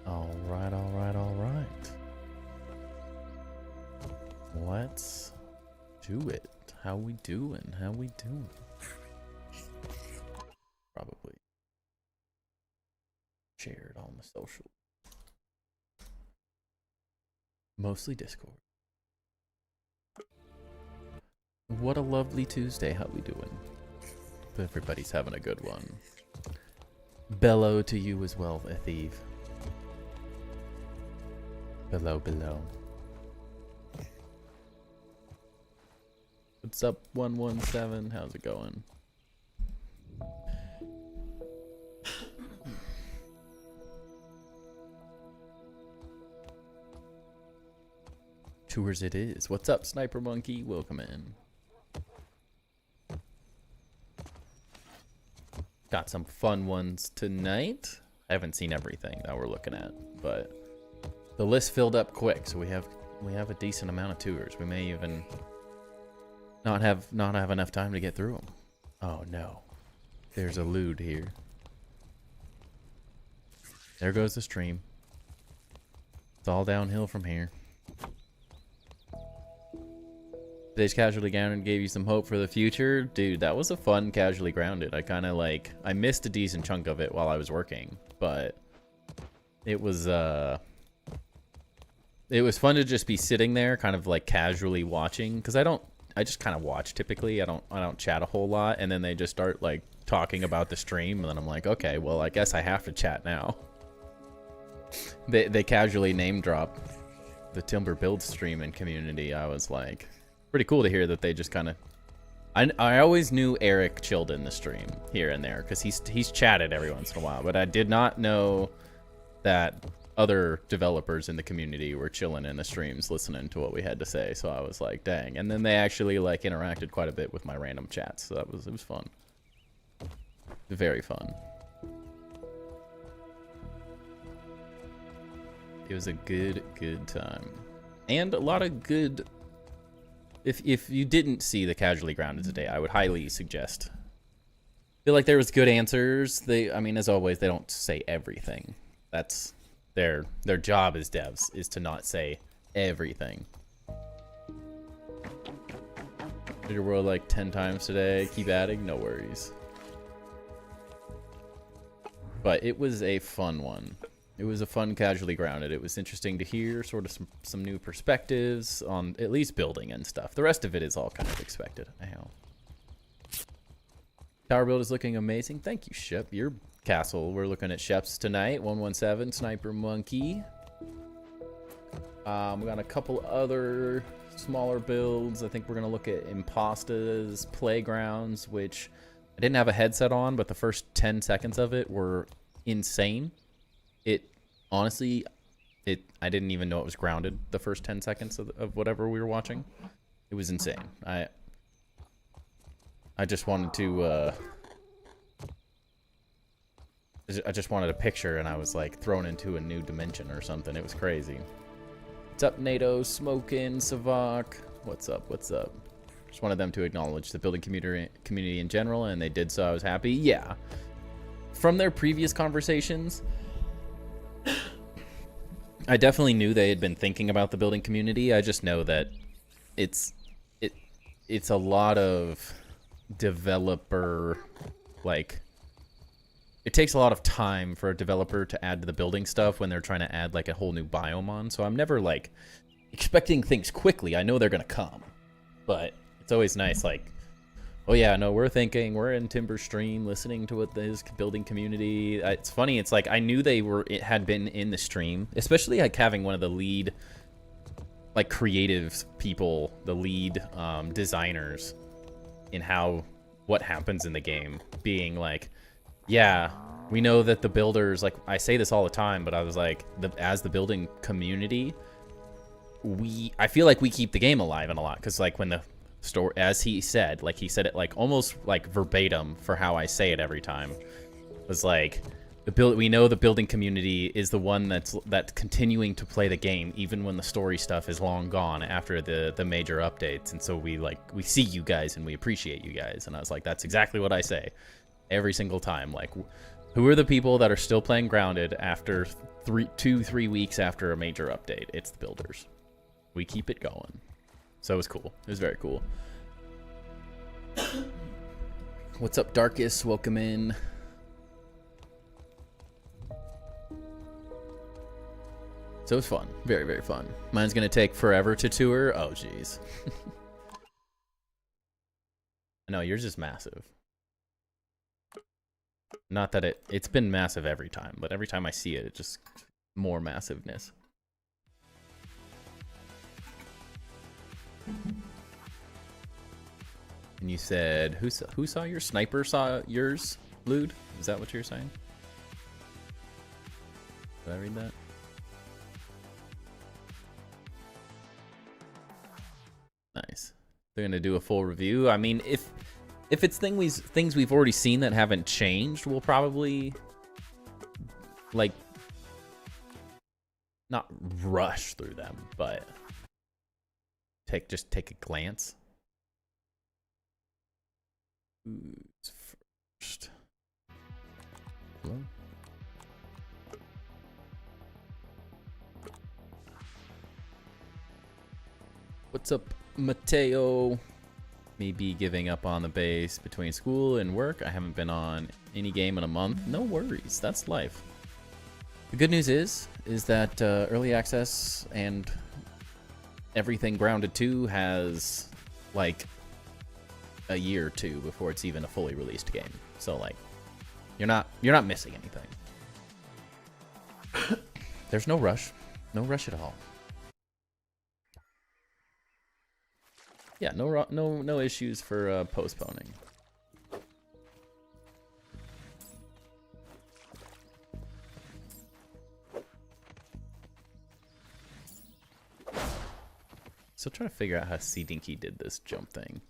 All right, all right, all right. Let's do it. How we doing? How we doing? Probably shared on the social. Mostly Discord. What a lovely Tuesday. How we doing? Everybody's having a good one. Bellow to you as well, Thief. Below. What's up, 117? How's it going? Tours it is. What's up, Sniper Monkey? Welcome in. Got some fun ones tonight. I haven't seen everything that we're looking at, but the list filled up quick, so we have a decent amount of tours. We may even not have enough time to get through them. Oh no, there's a lewd here. There goes the stream. It's all downhill from here. Today's Casually Grounded gave you some hope for the future. Dude, that was a fun Casually Grounded. I missed a decent chunk of it while I was working, but it was fun to just be sitting there kind of like casually watching, because I just kind of watch typically. I don't chat a whole lot, and then they just start like talking about the stream, and then I'm like, okay, well, I guess I have to chat now. They casually name drop the TimberBuilds stream and community. I was like, pretty cool to hear that they just kind of. I always knew Eric chilled in the stream here and there because he's chatted every once in a while, but I did not know that other developers in the community were chilling in the streams listening to what we had to say. So I was like, dang. And then they actually like interacted quite a bit with my random chats, so it was fun. Very fun. It was a good time. And a lot of good. If you didn't see the Casually Grounded today, I would highly suggest. Feel like there was good answers. I mean, as always, they don't say everything. That's their job as devs, is to not say everything. Did your world like 10 times today? Keep adding, no worries. But it was a fun one. It was a fun Casually Grounded. It was interesting to hear sort of some new perspectives on at least building and stuff. The rest of it is all kind of expected. Tower build is looking amazing. Thank you, Shep. Your castle. We're looking at Shep's tonight. 117, Sniper Monkey. We got a couple other smaller builds. I think we're going to look at Impasta's Playgrounds, which I didn't have a headset on, but the first 10 seconds of it were insane. Honestly, I didn't even know it was grounded the first 10 seconds of whatever we were watching. It was insane. I just wanted to I just wanted a picture, and I was like thrown into a new dimension or something. It was crazy. What's up, NATO? Smokin', Savak. What's up? Just wanted them to acknowledge the building community in general, and they did, so I was happy. Yeah. From their previous conversations, I definitely knew they had been thinking about the building community. I just know that it's a lot of developer, like, it takes a lot of time for a developer to add to the building stuff when they're trying to add like a whole new biome on. So I'm never like expecting things quickly. I know they're gonna come, but it's always nice, like, oh yeah, no, we're in Timber stream, listening to what this building community. It's funny. It's like I knew it had been in the stream, especially like having one of the lead, like creative people, the lead designers in what happens in the game, being like, yeah, we know that the builders, like I say this all the time, but I was like, as the building community, I feel like we keep the game alive in a lot, because like when the store, as he said it like almost like verbatim for how I say it every time, was like we know the building community is the one that's continuing to play the game even when the story stuff is long gone after the major updates, and so we see you guys and we appreciate you guys. And I was like, that's exactly what I say every single time. Like, Who are the people that are still playing Grounded after 3 weeks after a major update? It's the builders. We keep it going. So it was cool. It was very cool. What's up, Darkest? Welcome in. So it was fun. Very, very fun. Mine's going to take forever to tour. Oh, jeez. No, yours is massive. Not that it's been massive every time, but every time I see it, it's just more massiveness. And you said, who saw your sniper saw yours, Lude? Is that what you're saying? Did I read that? Nice. They're gonna do a full review. I mean, if it's things we've already seen that haven't changed, we'll probably like not rush through them, but just take a glance. Who's first? Hello? What's up, Mateo? Maybe giving up on the base between school and work. I haven't been on any game in a month. No worries, that's life. The good news is that early access and everything Grounded 2 has like a year or two before it's even a fully released game. So like, you're not missing anything. There's no rush at all. Yeah, no issues for postponing. Still trying to figure out how C Dinky did this jump thing.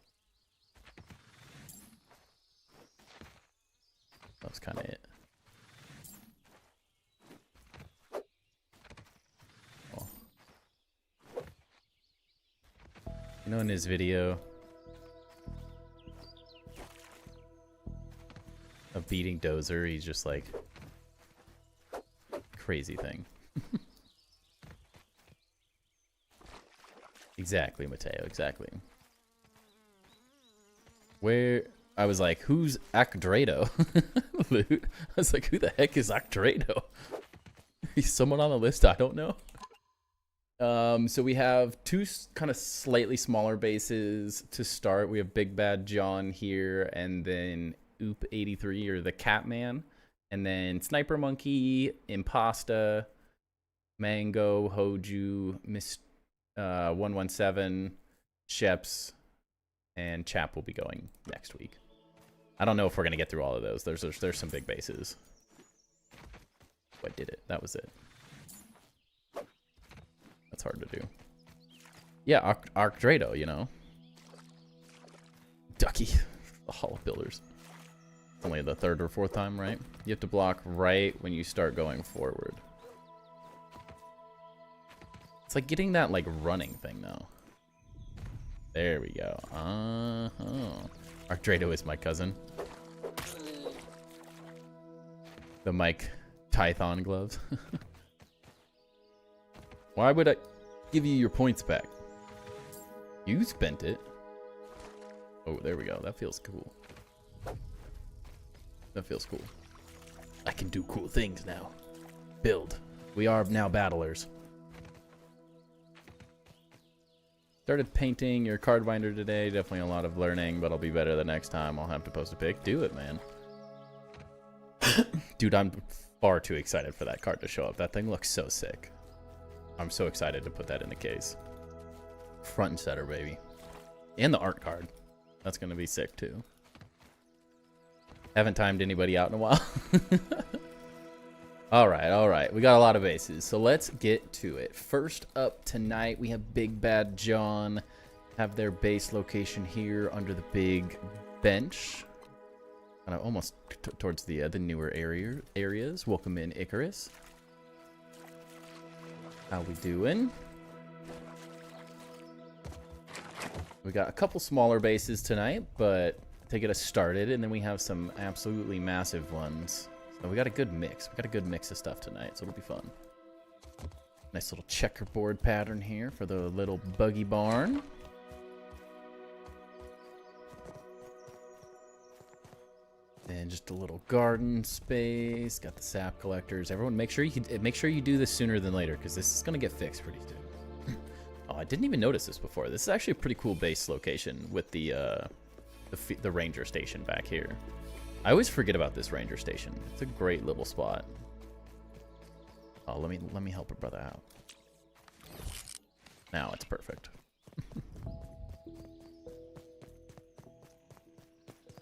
That was kind of it. You know, in his video of beating Dozer, he's just like, crazy thing. Exactly, Mateo, exactly. Where, I was like, who's Alfredo? I was like, who the heck is Alfredo? He's someone on the list I don't know. So we have two kind of slightly smaller bases to start. We have Big Bad John here, and then Oop 83 or the Catman, and then Sniper Monkey, Impasta, Mango, Hoju, Miss 117, Sheps, and Chap will be going next week. I don't know if we're gonna get through all of those. There's some big bases. Oh, I did it. That was it. That's hard to do. Yeah, Alfredo, you know. Ducky. The Hall of Builders. Only the third or fourth time, right? You have to block right when you start going forward. It's like getting that, like, running thing, though. There we go. Alfredo is my cousin. The Mike Tython gloves. Why would I give you your points back? You spent it. Oh, there we go. That feels cool. That feels cool. I can do cool things now. Build. We are now battlers. Started painting your card binder today. Definitely a lot of learning, but I'll be better the next time. I'll have to post a pic. Do it, man. Dude, I'm far too excited for that card to show up. That thing looks so sick. I'm so excited to put that in the case. Front and center, baby. And the art card. That's going to be sick, too. Haven't timed anybody out in a while. All right. We got a lot of bases, so let's get to it. First up tonight, we have Big Bad John. Have their base location here under the big bench. Kind of almost towards the newer areas. Welcome in, Icarus. How we doing? We got a couple smaller bases tonight, but to get us started, and then we have some absolutely massive ones. So we got a good mix. We got a good mix of stuff tonight, so it'll be fun. Nice little checkerboard pattern here for the little buggy barn. And just a little garden space. Got the sap collectors. Everyone, make sure you do this sooner than later, because this is gonna get fixed pretty soon. Oh, I didn't even notice this before. This is actually a pretty cool base location with the ranger station back here. I always forget about this ranger station. It's a great little spot. Oh, let me help a brother out. Now it's perfect.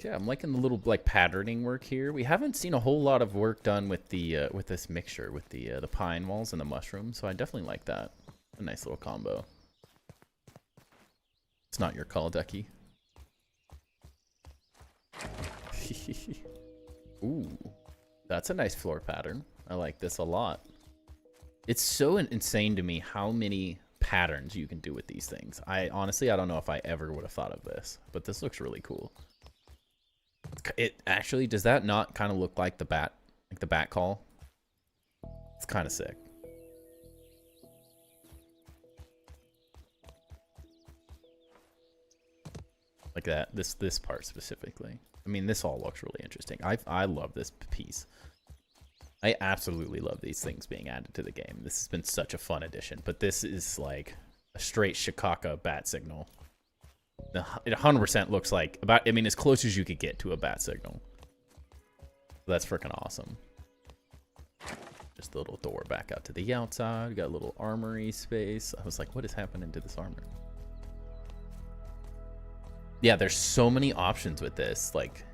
Yeah, I'm liking the little like patterning work here. We haven't seen a whole lot of work done with the with this mixture with the pine walls and the mushrooms, so I definitely like that. A nice little combo. It's not your call, Ducky. Ooh, that's a nice floor pattern. I like this a lot. It's so insane to me how many patterns you can do with these things. Honestly, I don't know if I ever would have thought of this, but this looks really cool. It actually, does that not kind of look like the bat call? It's kind of sick. Like that, this part specifically. I mean, this all looks really interesting. I love this piece. I absolutely love these things being added to the game. This has been such a fun addition, but this is like a straight Shikaka bat signal. It 100% looks like I mean, as close as you could get to a bat signal. That's freaking awesome. Just a little door back out to the outside. We got a little armory space. I was like, what is happening to this armor? Yeah, there's so many options with this. Like,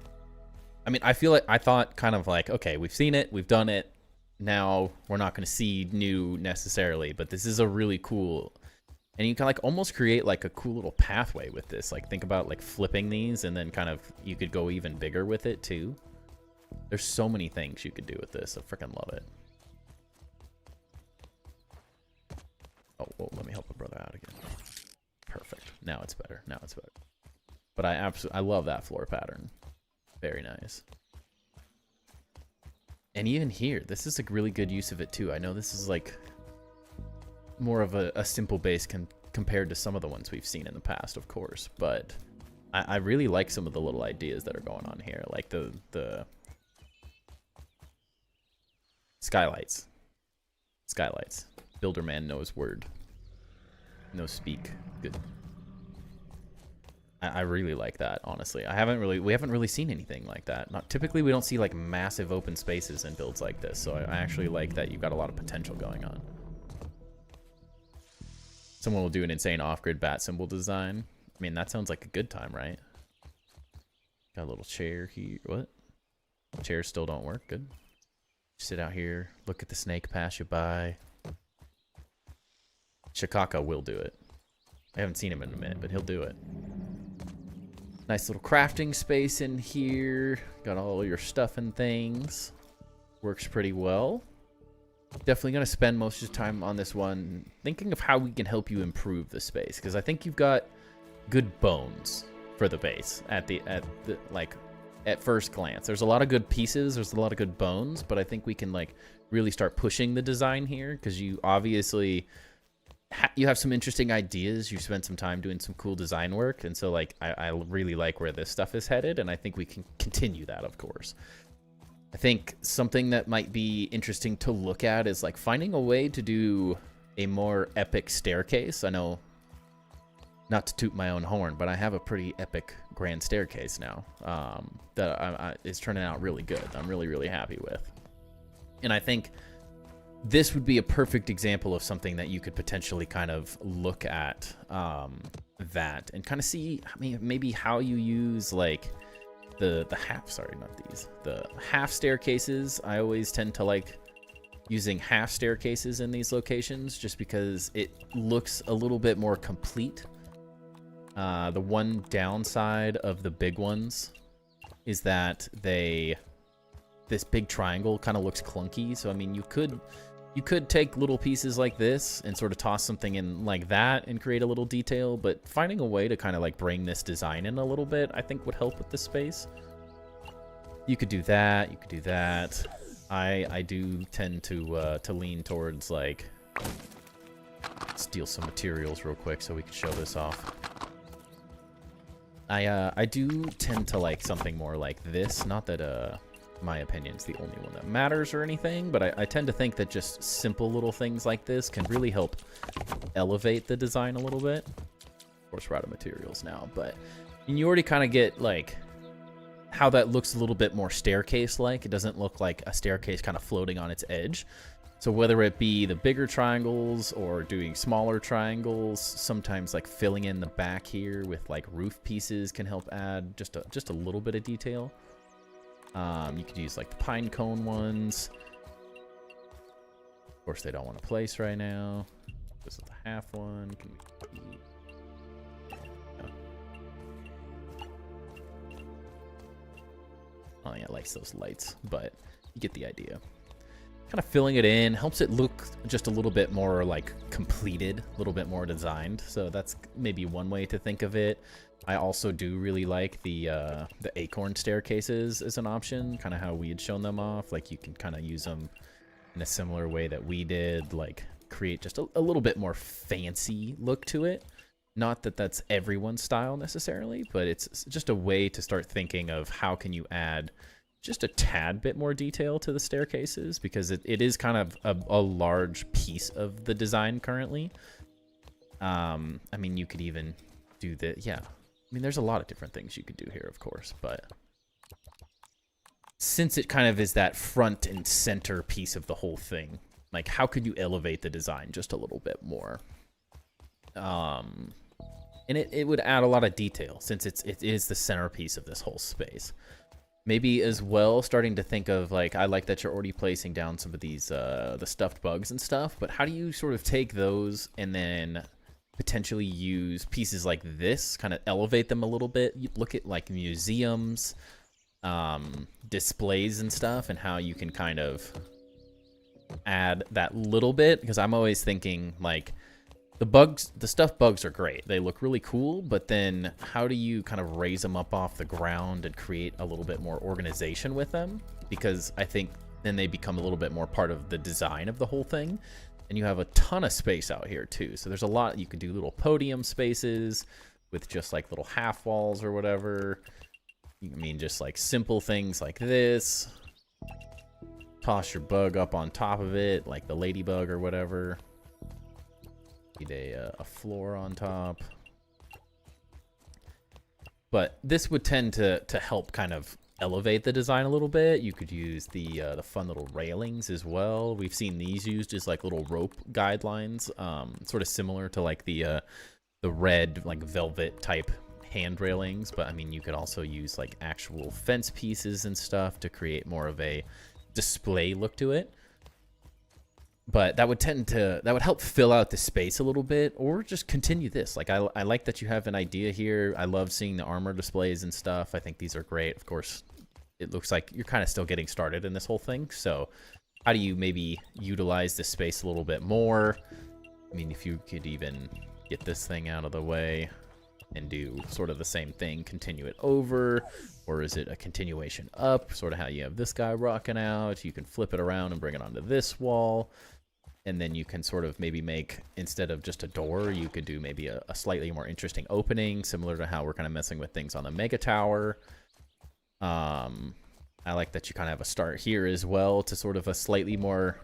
I mean, I feel like I thought kind of like, okay, we've seen it, we've done it. Now we're not going to see new necessarily, but this is a really cool. And you can like almost create like a cool little pathway with this. Like think about like flipping these and then kind of you could go even bigger with it too. There's so many things you could do with this. I freaking love it. Oh, well, let me help a brother out again. Perfect. Now it's better. Now it's better. But I love that floor pattern. Very nice. And even here, this is a really good use of it too. I know this is like more of a simple base compared to some of the ones we've seen in the past, of course. But I really like some of the little ideas that are going on here. Like the skylights. Skylights. Builderman knows word. No speak. Good. I really like that, honestly. We haven't really seen anything like that. Not typically we don't see like massive open spaces in builds like this, so I actually like that you've got a lot of potential going on. Someone will do an insane off-grid bat symbol design. I mean, that sounds like a good time, right? Got a little chair here. What? Chairs still don't work. Good. Sit out here, look at the snake pass you by. Shikaka will do it. I haven't seen him in a minute, but he'll do it. Nice little crafting space in here. Got all your stuff and things. Works pretty well. Definitely going to spend most of the time on this one thinking of how we can help you improve the space, because I think you've got good bones for the base at first glance. There's a lot of good pieces, there's a lot of good bones, but I think we can like really start pushing the design here, because you obviously you have some interesting ideas. You spent some time doing some cool design work, and so like I really like where this stuff is headed, and I think we can continue that, of course. I think something that might be interesting to look at is like finding a way to do a more epic staircase. I know, not to toot my own horn, but I have a pretty epic grand staircase now that is turning out really good. I'm really, really happy with. And I think this would be a perfect example of something that you could potentially kind of look at that and kind of see, I mean, maybe how you use like the half staircases. I always tend to like using half staircases in these locations just because it looks a little bit more complete. The one downside of the big ones is that this big triangle kind of looks clunky. So I mean, you could take little pieces like this and sort of toss something in like that and create a little detail, but finding a way to kind of like bring this design in a little bit, I think would help with the space. You could do that. You could do that. I do tend to lean towards, like, steal some materials real quick so we can show this off. I do tend to like something more like this. Not that my opinion's the only one that matters or anything, but I tend to think that just simple little things like this can really help elevate the design a little bit. Of course, we're out of materials now, but you already kind of get like how that looks a little bit more staircase-like. It doesn't look like a staircase kind of floating on its edge. So whether it be the bigger triangles or doing smaller triangles, sometimes like filling in the back here with like roof pieces can help add just a little bit of detail. You could use like the pine cone ones. Of course, they don't want to place right now. This is the half one. Can we... Oh yeah, it likes those lights, but you get the idea. Kind of filling it in helps it look just a little bit more like completed, a little bit more designed. So that's maybe one way to think of it. I also do really like the acorn staircases as an option, kind of how we had shown them off. Like you can kind of use them in a similar way that we did, like create just a little bit more fancy look to it. Not that that's everyone's style necessarily, but it's just a way to start thinking of how can you add just a tad bit more detail to the staircases, because it is kind of a large piece of the design currently. I mean, you could even do the, yeah. I mean, there's a lot of different things you could do here, of course, but since it kind of is that front and center piece of the whole thing, like how could you elevate the design just a little bit more? And it would add a lot of detail since it is the centerpiece of this whole space. Maybe as well starting to think of, like, I like that you're already placing down some of these the stuffed bugs and stuff, but how do you sort of take those and then potentially use pieces like this, kind of elevate them a little bit? You look at like museums, displays and stuff, and how you can kind of add that little bit, because I'm always thinking like the stuffed bugs are great. They look really cool, but then how do you kind of raise them up off the ground and create a little bit more organization with them? Because I think then they become a little bit more part of the design of the whole thing. And you have a ton of space out here too. So there's a lot, you could do little podium spaces with just like little half walls or whatever. I mean, just like simple things like this. Toss your bug up on top of it, like the ladybug or whatever. Need a floor on top. But this would tend to help kind of elevate the design a little bit. You could use the fun little railings as well. We've seen these used as like little rope guidelines, sort of similar to like the red like velvet type hand railings. But I mean, you could also use like actual fence pieces and stuff to create more of a display look to it. But that would help fill out the space a little bit, or just continue this. Like I like that you have an idea here. I love seeing the armor displays and stuff. I think these are great. Of course, it looks like you're kind of still getting started in this whole thing. So how do you maybe utilize this space a little bit more? I mean, if you could even get this thing out of the way and do sort of the same thing, continue it over, or is it a continuation up? Sort of how you have this guy rocking out. You can flip it around and bring it onto this wall. And then you can sort of maybe make, instead of just a door, you could do maybe a slightly more interesting opening, similar to how we're kind of messing with things on the Mega Tower. I like that you kind of have a start here as well to sort of a slightly more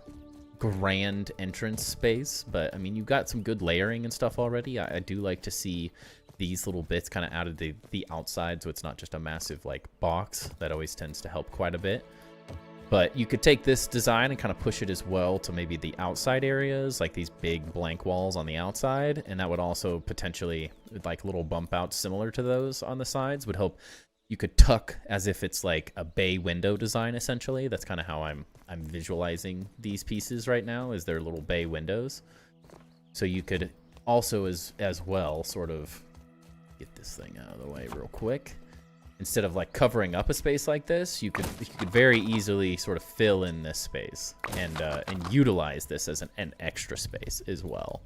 grand entrance space. But, I mean, you've got some good layering and stuff already. I do like to see these little bits kind of out of the outside, so it's not just a massive, like, box. That always tends to help quite a bit. But you could take this design and kind of push it as well to maybe the outside areas, like these big blank walls on the outside. And that would also potentially, like little bump outs similar to those on the sides, would help. You could tuck as if it's like a bay window design, essentially. That's kind of how I'm visualizing these pieces right now, is their little bay windows. So you could also as well sort of get this thing out of the way real quick. Instead of like covering up a space like this, you could very easily sort of fill in this space and utilize this as an extra space as well.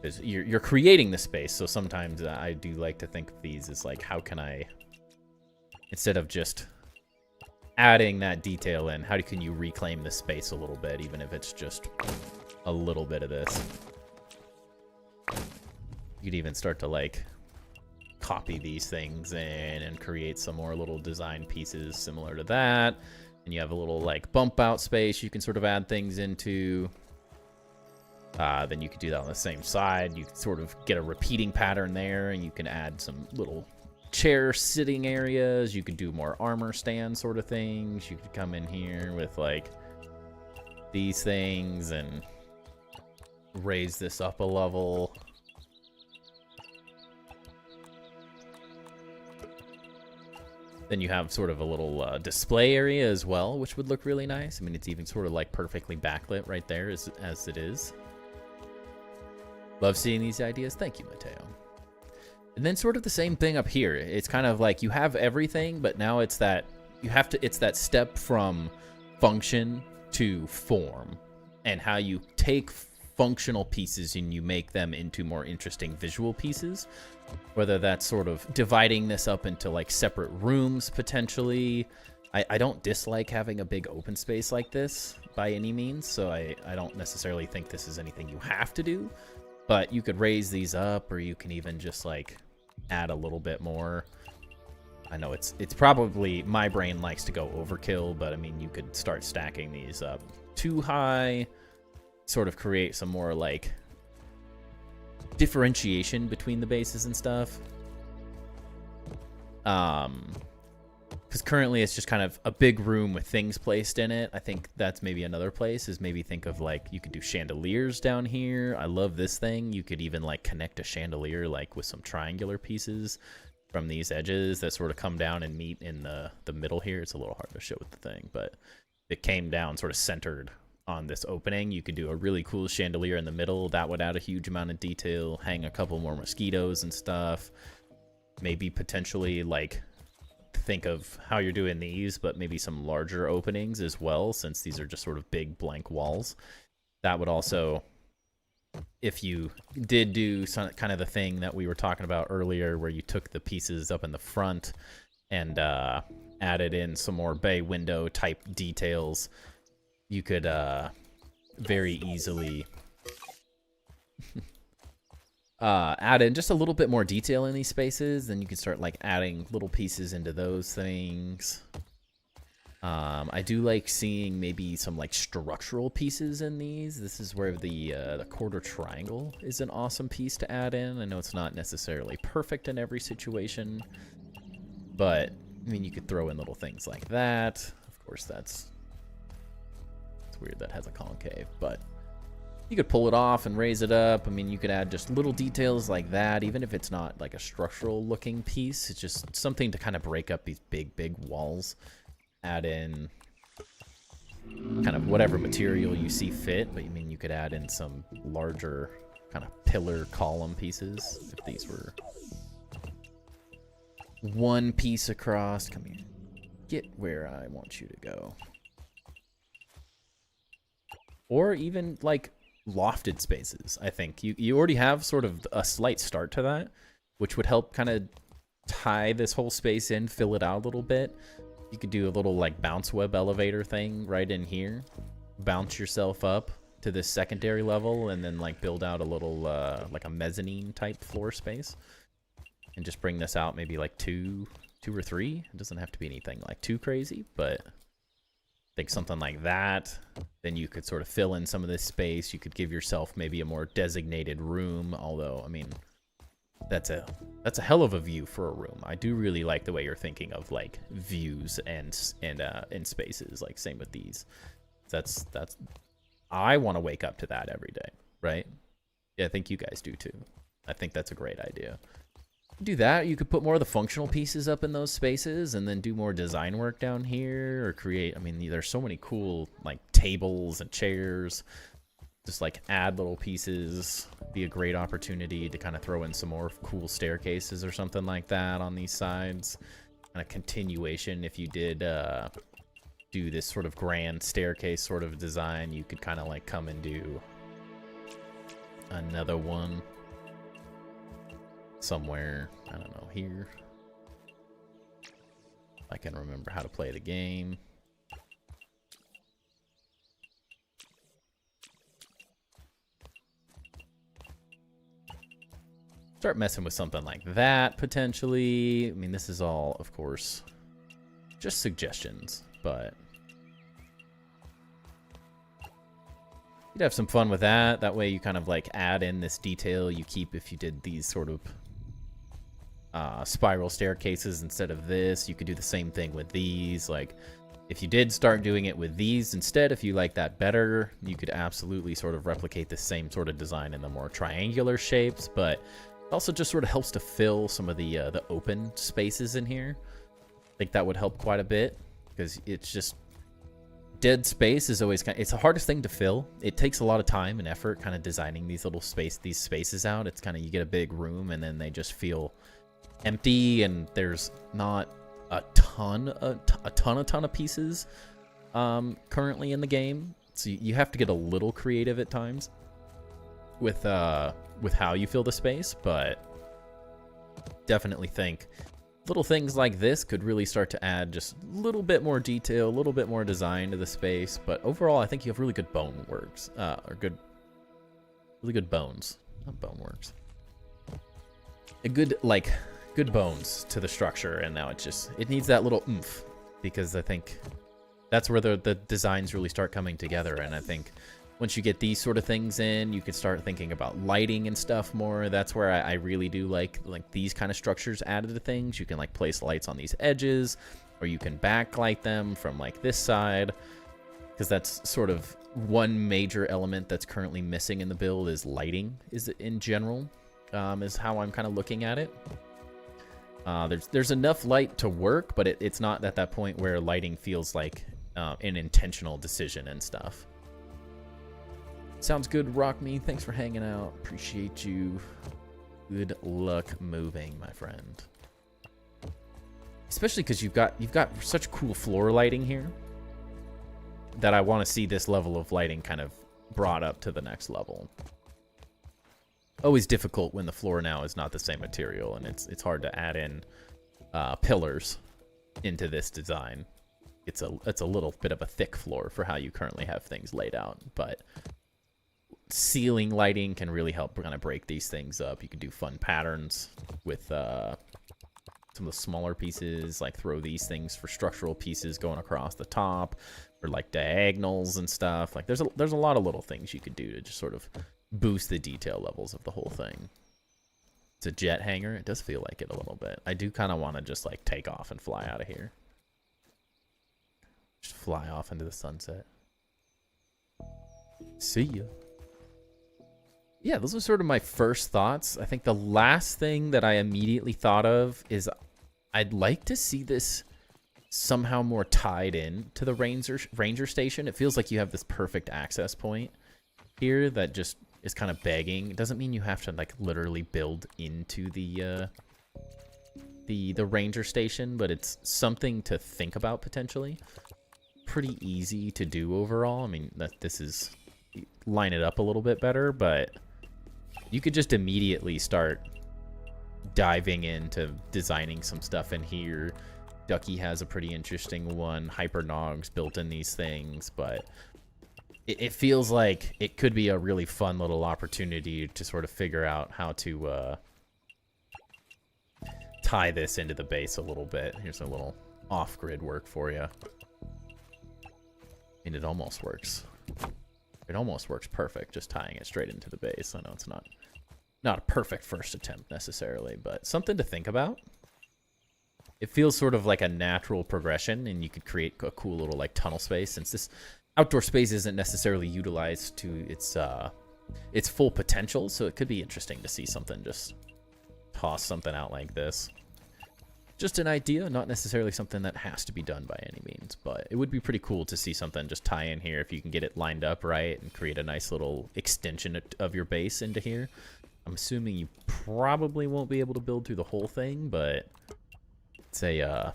Because you're creating the space, so sometimes I do like to think of these as like, how can I, instead of just adding that detail in. How can you reclaim the space a little bit, even if it's just a little bit of this? You could even start to like copy these things in and create some more little design pieces similar to that. And you have a little like bump out space you can sort of add things into. Then you could do that on the same side. You can sort of get a repeating pattern there, and you can add some little chair sitting areas. You could do more armor stand sort of things. You could come in here with like these things and raise this up a level. Then you have sort of a little display area as well, which would look really nice. I mean, it's even sort of like perfectly backlit right there as it is. Love seeing these ideas. Thank you, Mateo. And then sort of the same thing up here. It's kind of like you have everything, but now it's that it's that step from function to form, and how you take functional pieces and you make them into more interesting visual pieces. Whether that's sort of dividing this up into like separate rooms potentially. I don't dislike having a big open space like this by any means, so I don't necessarily think this is anything you have to do. But you could raise these up, or you can even just like add a little bit more. I know it's probably, my brain likes to go overkill, but I mean, you could start stacking these up too high, sort of create some more like differentiation between the bases and stuff. Because currently it's just kind of a big room with things placed in it. I think that's maybe another place, is maybe think of like, you could do chandeliers down here. I love this thing. You could even like connect a chandelier like with some triangular pieces from these edges that sort of come down and meet in the middle here. It's a little hard to show with the thing, but it came down sort of centered on this opening. You could do a really cool chandelier in the middle. That would add a huge amount of detail, hang a couple more mosquitoes and stuff. Maybe potentially like think of how you're doing these, but maybe some larger openings as well, since these are just sort of big blank walls. That would also, if you did do some kind of the thing that we were talking about earlier, where you took the pieces up in the front and added in some more bay window type details, you could very easily add in just a little bit more detail in these spaces. Then you can start like adding little pieces into those things. I do like seeing maybe some like structural pieces in these. This is where the quarter triangle is an awesome piece to add in. I know it's not necessarily perfect in every situation, but I mean, you could throw in little things like that. Of course, it's weird that has a concave, but you could pull it off and raise it up. I mean, you could add just little details like that, even if it's not like a structural looking piece. It's just something to kind of break up these big walls. Add in kind of whatever material you see fit, but I mean, you could add in some larger kind of pillar column pieces if these were one piece across. Come here. Get where I want you to go. Or even like lofted spaces. I think you already have sort of a slight start to that, which would help kind of tie this whole space in, fill it out a little bit. You could do a little like bounce web elevator thing right in here, bounce yourself up to this secondary level, and then like build out a little like a mezzanine type floor space, and just bring this out maybe like two or three. It doesn't have to be anything like too crazy, but I think something like that. Then you could sort of fill in some of this space. You could give yourself maybe a more designated room, although I mean, that's a hell of a view for a room. I do really like the way you're thinking of like views and spaces. Like same with these. That's I want to wake up to that every day, right? Yeah, I think you guys do too. I think that's a great idea. Do that. You could put more of the functional pieces up in those spaces, and then do more design work down here, or create. I mean, there's so many cool like tables and chairs. Just like add little pieces. Be a great opportunity to kind of throw in some more cool staircases or something like that on these sides. And a continuation, if you did do this sort of grand staircase sort of design, you could kind of like come and do another one somewhere, I don't know, here. I can remember how to play the game. Start messing with something like that, potentially. I mean, this is all, of course, just suggestions, but you'd have some fun with that. That way you kind of like add in this detail you keep if you did these sort of spiral staircases instead of this. You could do the same thing with these. Like, if you did start doing it with these instead, if you like that better, you could absolutely sort of replicate the same sort of design in the more triangular shapes, but it also just sort of helps to fill some of the open spaces in here. I think that would help quite a bit, because it's just dead space is always it's the hardest thing to fill. It takes a lot of time and effort kind of designing these spaces out. It's kind of, you get a big room and then they just feel empty, and there's not a ton of pieces currently in the game, so you have to get a little creative at times with how you fill the space. But definitely think little things like this could really start to add just a little bit more detail, a little bit more design to the space. But overall, I think you have really good bone works, really good bones, not bone works, a good good bones to the structure. And now it needs that little oomph, because I think that's where the designs really start coming together. And I think once you get these sort of things in, you can start thinking about lighting and stuff more. That's where I really do like these kind of structures added to things. You can like place lights on these edges, or you can backlight them from like this side, because that's sort of one major element that's currently missing in the build is lighting, is in general, is how I'm kind of looking at it. There's enough light to work, but it's not at that point where lighting feels like an intentional decision and stuff. Sounds good, Rock Me. Thanks for hanging out. Appreciate you. Good luck moving, my friend. Especially because you've got such cool floor lighting here that I want to see this level of lighting kind of brought up to the next level. Always difficult when the floor now is not the same material, and it's hard to add in pillars into this design. It's a little bit of a thick floor for how you currently have things laid out, but ceiling lighting can really help kind of break these things up. You can do fun patterns with some of the smaller pieces, like throw these things for structural pieces going across the top, or like diagonals and stuff. Like there's a lot of little things you could do to just sort of boost the detail levels of the whole thing. It's a jet hangar. It does feel like it a little bit. I do kind of want to just like take off and fly out of here. Just fly off into the sunset. See ya. Yeah, those are sort of my first thoughts. I think the last thing that I immediately thought of is I'd like to see this somehow more tied in to the ranger station. It feels like you have this perfect access point here that just is kind of begging. It doesn't mean you have to like literally build into the ranger station, but it's something to think about potentially. Pretty easy to do overall. I mean, this is line it up a little bit better, but you could just immediately start diving into designing some stuff in here. Ducky has a pretty interesting one. Hypernogs built in these things, but it feels like it could be a really fun little opportunity to sort of figure out how to tie this into the base a little bit. Here's a little off-grid work for you. And it almost works. It almost works perfect, just tying it straight into the base. I know it's not a perfect first attempt necessarily, but something to think about. It feels sort of like a natural progression, and you could create a cool little like tunnel space, since this outdoor space isn't necessarily utilized to its full potential. So it could be interesting to see something just toss something out like this. Just an idea, not necessarily something that has to be done by any means, but it would be pretty cool to see something just tie in here if you can get it lined up right and create a nice little extension of your base into here. I'm assuming you probably won't be able to build through the whole thing, but it's a,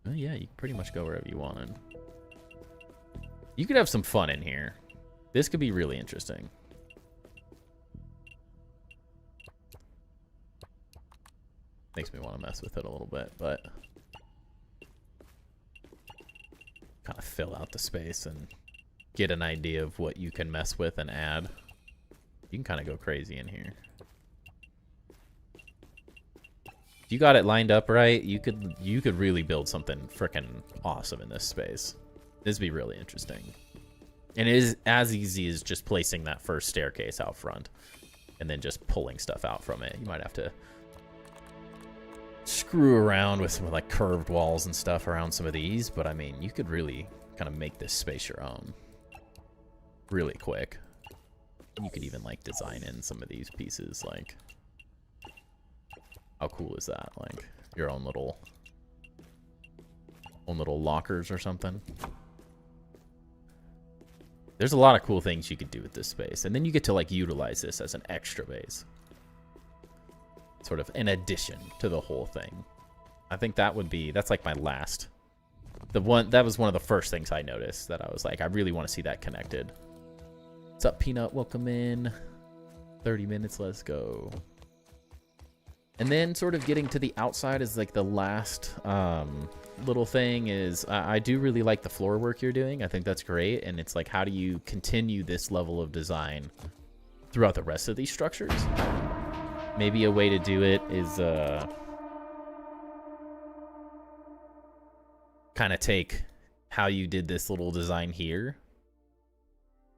well, yeah, you can pretty much go wherever you want. You could have some fun in here. This could be really interesting. Makes me want to mess with it a little bit, but fill out the space and get an idea of what you can mess with and add. You can kind of go crazy in here. If you got it lined up right, you could really build something freaking awesome in this space. This would be really interesting. And it is as easy as just placing that first staircase out front and then just pulling stuff out from it. You might have to screw around with some like curved walls and stuff around some of these, but I mean, you could really kind of make this space your own really quick. You could even like design in some of these pieces. Like, how cool is that? Like your own little lockers or something. There's a lot of cool things you could do with this space, and then you get to like utilize this as an extra base, sort of in addition to the whole thing. I think that's like my last, that was one of the first things I noticed that I was like, I really want to see that connected. What's up, Peanut? Welcome in. 30 minutes, let's go. And then sort of getting to the outside is like the last little thing is I do really like the floor work you're doing. I think that's great. And it's like, how do you continue this level of design throughout the rest of these structures? Maybe a way to do it is kind of take how you did this little design here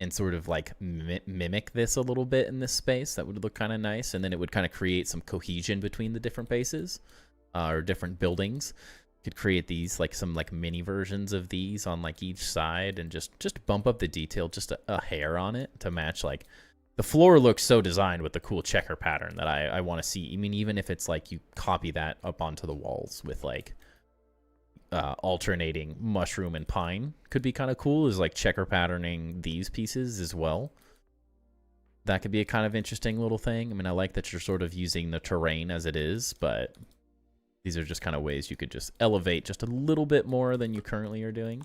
and sort of like mimic this a little bit in this space. That would look kind of nice. And then it would kind of create some cohesion between the different bases or different buildings. Could create these like some like mini versions of these on like each side and just bump up the detail just a hair on it to match. Like the floor looks so designed with the cool checker pattern that I want to see. I mean, even if it's like you copy that up onto the walls with like alternating mushroom and pine, could be kind of cool, is like checker patterning these pieces as well. That could be a kind of interesting little thing. I mean, I like that you're sort of using the terrain as it is, but these are just kind of ways you could just elevate just a little bit more than you currently are doing.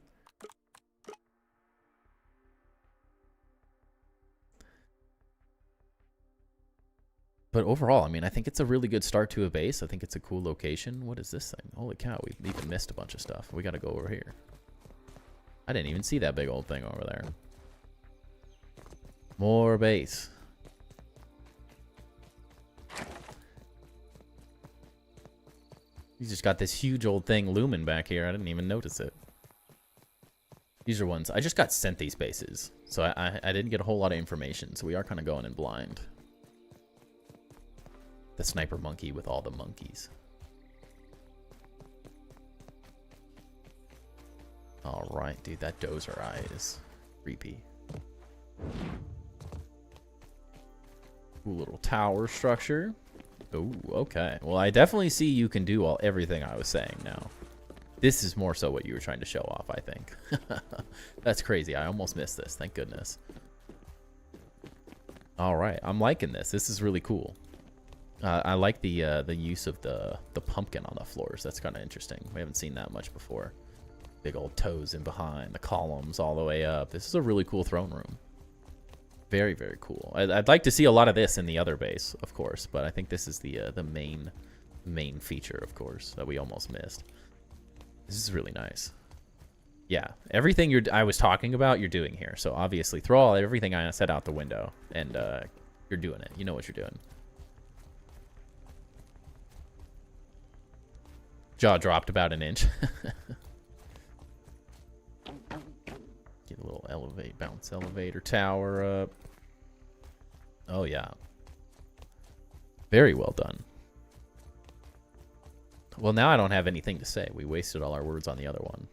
But overall, I mean, I think it's a really good start to a base. I think it's a cool location. What is this thing? Holy cow, we even missed a bunch of stuff. We got to go over here. I didn't even see that big old thing over there. More base. You just got this huge old thing looming back here. I didn't even notice it. These are ones. I just got sent these bases, so I didn't get a whole lot of information, so we are kind of going in blind. The sniper monkey with all the monkeys. All right, dude, that dozer eye is creepy. Cool little tower structure. Oh, okay. Well, I definitely see you can do everything I was saying now. This is more so what you were trying to show off, I think. That's crazy. I almost missed this. Thank goodness. All right, I'm liking this. This is really cool. I like the use of the pumpkin on the floors. That's kind of interesting. We haven't seen that much before. Big old toes in behind, the columns all the way up. This is a really cool throne room. Very, very cool. I'd like to see a lot of this in the other base, of course, but I think this is the main feature, of course, that we almost missed. This is really nice. Yeah, everything I was talking about, you're doing here. So obviously, throw everything I said out the window, and you're doing it. You know what you're doing. Jaw dropped about an inch. Get a little bounce elevator tower up. Oh, yeah. Very well done. Well, now I don't have anything to say. We wasted all our words on the other one.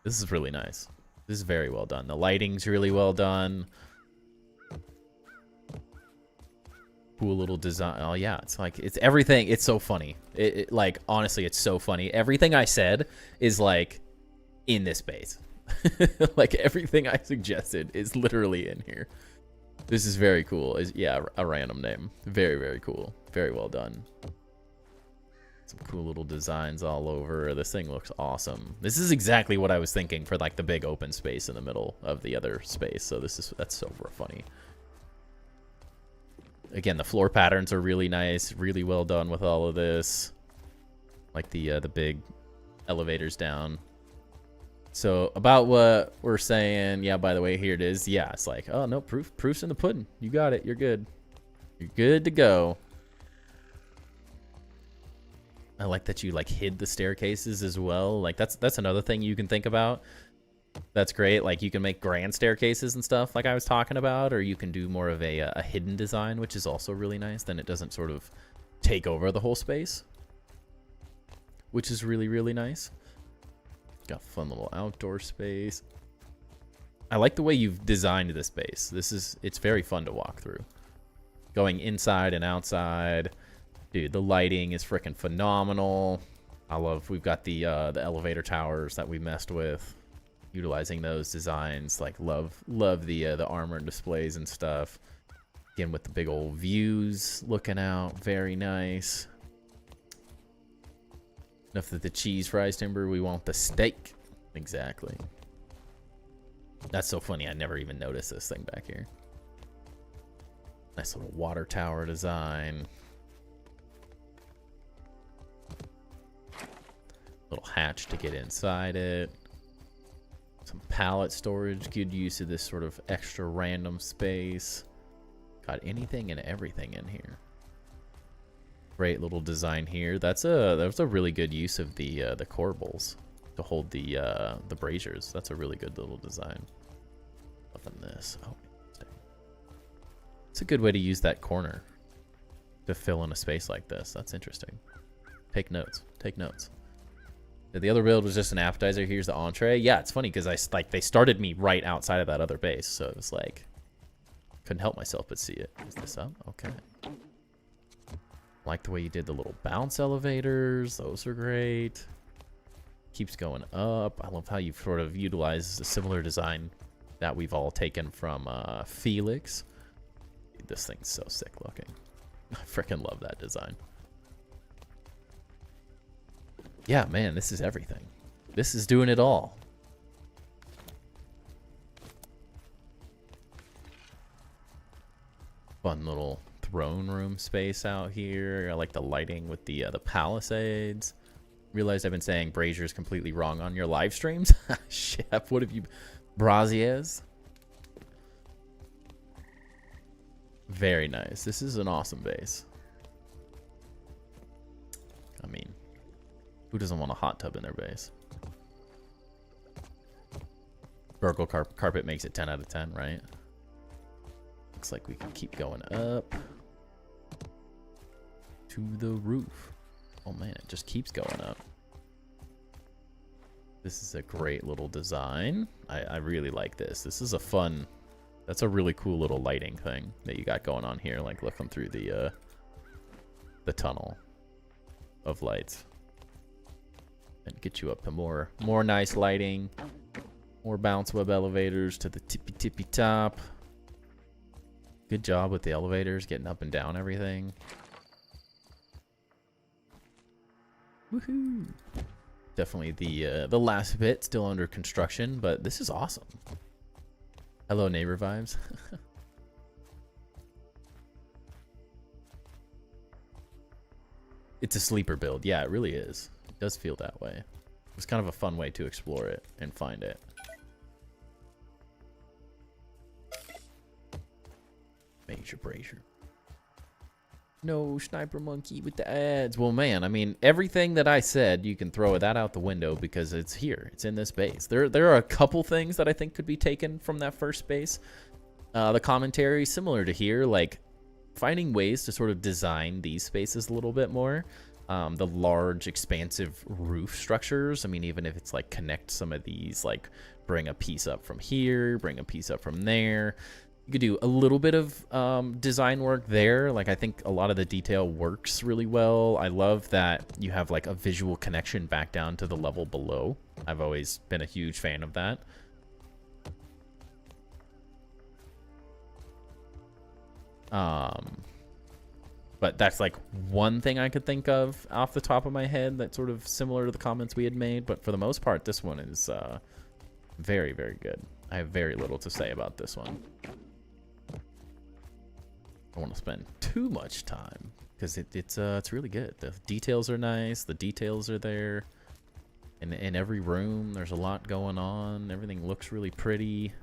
This is really nice. This is very well done. The lighting's really well done. Cool little design. Oh, yeah. It's like, it's everything. It's so funny. Like, honestly, it's so funny. Everything I said is, like, in this base. Like, everything I suggested is literally in here. This is very cool. Yeah, a random name. Very, very cool. Very well done. Some cool little designs all over. This thing looks awesome. This is exactly what I was thinking for, like, the big open space in the middle of the other space. So that's so funny. Again, the floor patterns are really nice, really well done with all of this. Like the big elevators down. So about what we're saying, yeah, by the way, here it is. Yeah, it's like, oh, no, proof's in the pudding. You got it. You're good. You're good to go. I like that you like hid the staircases as well. Like that's another thing you can think about. That's great. Like you can make grand staircases and stuff like I was talking about, or you can do more of a hidden design, which is also really nice. Then it doesn't sort of take over the whole space, which is really, really nice. Got a fun little outdoor space. I like the way you've designed this space. It's very fun to walk through. Going inside and outside. Dude, the lighting is freaking phenomenal. We've got the elevator towers that we messed with. Utilizing those designs. Like, love the armor and displays and stuff. Again, with the big old views looking out. Very nice. Enough of the cheese fries, Timber. We want the steak. Exactly. That's so funny. I never even noticed this thing back here. Nice little water tower design. Little hatch to get inside it. Some pallet storage. Good use of this sort of extra random space. Got anything and everything in here. Great little design here. That was a really good use of the corbels to hold the braziers. That's a really good little design. Loving this. Oh, it's a good way to use that corner to fill in a space like this. That's interesting. Take notes. Take notes. The other build was just an appetizer. Here's the entree. Yeah, it's funny because they started me right outside of that other base, so it was like couldn't help myself but see it. Is this up? Okay. Like the way you did the little bounce elevators. Those are great. Keeps going up. I love how you've sort of utilized a similar design that we've all taken from Felix. This thing's so sick looking. I freaking love that design. Yeah, man, this is everything. This is doing it all. Fun little throne room space out here. I like the lighting with the palisades. Realized I've been saying braziers completely wrong on your live streams. Chef, what have you... Braziers? Very nice. This is an awesome base. I mean... who doesn't want a hot tub in their base? Burgle carpet makes it 10 out of 10, right? Looks like we can keep going up to the roof. Oh man, it just keeps going up. This is a great little design. I really like this. This is a fun... that's a really cool little lighting thing that you got going on here. Like looking through the tunnel of lights. And get you up to more nice lighting. More bounce web elevators to the tippy top. Good job with the elevators, getting up and down everything. Woohoo! Definitely the last bit still under construction, but this is awesome. Hello neighbor vibes. It's a sleeper build. Yeah, it really is. It does feel that way. It was kind of a fun way to explore it and find it. Major brazier. No, Sniper Monkey with the ads. Well, man, I mean, everything that I said, you can throw that out the window because it's here. It's in this base. There are a couple things that I think could be taken from that first base. The commentary, similar to here, like finding ways to sort of design these spaces a little bit more. The large, expansive roof structures. I mean, even if it's like connect some of these, like bring a piece up from here, bring a piece up from there. You could do a little bit of design work there. Like, I think a lot of the detail works really well. I love that you have like a visual connection back down to the level below. I've always been a huge fan of that. But that's like one thing I could think of off the top of my head that's sort of similar to the comments we had made. But for the most part, this one is very, very good. I have very little to say about this one. I don't want to spend too much time because it's really good. The details are nice. The details are there. In every room, there's a lot going on. Everything looks really pretty.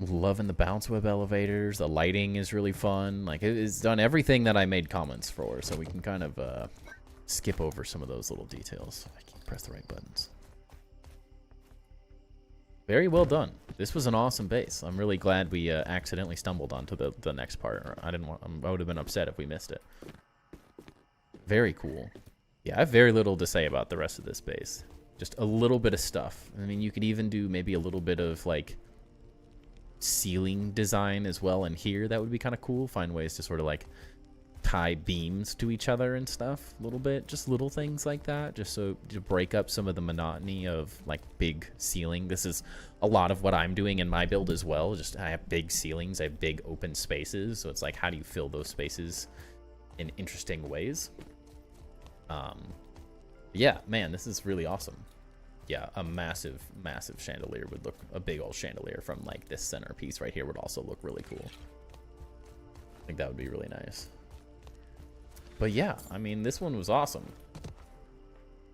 Loving the bounce web elevators. The lighting is really fun. Like, it's done everything that I made comments for, so we can kind of skip over some of those little details. I can't press the right buttons. Very well done. This was an awesome base. I'm really glad we accidentally stumbled onto the next part. I would have been upset if we missed it. Very cool. Yeah, I have very little to say about the rest of this base. Just a little bit of stuff. I mean, you could even do maybe a little bit of, like, ceiling design as well in here. That would be kind of cool. Find ways to sort of, like, tie beams to each other and stuff a little bit. Just little things like that, just so to break up some of the monotony of, like, big ceiling. This is a lot of what I'm doing in my build as well. Just I have big ceilings. I have big open spaces. So it's like, how do you fill those spaces in interesting ways? Yeah, man, this is really awesome. Yeah, a massive chandelier would look, a big old chandelier from like this centerpiece right here would also look really cool. I think that would be really nice. But yeah, I mean, this one was awesome.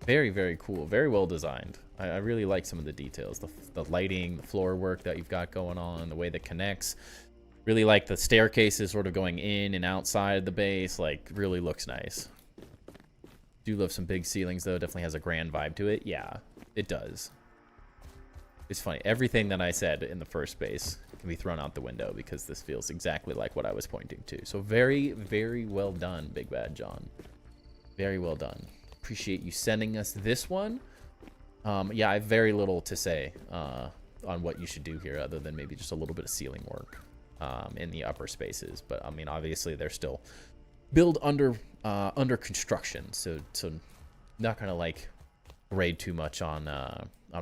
Very, very cool. Very well designed. I really like some of the details. The lighting, the floor work that you've got going on, the way that connects. Really like the staircases sort of going in and outside the base. Like, really looks nice. Do love some big ceilings, though. Definitely has a grand vibe to it. Yeah, it does. It's funny. Everything that I said in the first base can be thrown out the window because this feels exactly like what I was pointing to. So very, very well done, Big Bad John. Very well done. Appreciate you sending us this one. Yeah, I have very little to say on what you should do here other than maybe just a little bit of ceiling work in the upper spaces. But, I mean, obviously, they're still build under construction, so not gonna like grade too much on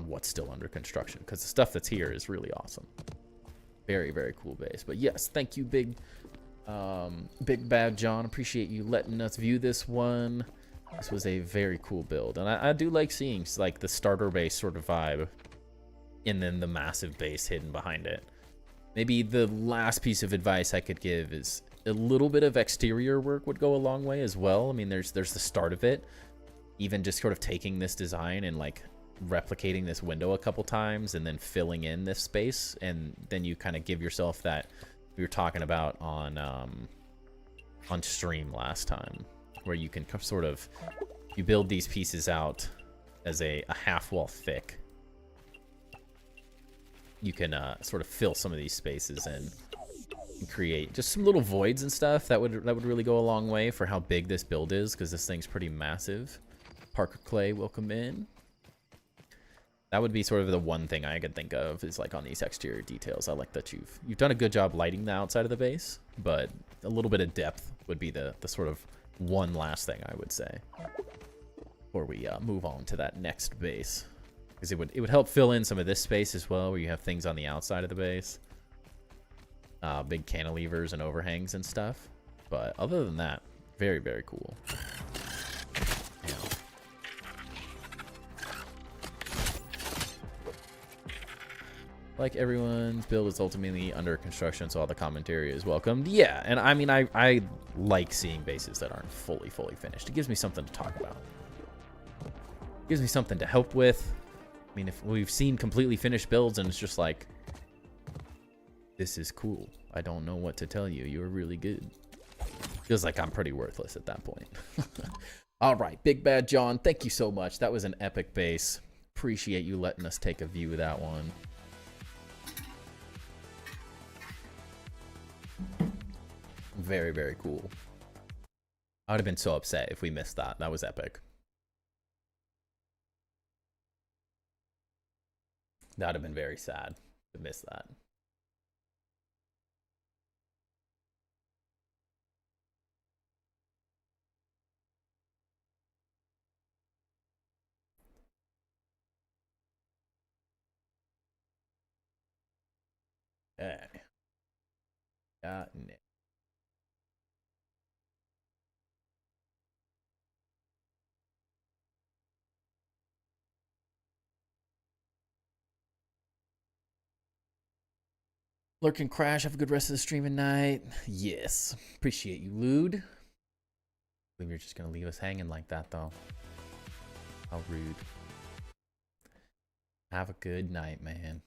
what's still under construction because the stuff that's here is really awesome. Very, very cool base. But yes, thank you, Big Bad John. Appreciate you letting us view this one. This was a very cool build, and I do like seeing like the starter base sort of vibe, and then the massive base hidden behind it. Maybe the last piece of advice I could give is a little bit of exterior work would go a long way as well. I mean, there's the start of it. Even just sort of taking this design and like replicating this window a couple times and then filling in this space, and then you kind of give yourself that we were talking about on stream last time, where you can sort of you build these pieces out as a half wall thick. You can sort of fill some of these spaces in and create just some little voids and stuff. That would really go a long way for how big this build is, because this thing's pretty massive. Parker Clay, welcome in. That would be sort of the one thing I could think of is like on these exterior details. I like that you've done a good job lighting the outside of the base, but a little bit of depth would be the sort of one last thing I would say before we move on to that next base, because it would help fill in some of this space as well, where you have things on the outside of the base. Big cantilevers and overhangs and stuff. But other than that, very, very cool. Yeah. Like everyone's build is ultimately under construction, so all the commentary is welcomed. Yeah, and I mean, I like seeing bases that aren't fully finished. It gives me something to talk about. It gives me something to help with. I mean, if we've seen completely finished builds and it's just like, this is cool. I don't know what to tell you. You're really good. Feels like I'm pretty worthless at that point. All right, Big Bad John, thank you so much. That was an epic base. Appreciate you letting us take a view of that one. Very, very cool. I would have been so upset if we missed that. That was epic. That would have been very sad to miss that. Okay. Got it. Lurk and Crash, have a good rest of the stream and night. Yes. Appreciate you, Lude. I believe you're just going to leave us hanging like that, though. How rude. Have a good night, man.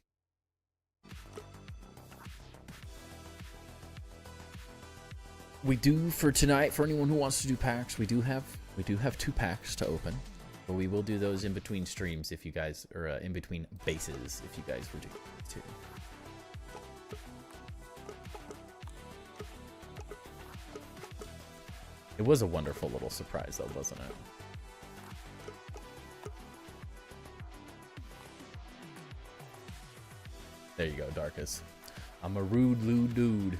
We do for tonight, for anyone who wants to do packs, we do have 2 packs to open. But we will do those in between streams if you guys, or in between bases if you guys were to. It was a wonderful little surprise though, wasn't it? There you go, Darkus. I'm a rude lewd dude.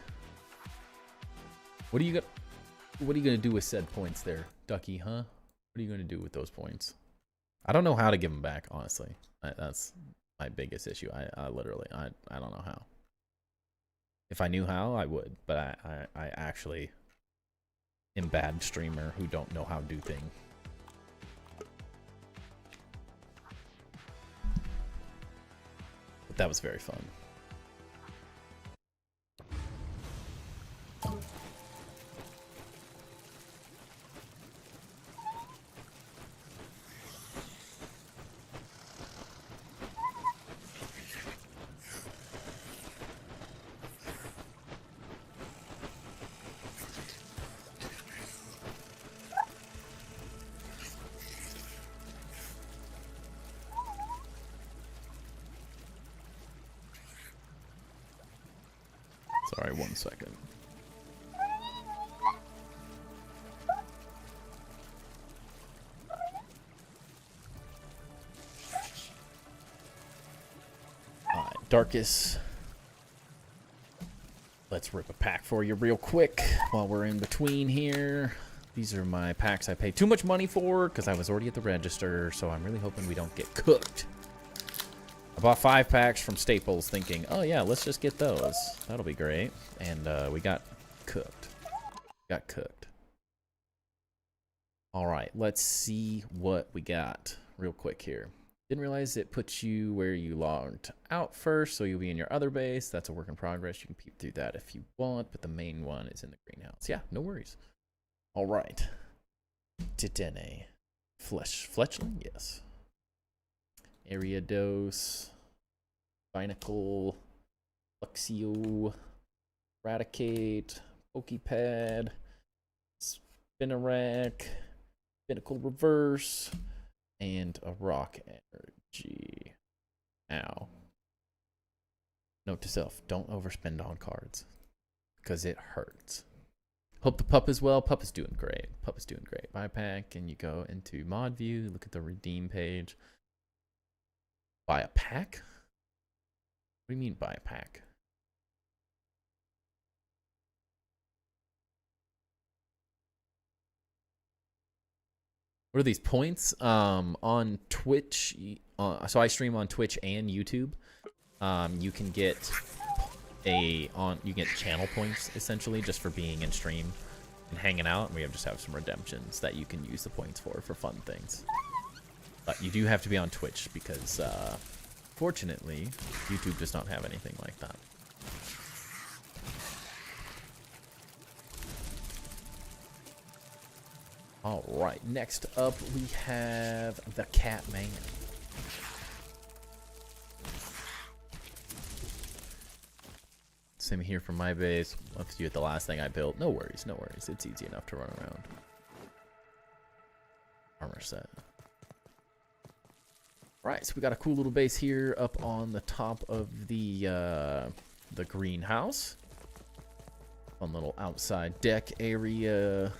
What are you gonna do with said points there, Ducky, huh? What are you gonna do with those points? I don't know how to give them back, honestly. That's my biggest issue. I literally, I don't know how. If I knew how, I would, but I actually am bad streamer who don't know how to do things. But that was very fun. Sorry, 1 second. Alright, Darkus. Let's rip a pack for you real quick while we're in between here. These are my packs I paid too much money for because I was already at the register, so I'm really hoping we don't get cooked. I bought 5 packs from Staples thinking, oh yeah, let's just get those. That'll be great. And we got cooked. Got cooked. Alright, let's see what we got real quick here. Didn't realize it puts you where you logged out first, so you'll be in your other base. That's a work in progress. You can peep through that if you want, but the main one is in the greenhouse. Yeah, no worries. Alright. Titene. Fletchling? Yes. Area dose, Binacle, Luxio, Eradicate, Pokepad, Spinnerack, Pinnacle Reverse, and a Rock Energy. Ow. Note to self, don't overspend on cards, because it hurts. Hope the pup is well. Pup is doing great. Pup is doing great. Buy a pack, and you go into mod view, look at the redeem page. Buy a pack? What do you mean buy a pack? What are these points? On Twitch, so I stream on Twitch and YouTube. You can get you get channel points essentially just for being in stream and hanging out, and we just have some redemptions that you can use the points for fun things. But you do have to be on Twitch because, fortunately, YouTube does not have anything like that. Alright, next up we have the Catman. Same here from my base. Let's do it the last thing I built. No worries, no worries. It's easy enough to run around. Armor set. Right, so we got a cool little base here up on the top of the greenhouse. Fun little outside deck area.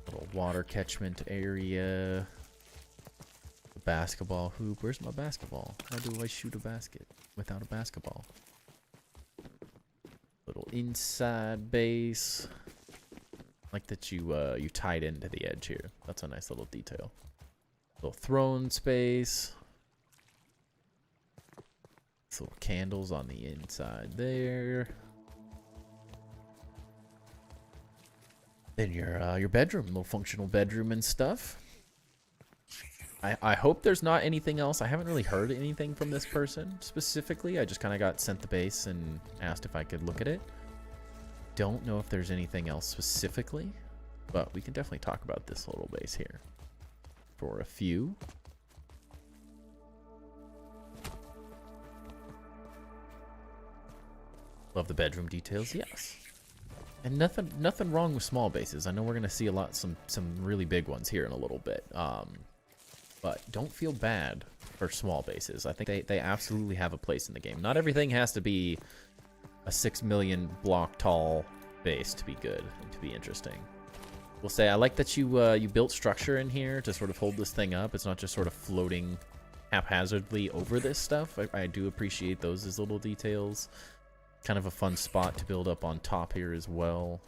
Little water catchment area. The basketball hoop. Where's my basketball? How do I shoot a basket without a basketball? Little inside base. Like that you tied into the edge here. That's a nice little detail. Little throne space. Little candles on the inside there. Then your bedroom, little functional bedroom and stuff. I hope there's not anything else. I haven't really heard anything from this person specifically. I just kind of got sent the base and asked if I could look at it. Don't know if there's anything else specifically, but we can definitely talk about this little base here. for a few. Love the bedroom details, yes. And nothing wrong with small bases. I know we're gonna see some really big ones here in a little bit. But don't feel bad for small bases. I think they absolutely have a place in the game. Not everything has to be a 6 million block tall base to be good and to be interesting. We'll say I like that you built structure in here to sort of hold this thing up. It's not just sort of floating haphazardly over this stuff. I do appreciate those as little details. Kind of a fun spot to build up on top here as well.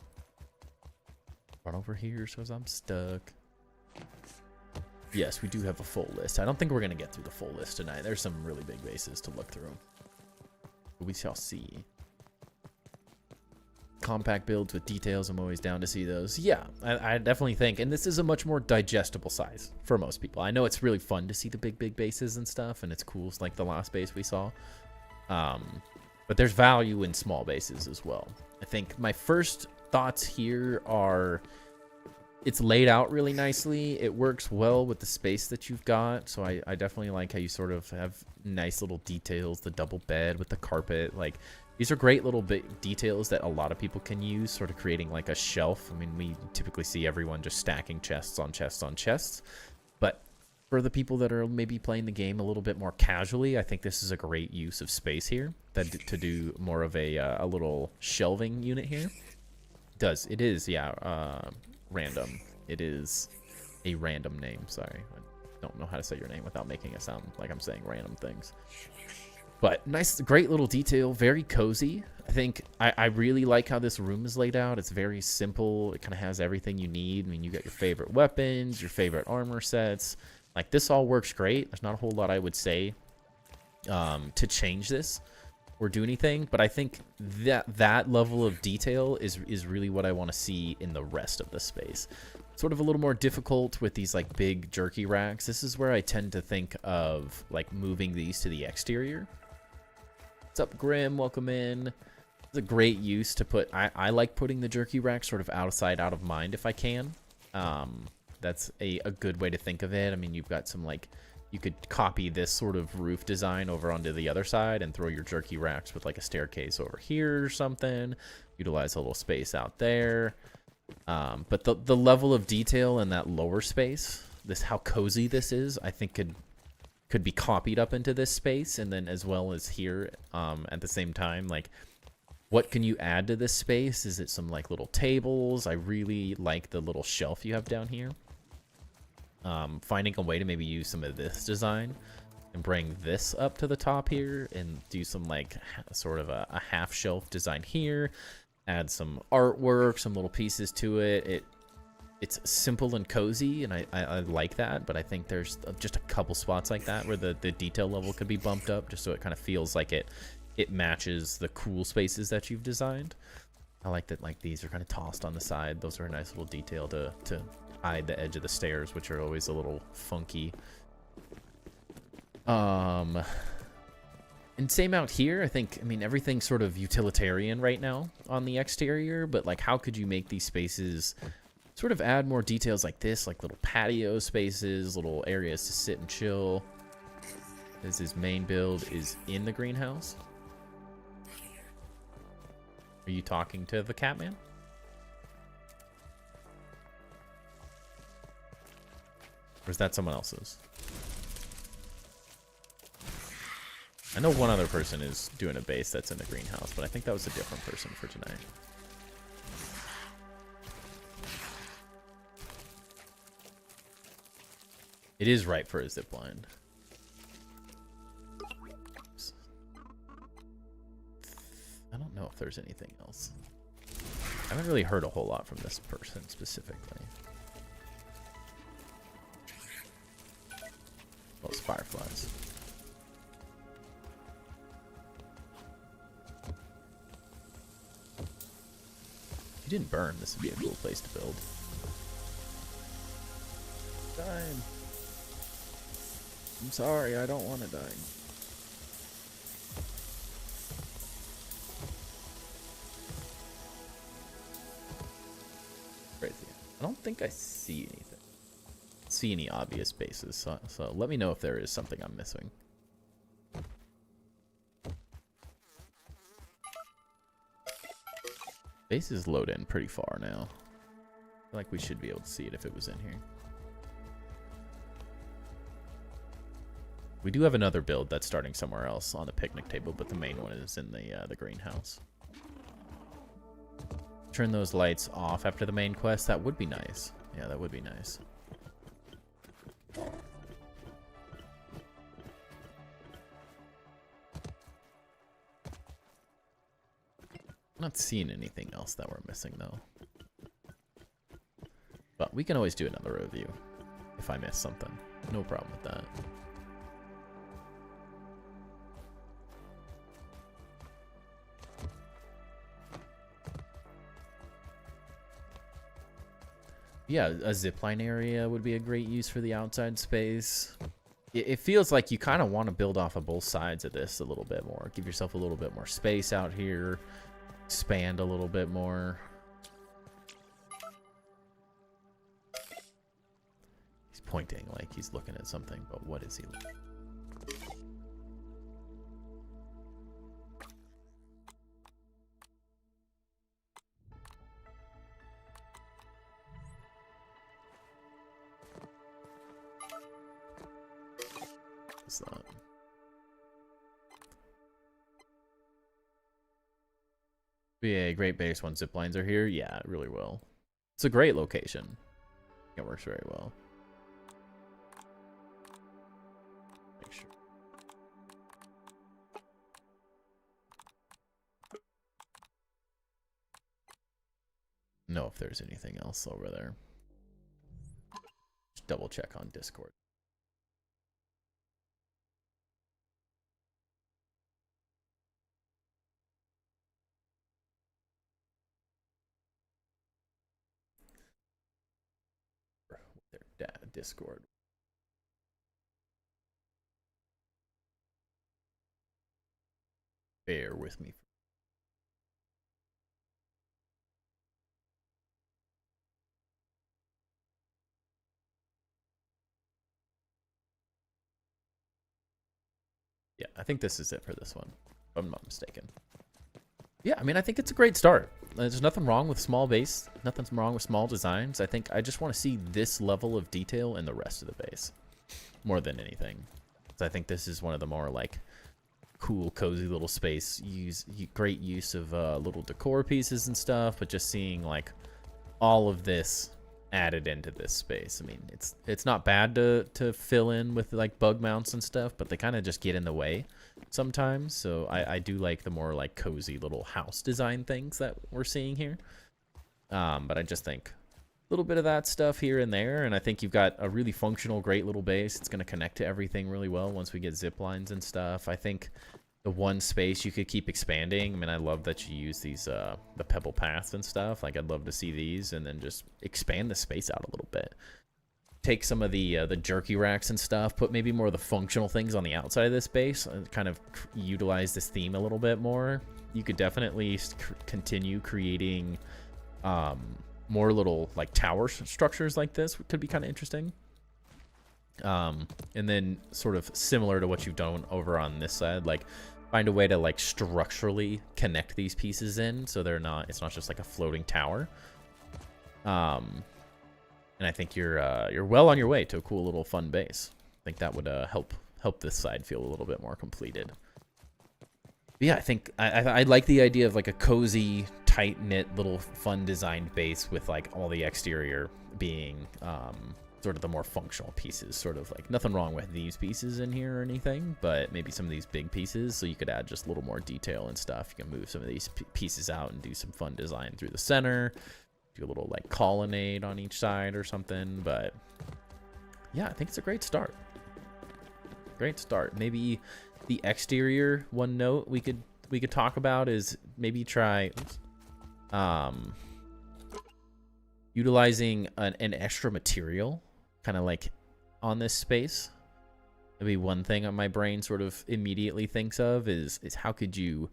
Run over here so I'm stuck. Yes, we do have a full list. I don't think we're going to get through the full list tonight. There's some really big bases to look through. But we shall see. Compact builds with details, I'm always down to see those. Yeah, I definitely think, and this is a much more digestible size for most people. I know it's really fun to see the big bases and stuff, and it's cool, like the last base we saw. But there's value in small bases as well. I think my first thoughts here are it's laid out really nicely. It works well with the space that you've got. So I definitely like how you sort of have nice little details, the double bed with the carpet. Like, these are great little details that a lot of people can use, sort of creating like a shelf. I mean, we typically see everyone just stacking chests on chests on chests. But for the people that are maybe playing the game a little bit more casually, I think this is a great use of space here to do more of a little shelving unit here. It is, yeah, random. It is a random name. Sorry, I don't know how to say your name without making it sound like I'm saying random things. But nice, great little detail, very cozy. I think I really like how this room is laid out. It's very simple. It kind of has everything you need. I mean, you got your favorite weapons, your favorite armor sets. Like, this all works great. There's not a whole lot I would say to change this or do anything, but I think that level of detail is really what I want to see in the rest of the space. Sort of a little more difficult with these like big jerky racks. This is where I tend to think of like moving these to the exterior. What's up, Grim? Welcome in. It's a great use to put. I like putting the jerky rack sort of outside, out of mind if I can. That's a good way to think of it. I mean, you've got some like, you could copy this sort of roof design over onto the other side and throw your jerky racks with like a staircase over here or something. Utilize a little space out there. But the level of detail in that lower space, how cozy this is, I think could be copied up into this space, and then as well as here at the same time. Like, what can you add to this space? Is it some like little tables? I really like the little shelf you have down here. Finding a way to maybe use some of this design and bring this up to the top here and do some like sort of a half shelf design here. Add some artwork, some little pieces to it. It's simple and cozy, and I like that, but I think there's just a couple spots like that where the detail level could be bumped up just so it kind of feels like it matches the cool spaces that you've designed. I like that, like, these are kind of tossed on the side. Those are a nice little detail to hide the edge of the stairs, which are always a little funky. And same out here. I mean, everything's sort of utilitarian right now on the exterior, but like, how could you make these spaces sort of add more details like this, like little patio spaces, little areas to sit and chill? As his main build is in the greenhouse. Are you talking to the Catman? Or is that someone else's? I know one other person is doing a base that's in the greenhouse, but I think that was a different person for tonight. It is right for a zipline. I don't know if there's anything else. I haven't really heard a whole lot from this person specifically. Those fireflies. If you didn't burn, this would be a cool place to build. Dying. I'm sorry, I don't want to die. Crazy. I don't think I see anything. see any obvious bases, so let me know if there is something I'm missing. Bases load in pretty far now. I feel like we should be able to see it if it was in here. We do have another build that's starting somewhere else on the picnic table, but the main one is in the greenhouse. Turn those lights off after the main quest. That would be nice. Yeah, that would be nice. I'm not seeing anything else that we're missing, though. But we can always do another review if I miss something. No problem with that. Yeah, a zipline area would be a great use for the outside space. It feels like you kind of want to build off of both sides of this a little bit more. Give yourself a little bit more space out here. Expand a little bit more. He's pointing like he's looking at something, but what is he looking at? That. Be a great base when zip lines are here. Yeah, it really will. It's a great location. It works very well. Make sure. Know if there's anything else over there. Just double check on Discord. Discord. Bear with me. Yeah, I think this is it for this one, if I'm not mistaken. Yeah, I mean, I think it's a great start. There's nothing wrong with small base. Nothing's wrong with small designs. I think I just want to see this level of detail in the rest of the base more than anything. So I think this is one of the more like cool, cozy little space. Great use of little decor pieces and stuff, but just seeing like all of this added into this space. I mean, it's not bad to fill in with like bug mounts and stuff, but they kind of just get in the way sometimes. So I do like the more like cozy little house design things that we're seeing here. But I just think a little bit of that stuff here and there, and I think you've got a really functional, great little base. It's going to connect to everything really well once we get zip lines and stuff. I think the one space you could keep expanding. I mean, I love that you use these the pebble paths and stuff. Like, I'd love to see these, and then just expand the space out a little bit. Take some of the jerky racks and stuff, put maybe more of the functional things on the outside of this base, and kind of utilize this theme a little bit more. You could definitely continue creating more little like tower structures like this. Could be kind of interesting. And then sort of similar to what you've done over on this side, like find a way to like structurally connect these pieces in so it's not just like a floating tower. And I think you're well on your way to a cool little fun base. I think that would help this side feel a little bit more completed. But yeah, I think I like the idea of like a cozy, tight-knit little fun designed base with like all the exterior being sort of the more functional pieces. Sort of like nothing wrong with these pieces in here or anything, but maybe some of these big pieces, so you could add just a little more detail and stuff. You can move some of these pieces out and do some fun design through the center. Do a little like colonnade on each side or something. But yeah, I think it's a great start. Great start. Maybe the exterior, one note we could talk about is maybe try utilizing an extra material kind of like on this space. Maybe one thing on my brain sort of immediately thinks of is how could you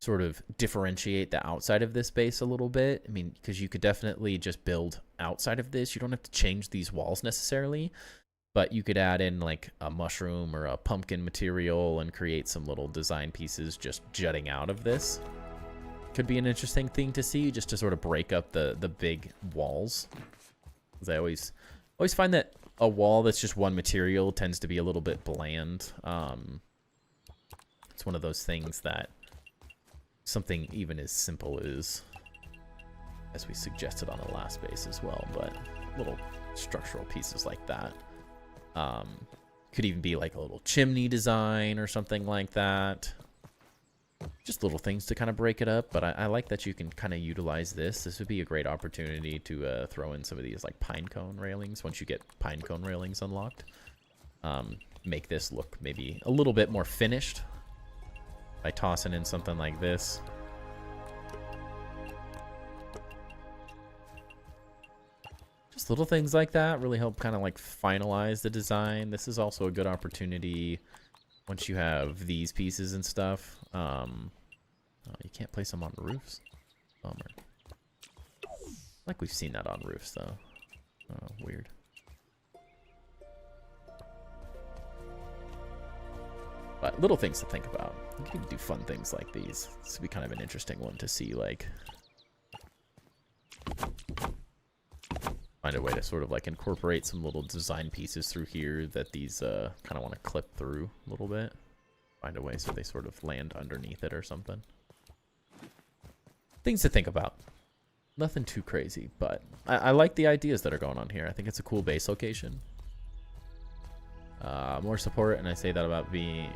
sort of differentiate the outside of this base a little bit. I mean, because you could definitely just build outside of this. You don't have to change these walls necessarily, but you could add in like a mushroom or a pumpkin material and create some little design pieces just jutting out of this. Could be an interesting thing to see, just to sort of break up the big walls. Because I always find that a wall that's just one material tends to be a little bit bland. It's one of those things that something even as simple as we suggested on the last base as well, but little structural pieces like that. Could even be like a little chimney design or something like that. Just little things to kind of break it up, but I like that you can kind of utilize this. This would be a great opportunity to throw in some of these like pine cone railings once you get pine cone railings unlocked. Make this look maybe a little bit more finished by tossing in something like this. Just little things like that really help kind of like finalize the design. This is also a good opportunity once you have these pieces and stuff. Oh, you can't place them on roofs. Bummer. Like we've seen that on roofs though. Oh, weird. But little things to think about. You can do fun things like these. This would be kind of an interesting one to see, like, find a way to sort of like incorporate some little design pieces through here that these kind of want to clip through a little bit. Find a way so they sort of land underneath it or something. Things to think about. Nothing too crazy, but I like the ideas that are going on here. I think it's a cool base location. More support, and I say that about being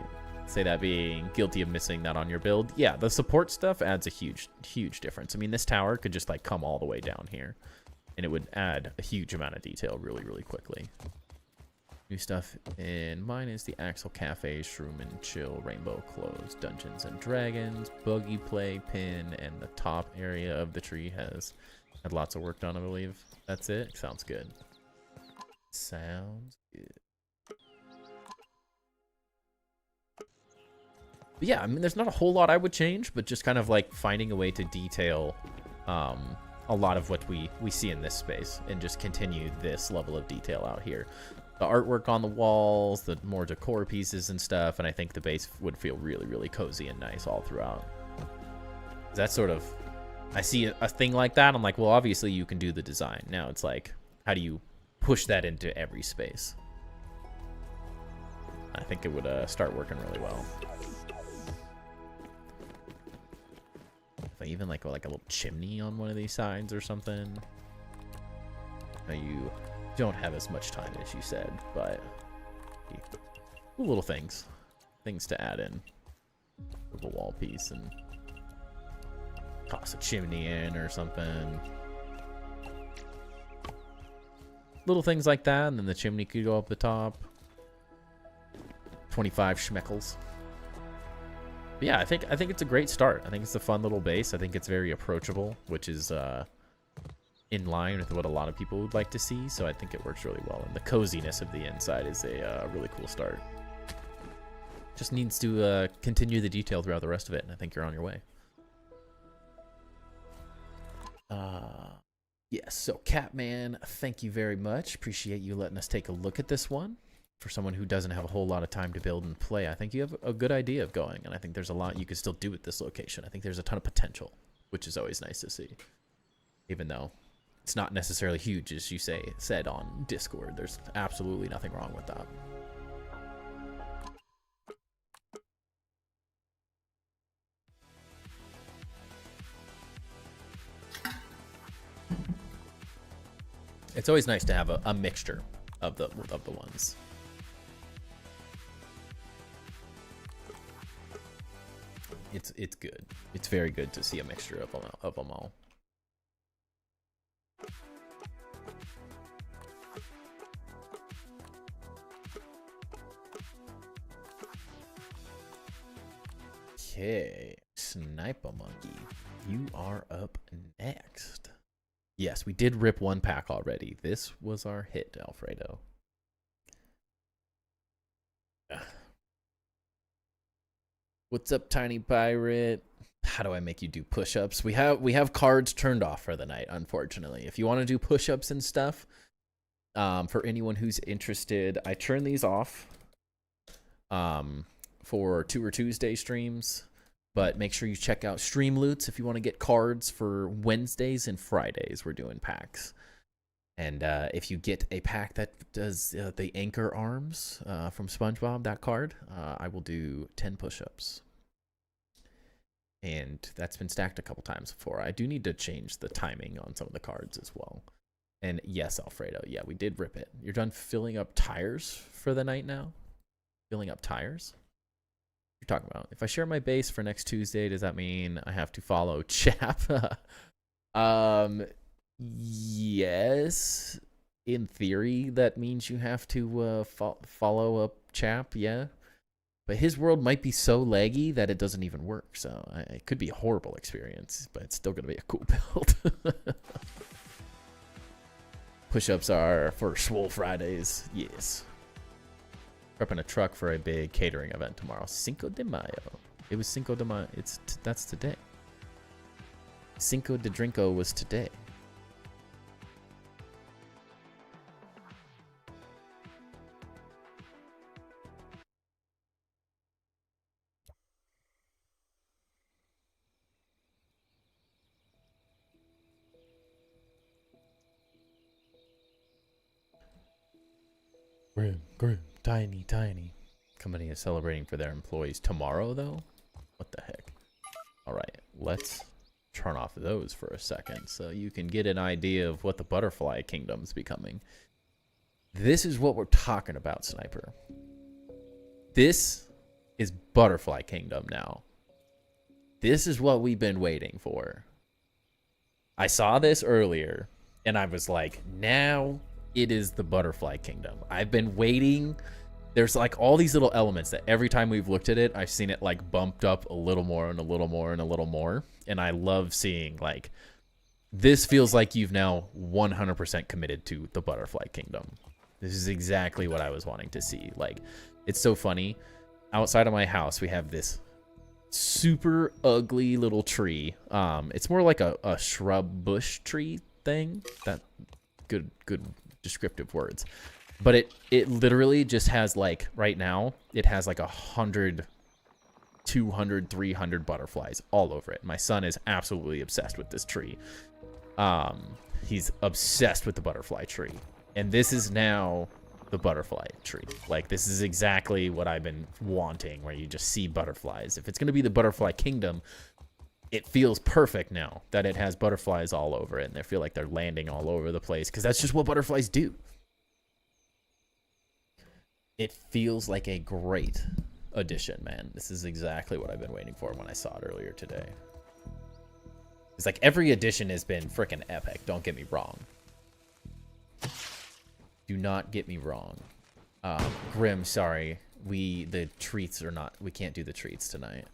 guilty of missing that on your build. Yeah, the support stuff adds a huge difference. I mean, this tower could just like come all the way down here, and it would add a huge amount of detail really quickly. New stuff in mine is the Axle Cafe, Shroom and Chill, Rainbow Clothes, Dungeons and Dragons, Buggy Play, Pin, and the top area of the tree has had lots of work done, I believe. That's it. Sounds good. Sounds good. But yeah, I mean, there's not a whole lot I would change, but just kind of like finding a way to detail a lot of what we see in this space and just continue this level of detail out here. The artwork on the walls, the more decor pieces and stuff, and I think the base would feel really cozy and nice all throughout. That's sort of, I see a thing like that, I'm like, well, obviously you can do the design. Now it's like, how do you push that into every space? I think it would start working really well. Even like a little chimney on one of these sides or something. Now you don't have as much time as you said, but little things to add in with a wall piece and toss a chimney in or something. Little things like that, and then the chimney could go up the top. 25 schmeckles. Yeah, I think it's a great start. I think it's a fun little base. I think it's very approachable, which is in line with what a lot of people would like to see. So I think it works really well. And the coziness of the inside is a really cool start. Just needs to continue the detail throughout the rest of it, and I think you're on your way. Yes, so Catman, thank you very much. Appreciate you letting us take a look at this one. For someone who doesn't have a whole lot of time to build and play, I think you have a good idea of going, and I think there's a lot you can still do with this location. I think there's a ton of potential, which is always nice to see. Even though it's not necessarily huge, as you said on Discord, there's absolutely nothing wrong with that. It's always nice to have a mixture of the ones. It's good. It's very good to see a mixture of them all. Okay, Sniper Monkey, you are up next. Yes, we did rip one pack already. This was our hit, Alfredo. What's up, Tiny Pirate? How do I make you do push-ups? We have cards turned off for the night, unfortunately. If you want to do push-ups and stuff, for anyone who's interested, I turn these off for Tour Tuesday streams. But make sure you check out Stream Loots if you want to get cards for Wednesdays and Fridays. We're doing packs. And if you get a pack that does the anchor arms from SpongeBob, that card, I will do 10 push-ups. And that's been stacked a couple times before. I do need to change the timing on some of the cards as well. And yes, Alfredo, yeah, we did rip it. You're done filling up tires for the night now? Filling up tires? What are you talking about? If I share my base for next Tuesday, does that mean I have to follow Chap? Yes. In theory, that means you have to follow up Chap, yeah. But his world might be so laggy that it doesn't even work. So it could be a horrible experience, but it's still going to be a cool build. Push-ups are for Swole Fridays. Yes. Prepping a truck for a big catering event tomorrow. Cinco de Mayo. It was Cinco de Mayo. That's today. Cinco de Drinko was today. Grim, tiny. Company is celebrating for their employees tomorrow, though? What the heck? Alright, let's turn off those for a second so you can get an idea of what the Butterfly Kingdom's becoming. This is what we're talking about, Sniper. This is Butterfly Kingdom now. This is what we've been waiting for. I saw this earlier, and I was like, now it is the Butterfly Kingdom. I've been waiting. There's like all these little elements that every time we've looked at it, I've seen it like bumped up a little more and a little more and a little more. And I love seeing like, this feels like you've now 100% committed to the Butterfly Kingdom. This is exactly what I was wanting to see. Like, it's so funny. Outside of my house, we have this super ugly little tree. It's more like a shrub bush tree thing. That good descriptive words. But it literally just has like, right now, it has like 100, 200, 300 butterflies all over it. My son is absolutely obsessed with this tree. He's obsessed with the butterfly tree. And this is now the butterfly tree. Like, this is exactly what I've been wanting, where you just see butterflies. If it's going to be the Butterfly Kingdom, it feels perfect now that it has butterflies all over it. And they feel like they're landing all over the place, because that's just what butterflies do. It feels like a great addition, man. This is exactly what I've been waiting for when I saw it earlier today. It's like every addition has been freaking epic. Don't get me wrong. Do not get me wrong. Grim, sorry. The treats are not... We can't do the treats tonight.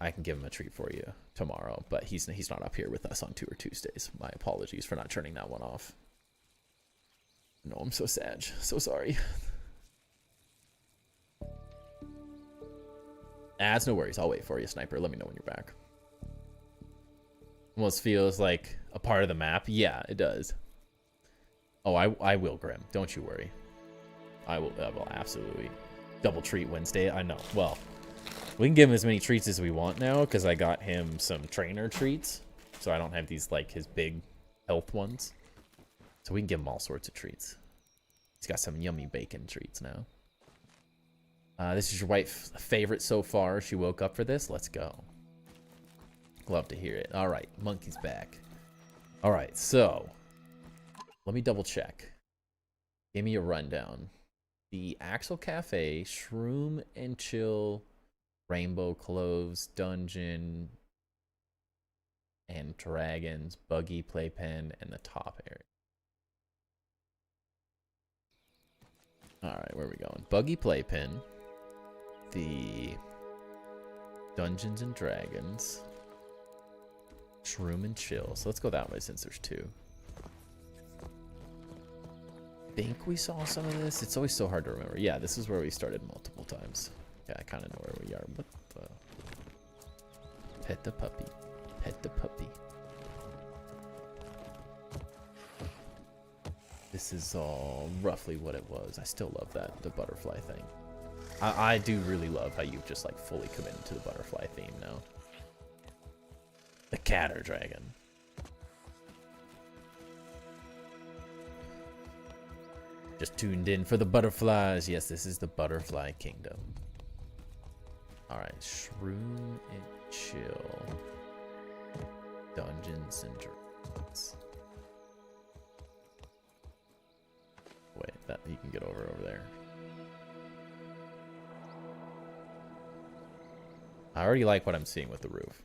I can give him a treat for you tomorrow, but he's not up here with us on Tour Tuesdays. My apologies for not turning that one off. No, I'm so sad. So sorry. It's no worries. I'll wait for you, Sniper. Let me know when you're back. Almost feels like a part of the map. Yeah, it does. Oh, I will, Grim. Don't you worry. I will absolutely. Double treat Wednesday. I know. Well, we can give him as many treats as we want now, because I got him some trainer treats. So I don't have these, like, his big health ones. So we can give him all sorts of treats. He's got some yummy bacon treats now. This is your wife's favorite so far. She woke up for this. Let's go. Love to hear it. All right, monkey's back. All right, so let me double check. Give me a rundown. The Axel Cafe, Shroom and Chill, Rainbow Cloves, Dungeon, and Dragons, Buggy Playpen, and the top area. All right, where are we going? Buggy Playpen, the Dungeons and Dragons, Shroom and Chill. So let's go that way since there's two. I think we saw some of this. It's always so hard to remember. Yeah, this is where we started multiple times. Yeah, I kind of know where we are. What the Pet the puppy. Pet the puppy. This is all roughly what it was. I still love that, the butterfly thing. I do really love how you've just like fully committed to the butterfly theme now. The cat or dragon. Just tuned in for the butterflies. Yes, this is the butterfly kingdom. Alright, shroom and chill. Dungeons and Dragons. Wait, that you can get over there. I already like what I'm seeing with the roof.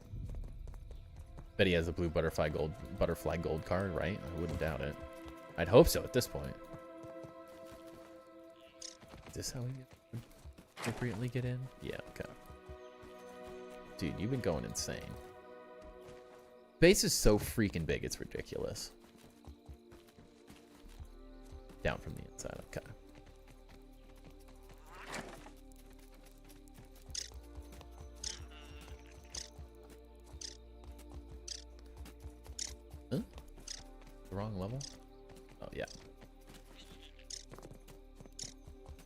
Bet he has a blue butterfly gold card, right? I wouldn't doubt it. I'd hope so at this point. Is this how we appropriately get in? Yeah, okay. Dude, you've been going insane. Base is so freaking big, it's ridiculous. Down from the inside, okay. Huh? The wrong level? Oh, yeah.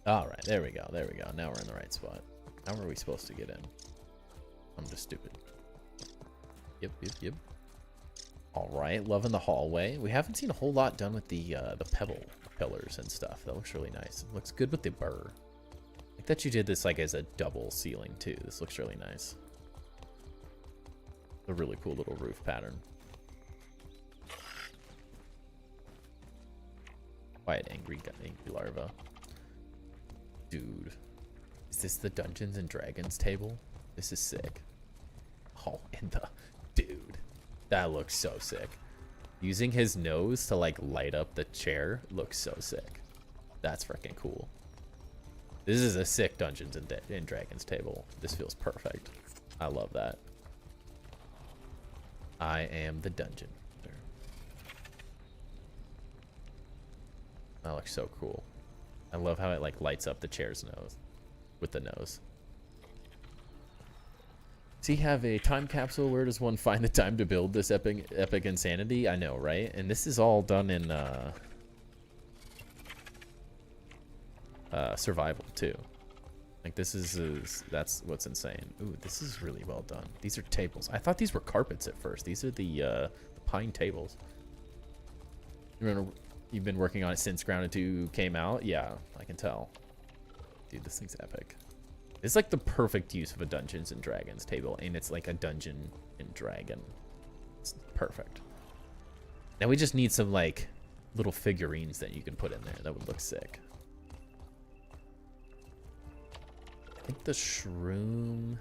Alright, there we go, there we go. Now we're in the right spot. How are we supposed to get in? I'm just stupid. Yep, yep, yep. Alright, loving the hallway. We haven't seen a whole lot done with the pebble pillars and stuff. That looks really nice. It looks good with the burr. Like that you did this like as a double ceiling too. This looks really nice. A really cool little roof pattern. Quiet, angry larva. Dude, is this the Dungeons and Dragons table? This is sick. Oh, and the dude, that looks so sick. Using his nose to like light up the chair looks so sick. That's freaking cool. This is a sick Dungeons and Dragons table. This feels perfect. I love that. I am the dungeon. That looks so cool. I love how it like lights up the chair's nose with the nose. Does he have a time capsule? Where does one find the time to build this epic insanity? I know, right? And this is all done in survival too. Like this is that's what's insane. Ooh, this is really well done. These are tables. I thought these were carpets at first. These are the pine tables. You've been working on it since Grounded 2 came out? Yeah, I can tell. Dude, this thing's epic. It's like the perfect use of a Dungeons and Dragons table, and it's like a Dungeon and Dragon. It's perfect. Now we just need some like little figurines that you can put in there. That would look sick. I think the shroom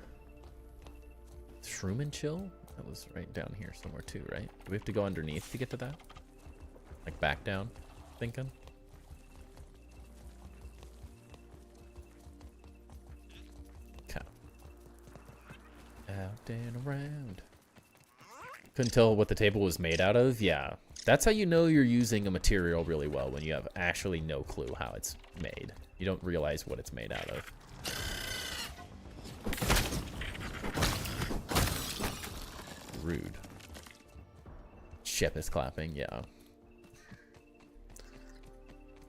and chill? That was right down here somewhere too, right? Do we have to go underneath to get to that? Like back down, thinking. Okay. Out and around. Couldn't tell what the table was made out of. Yeah, that's how you know you're using a material really well, when you have actually no clue how it's made. You don't realize what it's made out of. Rude. Shep is clapping, yeah.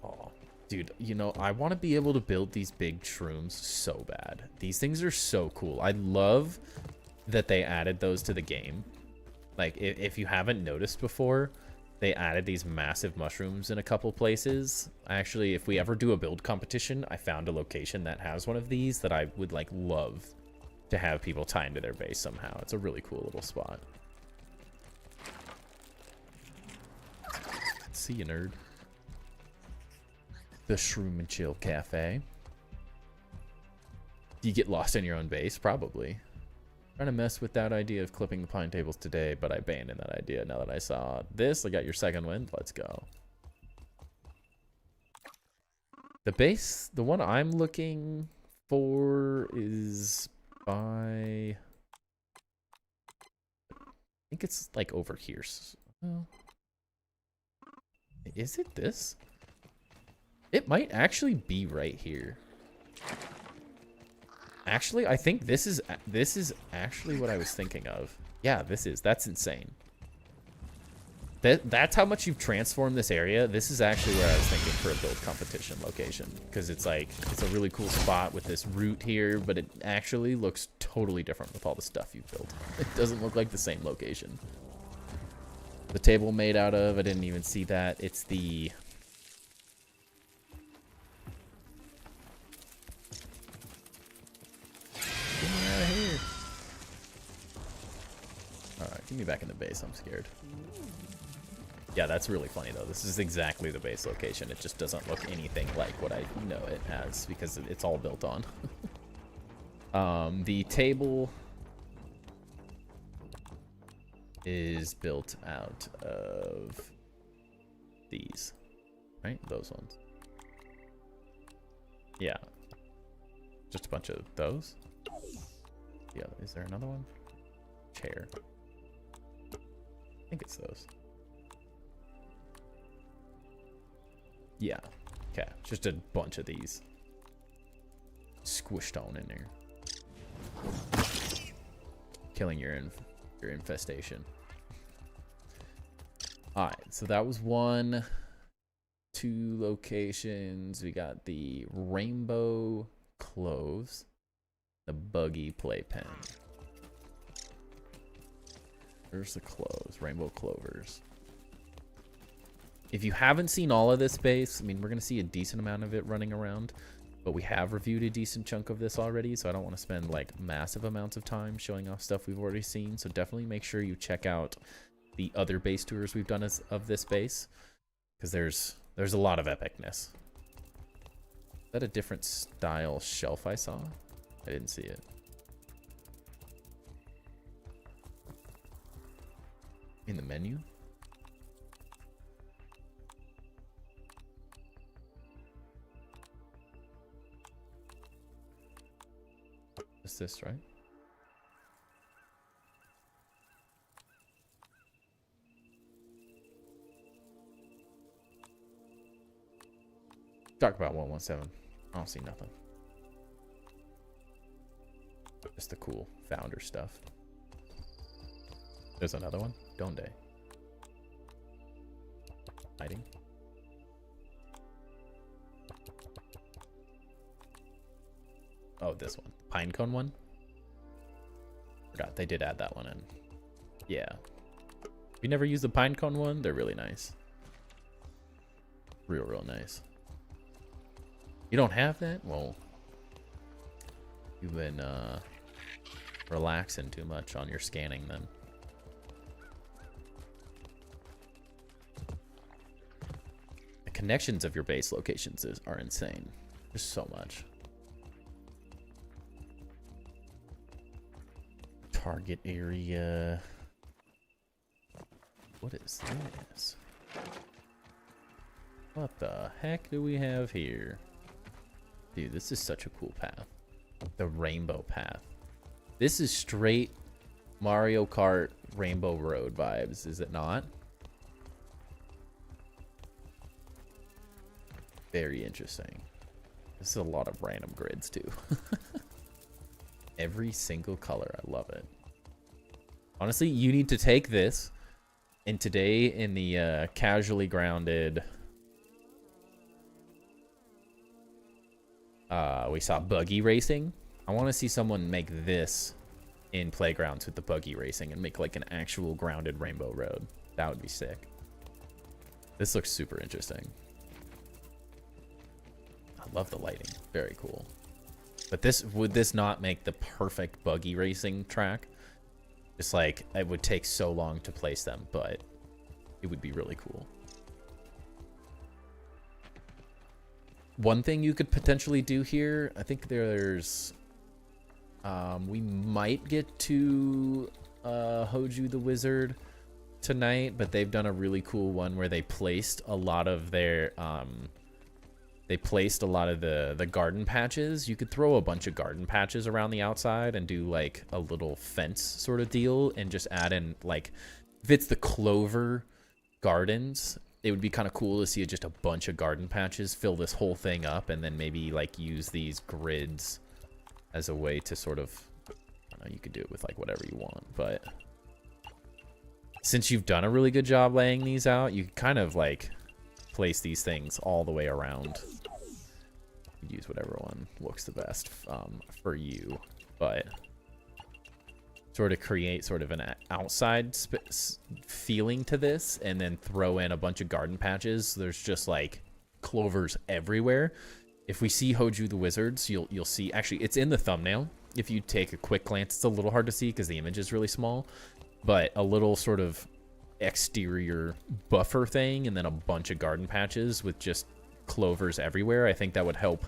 Oh, dude, you know, I want to be able to build these big shrooms so bad. These things are so cool. I love that they added those to the game. Like, if you haven't noticed before, they added these massive mushrooms in a couple places. Actually, if we ever do a build competition, I found a location that has one of these that I would, like, love to have people tie into their base somehow. It's a really cool little spot. See you, nerd. The Shroom and Chill Cafe. Do you get lost in your own base? Probably. Trying to mess with that idea of clipping the pine tables today, but I abandoned that idea now that I saw this. I got your second wind. Let's go. The base, the one I'm looking for is by... I think it's like over here. Is it this? It might actually be right here. Actually, I think this is actually what I was thinking of. Yeah, that's insane. That's how much you've transformed this area. This is actually where I was thinking for a build competition location, because it's like it's a really cool spot with this route here, but it actually looks totally different with all the stuff you've built. It doesn't look like the same location. The table made out of, I didn't even see that. It's the get me out of here. Alright, get me back in the base, I'm scared. Yeah, that's really funny though. This is exactly the base location. It just doesn't look anything like what I know it as because it's all built on. The table is built out of these, right? Those ones. Yeah. Just a bunch of those. Yeah, is there another one? Chair. I think it's those. Yeah. Okay. Just a bunch of these squished on in there. Killing your infestation. Alright, so that was 1, 2 locations. We got the rainbow cloves, the buggy playpen. There's the cloves, rainbow clovers. If you haven't seen all of this space, I mean, we're going to see a decent amount of it running around, but we have reviewed a decent chunk of this already, so I don't want to spend like massive amounts of time showing off stuff we've already seen. So definitely make sure you check out the other base tours we've done of this base, because there's a lot of epicness. Is that a different style shelf I saw? I didn't see it. In the menu? It's this, right? Talk about 117. I don't see nothing. Just the cool founder stuff. There's another one. Donde. Hiding. Oh, this one. Pinecone one? Forgot they did add that one in. Yeah. If you never used the pinecone one, they're really nice. Real nice. You don't have that? Well, you've been relaxing too much on your scanning then. The connections of your base locations are insane. There's so much. Target area. What is this? What the heck do we have here? Dude, this is such a cool path. The rainbow path. This is straight Mario Kart Rainbow Road vibes, is it not? Very interesting. This is a lot of random grids too. Every single color, I love it. Honestly, you need to take this, and today in the casually grounded, we saw buggy racing. I want to see someone make this in playgrounds with the buggy racing and make like an actual grounded rainbow road. That would be sick. This looks super interesting. I love the lighting. Very cool. But would this not make the perfect buggy racing track? Just like, it would take so long to place them, but it would be really cool. One thing you could potentially do here, I think there's, we might get to Hoju the Wizard tonight, but they've done a really cool one where they placed a lot of their, the garden patches. You could throw a bunch of garden patches around the outside and do like a little fence sort of deal and just add in like, if it's the Clover Gardens, it would be kind of cool to see just a bunch of garden patches fill this whole thing up, and then maybe like use these grids as a way to sort of, I don't know, you could do it with like whatever you want, but since you've done a really good job laying these out, you kind of like place these things all the way around. You use whatever one looks the best for you, but sort of create sort of an outside feeling to this, and then throw in a bunch of garden patches. There's just like clovers everywhere. If we see Hoju the Wizards, you'll see, actually it's in the thumbnail. If you take a quick glance, it's a little hard to see because the image is really small, but a little sort of exterior buffer thing and then a bunch of garden patches with just clovers everywhere. I think that would help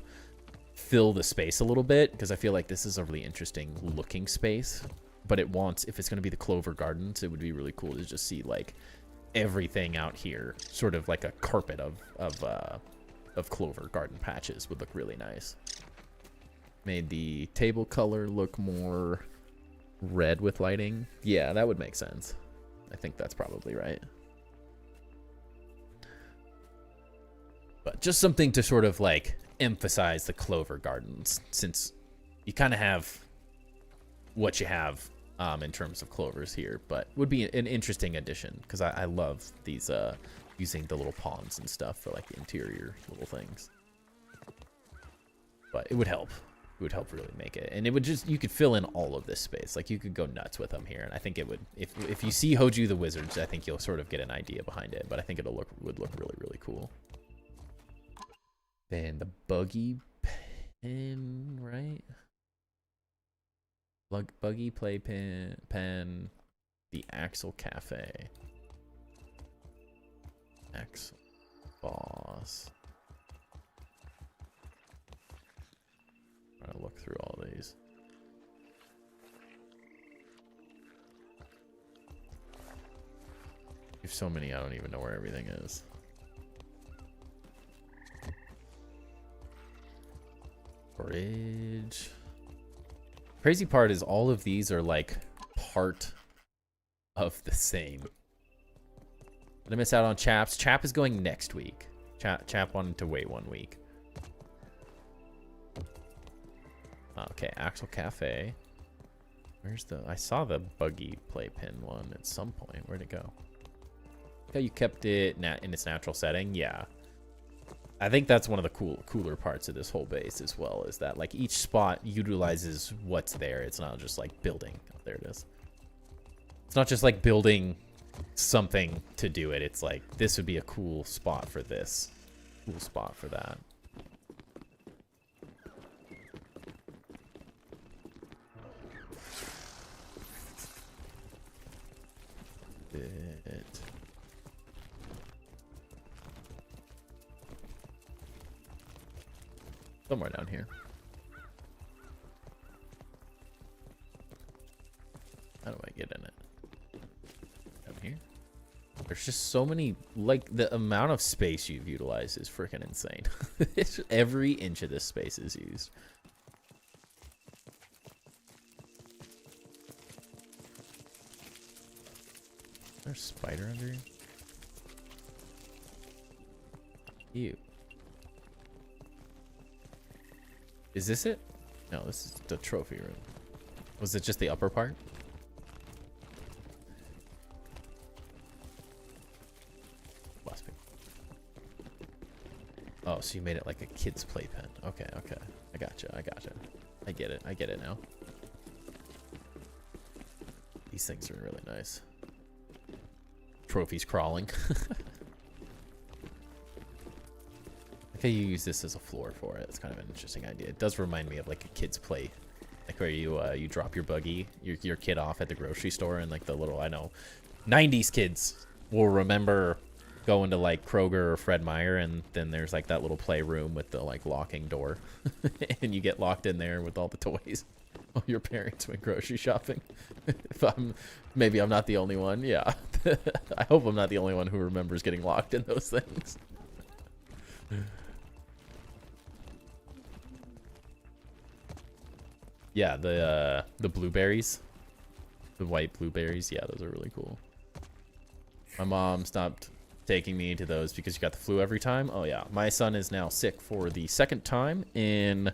fill the space a little bit, because I feel like this is a really interesting looking space, but it wants, if it's going to be the clover gardens, it would be really cool to just see like everything out here, sort of like a carpet of clover garden patches would look really nice. Made the table color look more red with lighting. Yeah, that would make sense. I think that's probably right. But just something to sort of like emphasize the clover gardens, since you kind of have what you have in terms of clovers here, but would be an interesting addition, because I love these using the little ponds and stuff for like the interior little things. But it would help. It would help really make it, and it would just, you could fill in all of this space. Like you could go nuts with them here, and I think it would, if you see Hoju the Wizards, I think you'll sort of get an idea behind it. But I think would look really cool. Then the buggy pen, right? Buggy pen, the Axle Cafe, Axle Boss. Trying to look through all these. There's so many, I don't even know where everything is. Bridge. Crazy part is all of these are like part of the same. Did I miss out on Chaps? Chap is going next week. Chap wanted to wait 1 week. Okay, Axle Cafe. Where's the... I saw the buggy playpen one at some point. Where'd it go? Okay, you kept it in its natural setting. Yeah. I think that's one of the cooler parts of this whole base as well, is that like each spot utilizes what's there. It's not just like building. Oh, there it is. It's not just like building something to do it. It's like, this would be a cool spot for this. Cool spot for that. Somewhere down here. How do I get in it? Down here? There's just so many, like, the amount of space you've utilized is freaking insane. Every inch of this space is used. There's a spider under here? Ew. Is this it? No, this is the trophy room. Was it just the upper part? Must be. Oh, so you made it like a kid's playpen. Okay, okay. I gotcha, I gotcha. I get it now. These things are really nice. Trophies crawling. Okay, you use this as a floor for it. It's kind of an interesting idea. It does remind me of like a kid's play, like where you drop your buggy, your kid off at the grocery store, and like the little, I know, 90s kids will remember going to like Kroger or Fred Meyer, and then there's like that little playroom with the like locking door, and you get locked in there with all the toys. Oh, your parents went grocery shopping. Maybe I'm not the only one. Yeah, I hope I'm not the only one who remembers getting locked in those things. Yeah, the blueberries, the white blueberries. Yeah, those are really cool. My mom stopped taking me to those because you got the flu every time. Oh yeah, my son is now sick for the second time in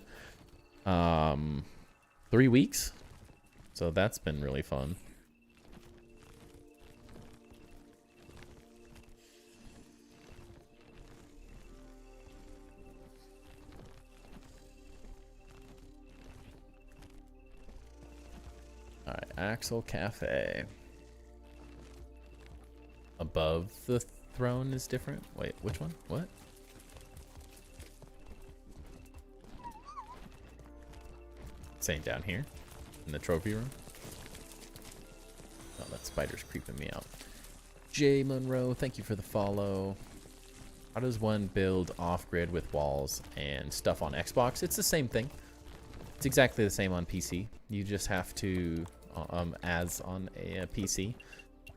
3 weeks. So that's been really fun. All right, Axle Cafe. Above the throne is different. Wait, which one? What? Saying down here in the trophy room. Oh, that spider's creeping me out. Jay Monroe, thank you for the follow. How does one build off-grid with walls and stuff on Xbox? It's the same thing. It's exactly the same on PC. You just have to, as on a PC,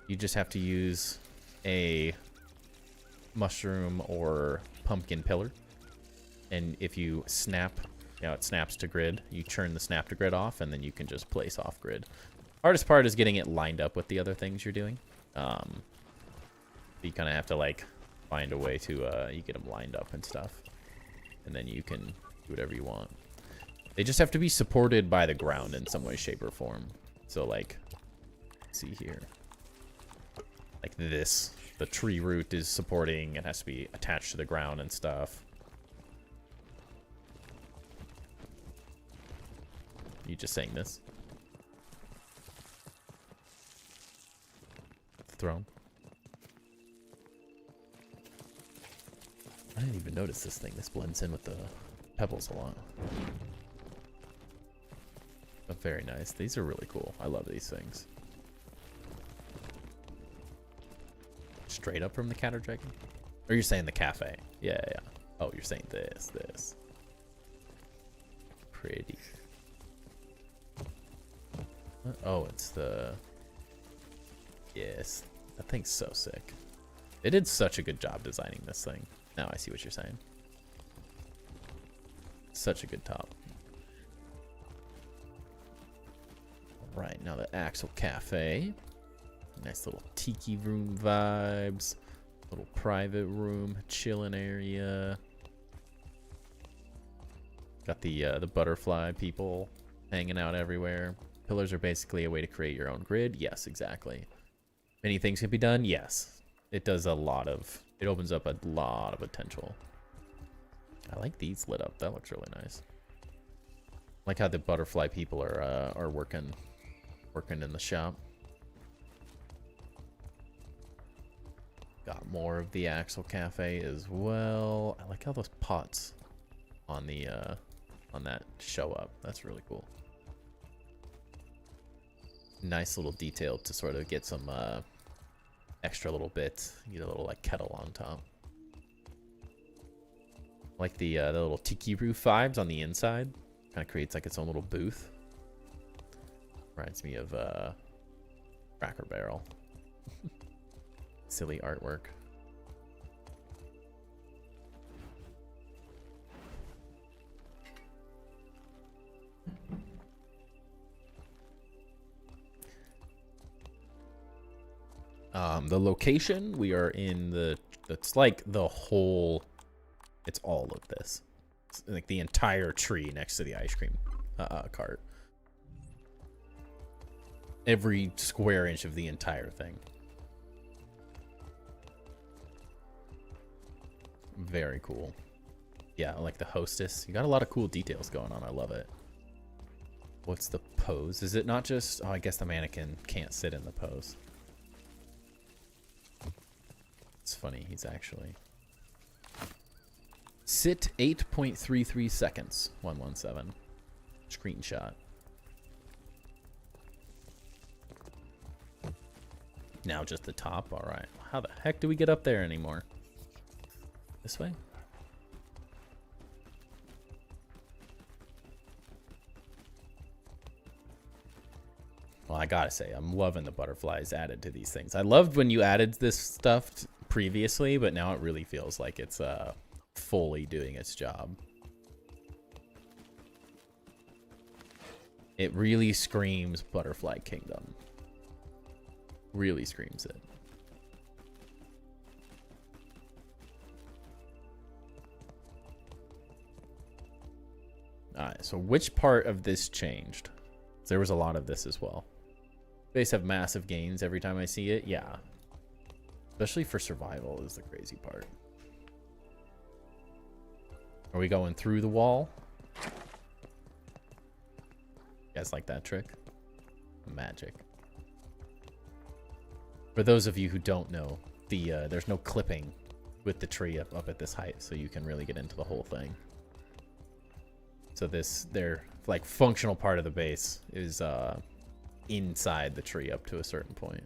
you just have to use a mushroom or pumpkin pillar. And if you snap, you know, it snaps to grid, you turn the snap to grid off, and then you can just place off grid. Hardest part is getting it lined up with the other things you're doing. You kind of have to like find a way to you get them lined up and stuff, and then you can do whatever you want. They just have to be supported by the ground in some way, shape, or form. So like, let's see here, like this, the tree root is supporting. It has to be attached to the ground and stuff. You just saying this? Throne. I didn't even notice this thing. This blends in with the pebbles a lot. But very nice. These are really cool. I love these things. Straight up from the Catter Dragon? Or you're saying the cafe? Yeah, yeah. Oh, you're saying this. Pretty. Oh, it's the... Yes. That thing's so sick. They did such a good job designing this thing. Now I see what you're saying. Such a good top. Right, now the Axle Cafe. Nice little tiki room vibes. Little private room, chilling area. Got the butterfly people hanging out everywhere. Pillars are basically a way to create your own grid. Yes, exactly. Many things can be done. Yes, it does a lot of. It opens up a lot of potential. I like these lit up. That looks really nice. I like how the butterfly people are working in the shop. Got more of the Axle Cafe as well. I like how those pots on the on that show up. That's really cool. Nice little detail to sort of get some extra little bits. Get a little like kettle on top. Like the little tiki roof vibes on the inside. Kind of creates like its own little booth. Reminds me of Cracker Barrel. Silly artwork. The location, we are in it's like the whole, it's all of this. It's like the entire tree next to the ice cream cart. Every square inch of the entire thing. Very cool. Yeah, I like the hostess. You got a lot of cool details going on. I love it. What's the pose? Is it not just... Oh, I guess the mannequin can't sit in the pose. It's funny. He's actually... Sit 8.33 seconds. 117. Screenshot. Now just the top. All right. How the heck do we get up there anymore? This way? Well, I gotta say, I'm loving the butterflies added to these things. I loved when you added this stuff previously, but now it really feels like it's fully doing its job. It really screams Butterfly Kingdom. Really screams it. Alright, so which part of this changed? There was a lot of this as well. Base have massive gains every time I see it. Yeah. Especially for survival is the crazy part. Are we going through the wall? You guys like that trick? Magic. For those of you who don't know, there's no clipping with the tree up at this height, so you can really get into the whole thing. So their like functional part of the base is inside the tree up to a certain point.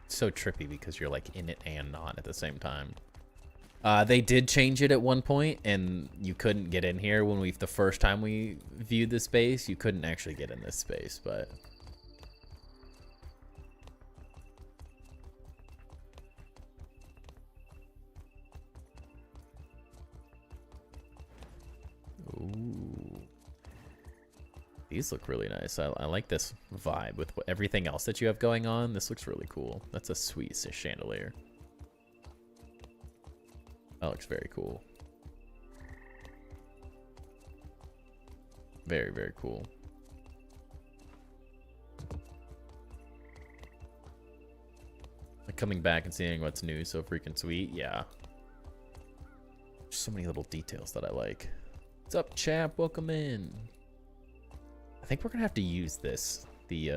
So trippy because you're like in it and not at the same time. They did change it at one point, and you couldn't get in here when the first time we viewed this space. You couldn't actually get in this space, but ooh, these look really nice. I like this vibe with everything else that you have going on. This looks really cool. That's a sweet chandelier. That looks very cool. Very, very cool. Like coming back and seeing what's new, so freaking sweet. Yeah. So many little details that I like. What's up, chap? Welcome in. I think we're gonna have to use this, the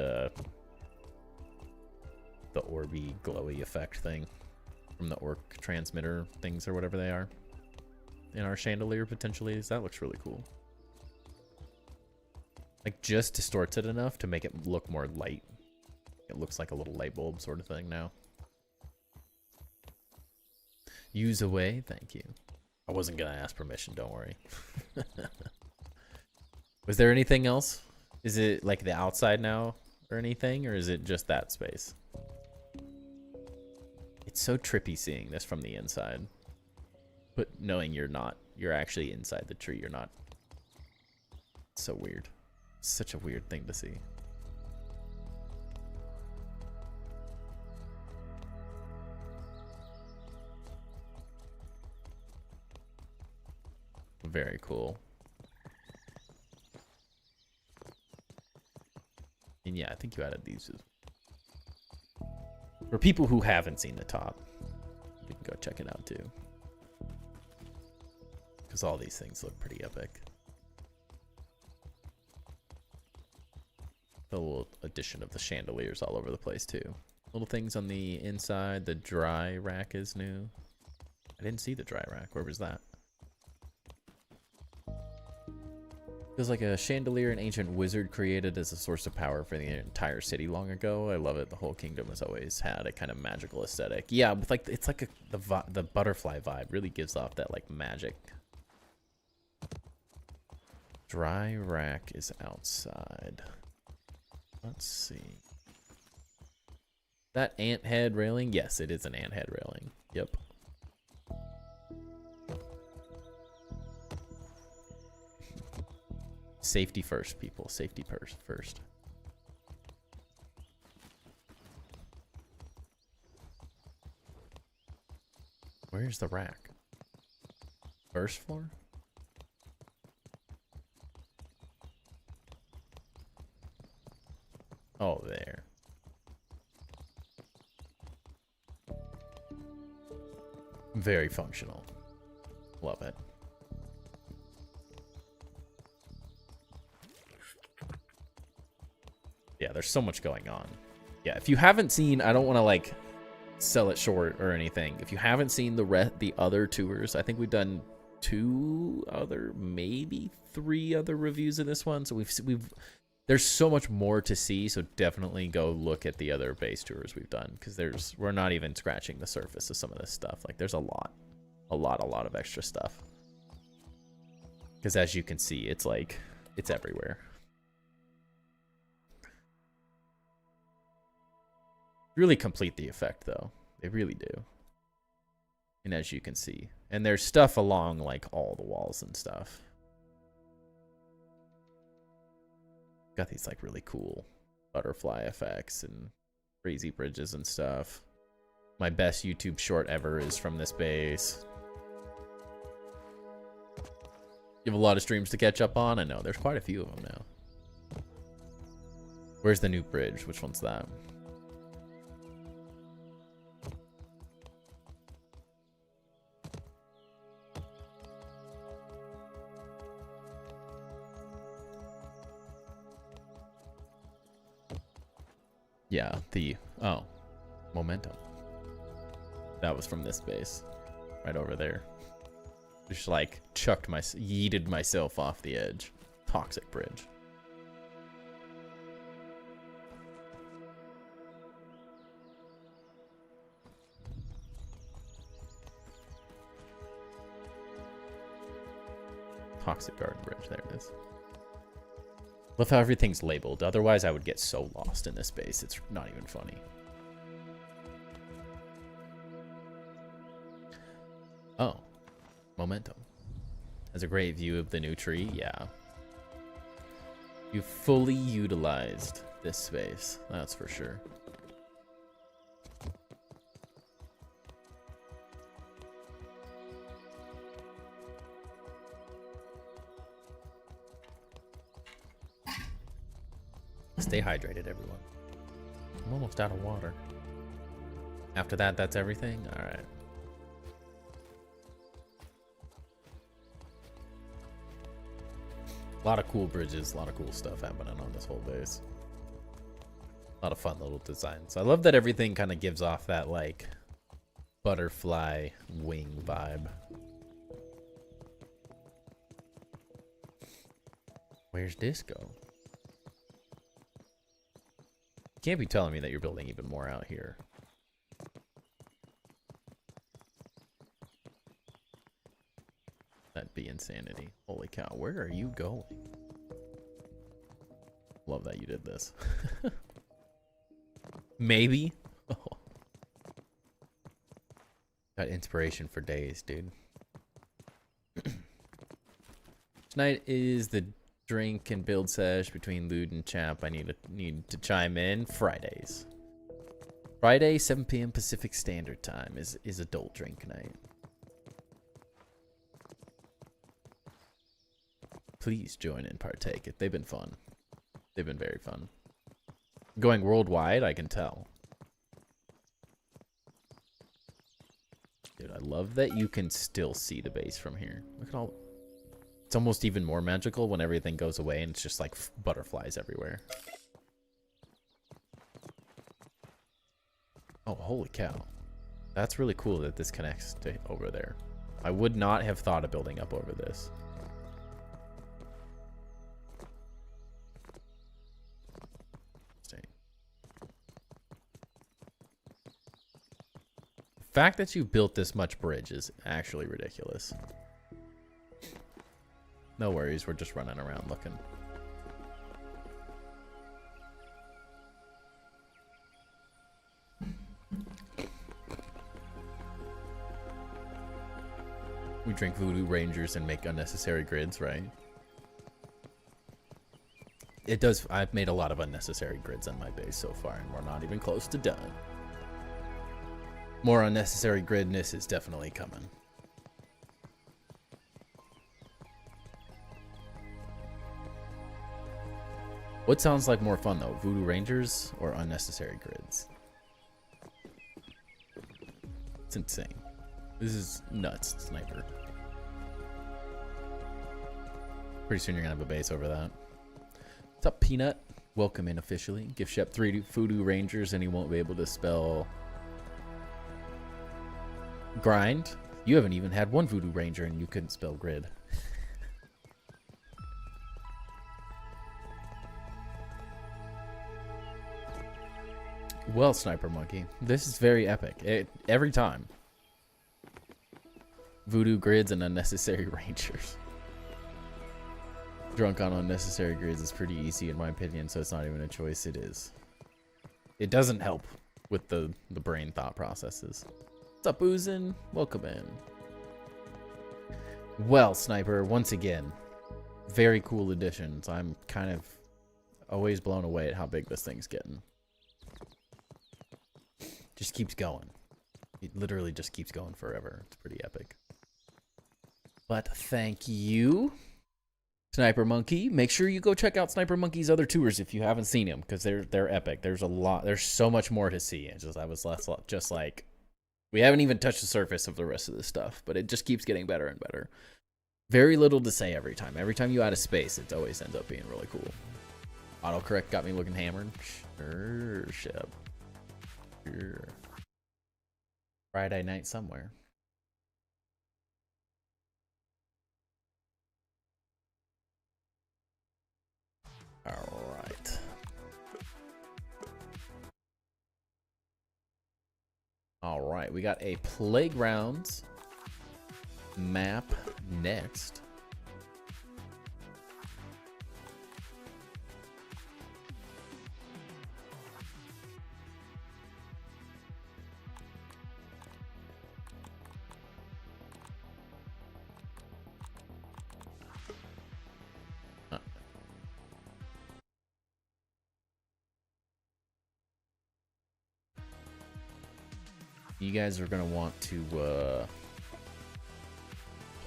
orby glowy effect thing from the orc transmitter things or whatever they are in our chandelier potentially. That looks really cool. Like just distorts it enough to make it look more light. It looks like a little light bulb sort of thing now. Use away, thank you. I wasn't gonna ask permission, don't worry. Was there anything else? Is it like the outside now or anything, or is it just that space? It's so trippy seeing this from the inside, but knowing you're actually inside the tree, you're not. It's so weird. It's such a weird thing to see. Very cool. And yeah, I think you added these for people who haven't seen the top. You can go check it out too, because all these things look pretty epic. The little addition of the chandeliers all over the place too. Little things on the inside. The dry rack is new. I didn't see the dry rack. Where was that? Feels like a chandelier an ancient wizard created as a source of power for the entire city long ago. I love it. The whole kingdom has always had a kind of magical aesthetic. Yeah, with like it's like the butterfly vibe really gives off that like magic. Dry rack is outside. Let's see. That ant head railing? Yes, it is an ant head railing. Yep. Safety first, people. Safety first. Where's the rack? First floor? Oh, there. Very functional. Love it. Yeah, there's so much going on. Yeah, if you haven't seen, I don't want to like sell it short or anything. If you haven't seen the other tours, I think we've done maybe 3 other reviews of this one. So there's so much more to see. So definitely go look at the other base tours we've done, because we're not even scratching the surface of some of this stuff. Like there's a lot of extra stuff. Because as you can see, it's like it's everywhere. Really complete the effect though. They really do. And as you can see, and there's stuff along like all the walls and stuff. Got these like really cool butterfly effects and crazy bridges and stuff. My best YouTube short ever is from this base. You have a lot of streams to catch up on? I know, there's quite a few of them now. Where's the new bridge? Which one's that? Yeah, oh, Momentum. That was from this base. Right over there. Just like yeeted myself off the edge. Toxic bridge. Toxic garden bridge, there it is. Love how everything's labeled. Otherwise, I would get so lost in this base. It's not even funny. Oh. Momentum. Has a great view of the new tree. Yeah. You fully utilized this space. That's for sure. Stay hydrated, everyone. I'm almost out of water. After that, that's everything? Alright. A lot of cool bridges, a lot of cool stuff happening on this whole base. A lot of fun little designs. I love that everything kind of gives off that, like, butterfly wing vibe. Where's Disco? You can't be telling me that you're building even more out here. That'd be insanity. Holy cow, where are you going? Love that you did this. Maybe? Oh. Got inspiration for days, dude. Tonight is the drink and build sesh between Lude and Chap. I need to chime in. Fridays. Friday, 7 p.m. Pacific Standard Time is adult drink night. Please join and partake. They've been fun. They've been very fun. Going worldwide, I can tell. Dude, I love that you can still see the base from here. Look at all... It's almost even more magical when everything goes away and it's just like butterflies everywhere. Oh, holy cow. That's really cool that this connects to over there. I would not have thought of building up over this. The fact that you built this much bridge is actually ridiculous. No worries, we're just running around looking. We drink Voodoo Rangers and make unnecessary grids, right? It does. I've made a lot of unnecessary grids on my base so far, and we're not even close to done. More unnecessary gridness is definitely coming. What sounds like more fun though? Voodoo Rangers or unnecessary grids? It's insane. This is nuts, Sniper. Pretty soon you're gonna have a base over that. What's up, Peanut? Welcome in officially. Give Shep 3 Voodoo Rangers and he won't be able to spell grind. You haven't even had one Voodoo Ranger and you couldn't spell grid. Well, Sniper Monkey, this is very epic. Every time. Voodoo grids and unnecessary rangers. Drunk on unnecessary grids is pretty easy in my opinion, so it's not even a choice. It is. It doesn't help with the brain thought processes. What's up, Oozin? Welcome in. Well, Sniper, once again, very cool additions. I'm kind of always blown away at how big this thing's getting. Just keeps going. It literally just keeps going forever. It's pretty epic. But thank you, Sniper Monkey. Make sure you go check out Sniper Monkey's other tours if you haven't seen them, because they're epic. There's a lot. There's so much more to see. I was just like, we haven't even touched the surface of the rest of this stuff, but it just keeps getting better and better. Very little to say every time. Every time you add a space, it always ends up being really cool. Autocorrect got me looking hammered. Sure, ship. Sure. Friday night somewhere. All right. All right, we got a playgrounds map next. You guys are gonna want to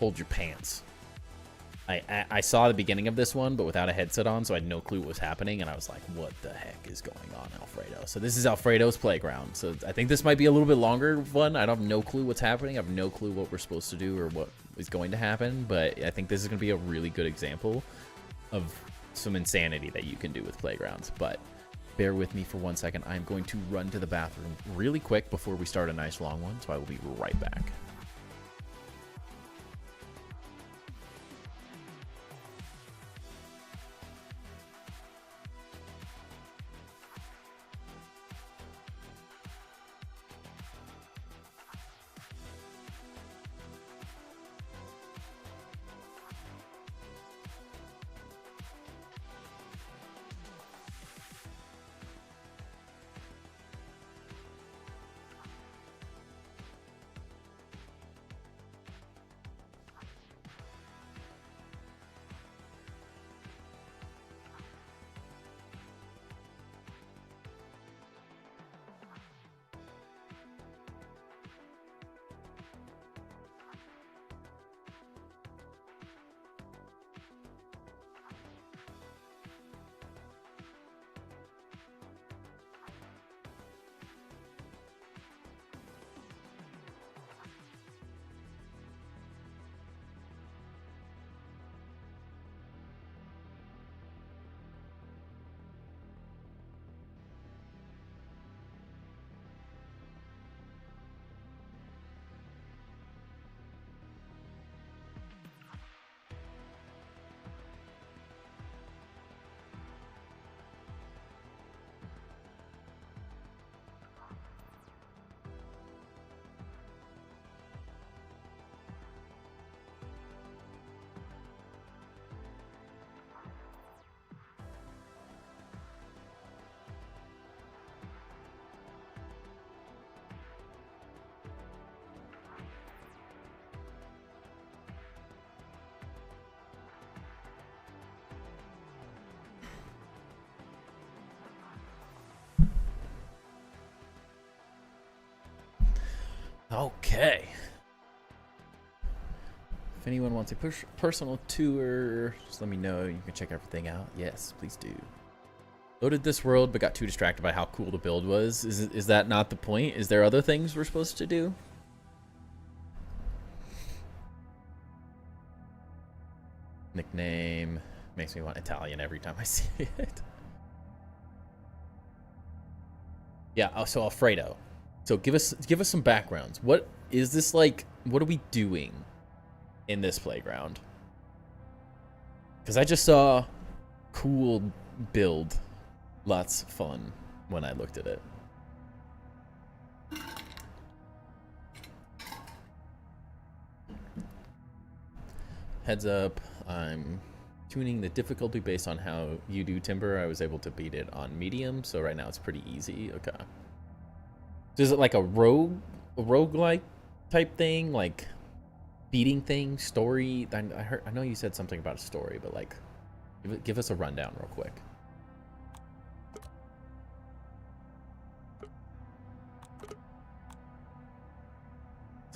hold your pants. I saw the beginning of this one, but without a headset on, so I had no clue what was happening, and I was like, what the heck is going on, Alfredo? So this is Alfredo's playground. So I think this might be a little bit longer one. I don't have no clue what's happening. I have no clue what we're supposed to do or what is going to happen, but I think this is gonna be a really good example of some insanity that you can do with playgrounds. But bear with me for 1 second. I'm going to run to the bathroom really quick before we start a nice long one, so I will be right back. Okay. If anyone wants a personal tour, just let me know. You can check everything out. Yes, please do. Loaded this world, but got too distracted by how cool the build was. Is that not the point? Is there other things we're supposed to do? Nickname makes me want Italian every time I see it. Yeah, so Alfredo. So give us some backgrounds. What is this like? What are we doing in this playground? Because I just saw cool build, lots of fun when I looked at it. Heads up, I'm tuning the difficulty based on how you do Timber. I was able to beat it on medium, so right now it's pretty easy. Okay. So is it like a roguelike type thing, like beating thing, story? I know you said something about a story, but like, give us a rundown real quick.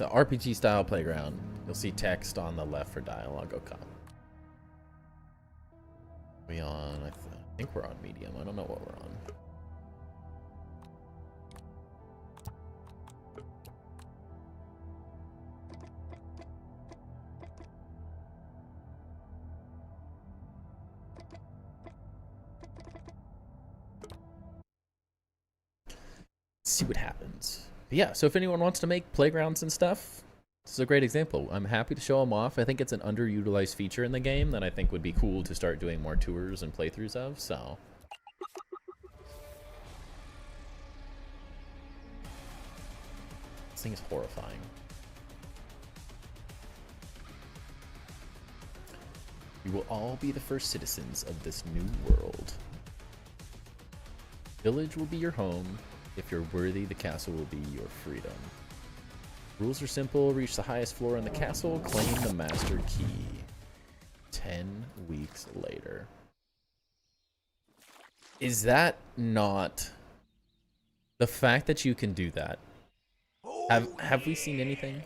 The RPG style playground. You'll see text on the left for dialogue. Okay. We on? I think we're on medium. I don't know what we're on. See what happens. But yeah, so if anyone wants to make playgrounds and stuff, this is a great example. I'm happy to show them off. I think it's an underutilized feature in the game that I think would be cool to start doing more tours and playthroughs of, so. This thing is horrifying. You will all be the first citizens of this new world. Village will be your home. If you're worthy, the castle will be your freedom. Rules are simple. Reach the highest floor in the castle. Claim the master key. 10 weeks later. Is that not... The fact that you can do that. Have we seen anything?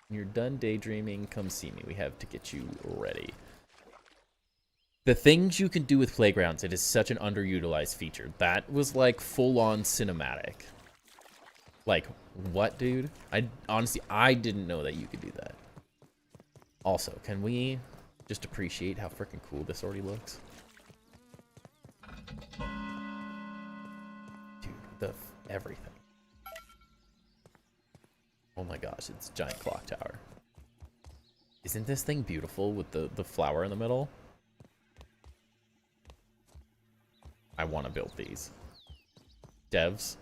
When you're done daydreaming, come see me. We have to get you ready. The things you can do with playgrounds, it is such an underutilized feature. That was like full-on cinematic. Like, what, dude? Honestly, I didn't know that you could do that. Also, can we just appreciate how freaking cool this already looks? Dude, everything. Oh my gosh, it's a giant clock tower. Isn't this thing beautiful with the flower in the middle? I want to build these. Devs,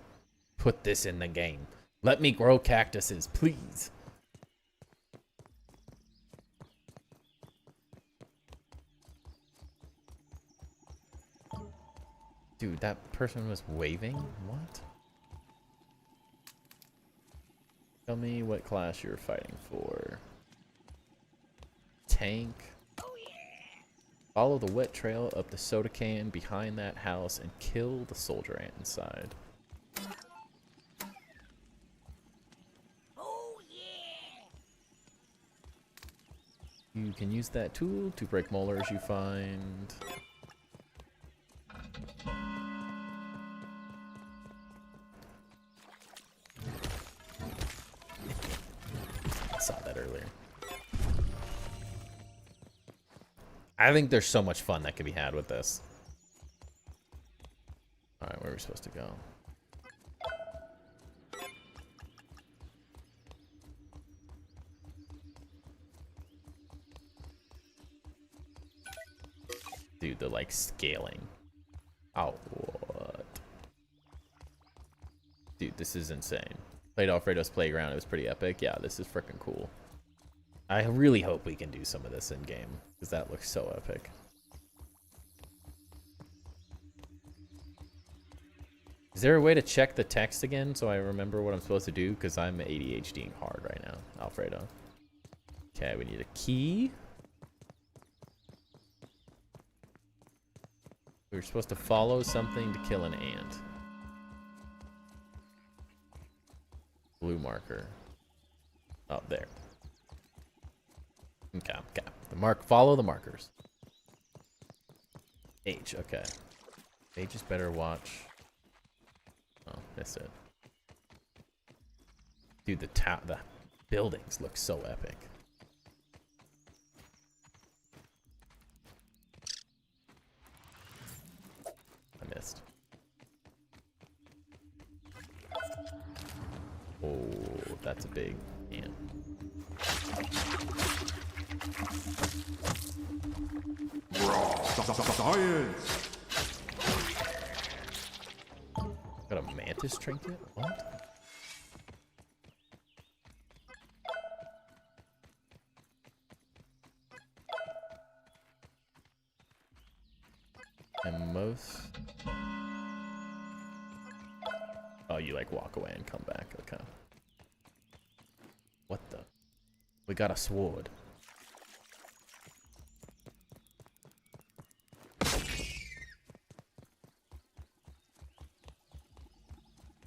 put this in the game. Let me grow cactuses, please. Dude, that person was waving? What? Tell me what class you're fighting for. Tank. Follow the wet trail up the soda can behind that house and kill the soldier ant inside. Oh, yeah. You can use that tool to break molars you find. I saw that earlier. I think there's so much fun that could be had with this. Alright, where are we supposed to go? Dude, the like scaling. Oh, what? Dude, this is insane. Played Alfredo's Playground, it was pretty epic. Yeah, this is freaking cool. I really hope we can do some of this in game, because that looks so epic. Is there a way to check the text again so I remember what I'm supposed to do? Because I'm ADHDing hard right now, Alfredo. Okay, we need a key. We were supposed to follow something to kill an ant. Blue marker. Oh, there. Okay, okay. Follow the markers. H, okay. H is better watch. Oh, missed it. Dude, the buildings look so epic. I missed. Oh, that's a big ant. Science. Got a mantis trinket? What? And most... Oh, you like walk away and come back. Okay. What the? We got a sword.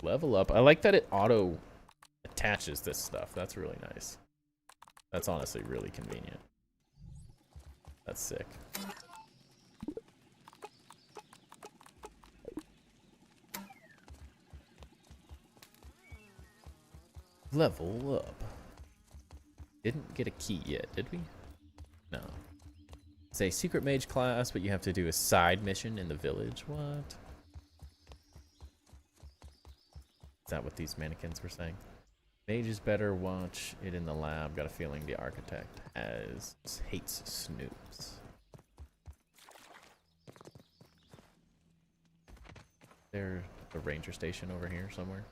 Level up. I like that it auto attaches this stuff. That's really nice. That's honestly really convenient. That's sick. Level up. Didn't get a key yet, did we? No. It's a secret mage class, but you have to do a side mission in the village. What? Is that what these mannequins were saying? Mage is better, watch it in the lab. Got a feeling the architect hates snoops. There's a ranger station over here somewhere.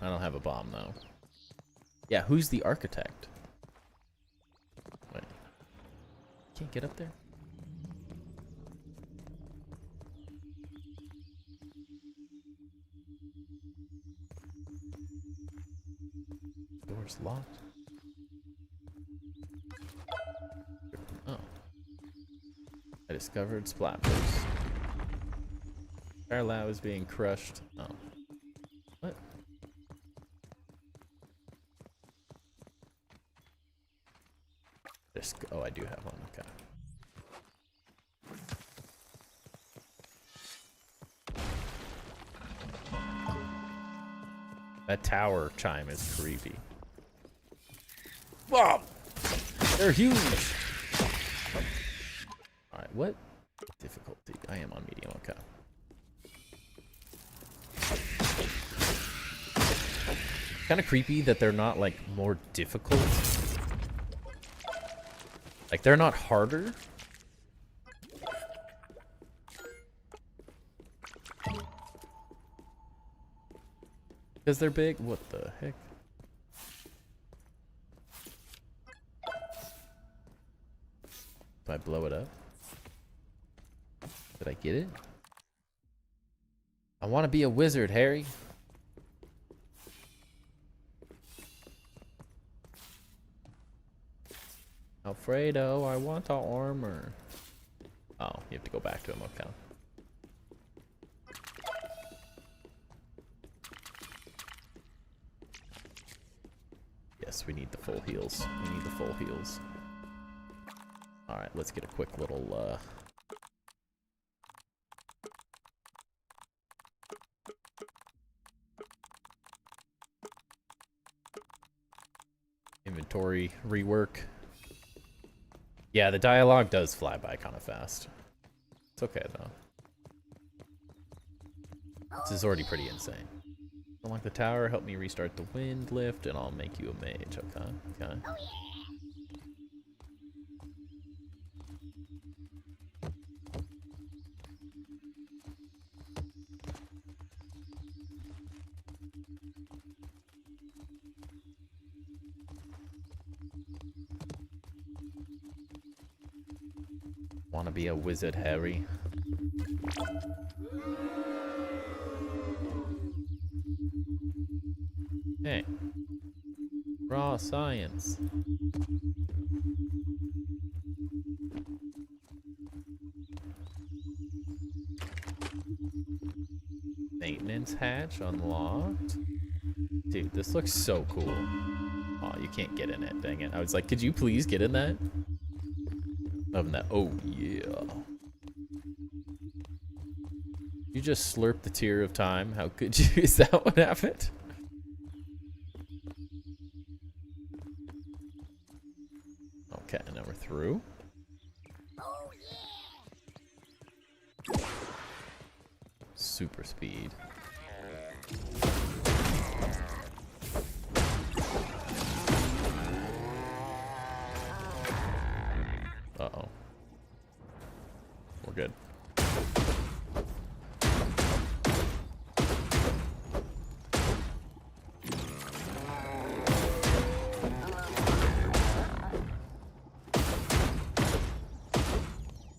I don't have a bomb though. Yeah, who's the architect? Wait. Can't get up there? Door's locked. Oh. I discovered splat burst. Our lab is being crushed. Oh. What? Oh, I do have one. Okay. That tower chime is creepy. Wow! They're huge! Alright, what difficulty? I am on medium, okay. Kind of creepy that they're not, like, more difficult. Like, they're not harder. Because they're big? What the heck? If I blow it up? Did I get it? I want to be a wizard, Harry. Alfredo, I want the armor. Oh, you have to go back to him, okay. Yes, we need the full heals. We need the full heals. Alright, let's get a quick little, inventory rework. Yeah, the dialogue does fly by kind of fast. It's okay, though. This is already pretty insane. Unlock the tower, help me restart the wind lift, and I'll make you a mage. Okay, okay. Wanna be a wizard, Harry? Hey. Raw science. Maintenance hatch unlocked. Dude, this looks so cool. Oh, you can't get in it, dang it. I was like, could you please get in that? Of that. Oh, yeah. You just slurped the tear of time. How could you? Is that what happened? Okay, now we're through. Oh, yeah. Super speed. Uh-oh. We're good.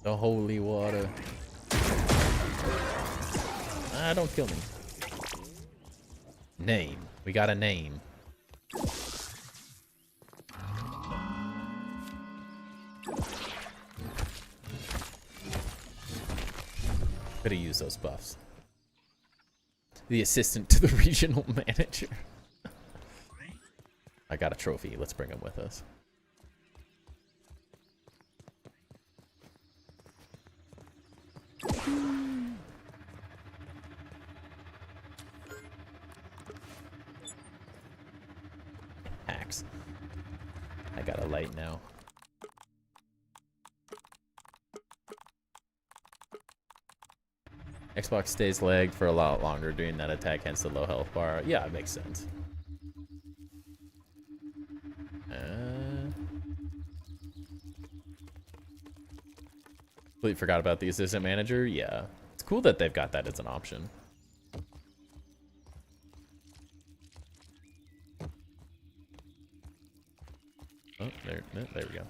The holy water. Ah, don't kill me. Name. We got a name. Could have used those buffs. The assistant to the regional manager. I got a trophy. Let's bring him with us. Axe. I got a light now. Xbox stays lagged for a lot longer during that attack, hence the low health bar. Yeah, it makes sense. Completely forgot about the assistant manager. Yeah, it's cool that they've got that as an option. Oh, there we go.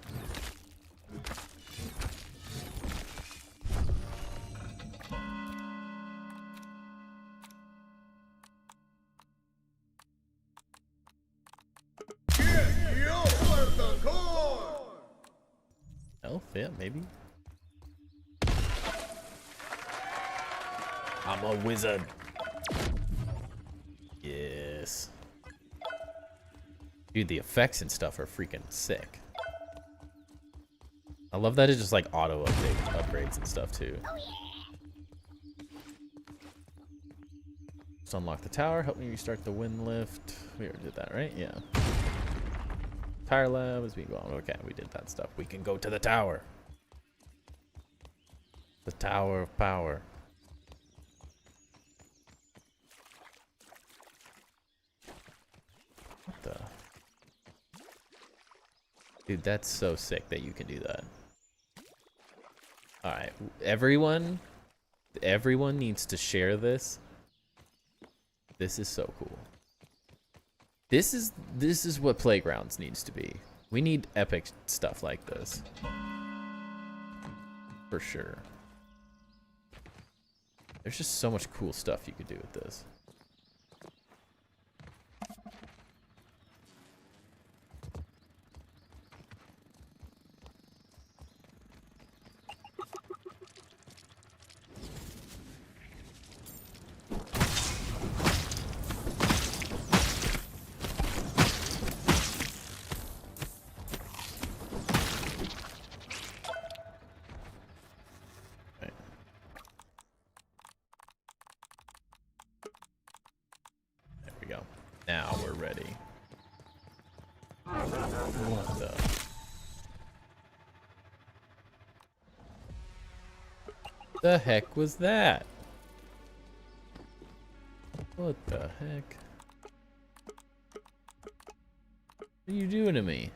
Elf, yeah, maybe. I'm a wizard. Yes. Dude, the effects and stuff are freaking sick. I love that it just like auto upgrades and stuff too. Just unlock the tower, help me restart the wind lift. We already did that, right? Yeah. Tire lab is being gone. Okay, we did that stuff. We can go to the tower. The tower of power. What the? Dude, that's so sick that you can do that. Alright, everyone needs to share this. This is so cool. This is what Playgrounds needs to be. We need epic stuff like this. For sure. There's just so much cool stuff you could do with this. Now we're ready. What the heck was that? What the heck? What are you doing to me?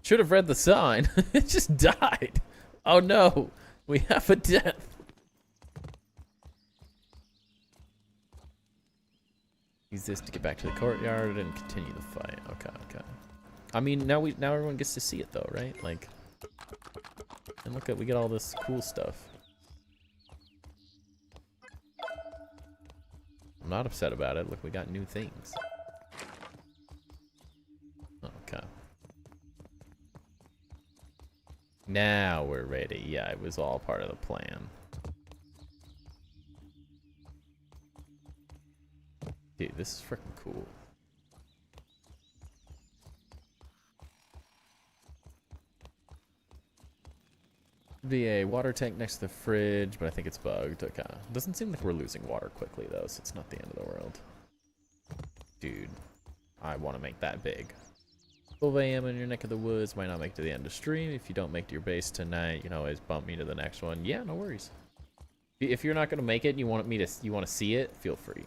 Should have read the sign. It just died. Oh no, we have a death. Use this to get back to the courtyard and continue the fight. Okay, okay. I mean, now everyone gets to see it though, right? Like, and look at, we get all this cool stuff. I'm not upset about it. Look, we got new things. Okay. Now we're ready. Yeah, it was all part of the plan. Dude, this is freaking cool. Be a water tank next to the fridge, but I think it's bugged. Okay. Doesn't seem like we're losing water quickly though, so it's not the end of the world. Dude, I want to make that big. 12 a.m. in your neck of the woods, might not make it to the end of stream. If you don't make it to your base tonight, you can always bump me to the next one. Yeah, no worries. If you're not gonna make it and you want to see it, feel free.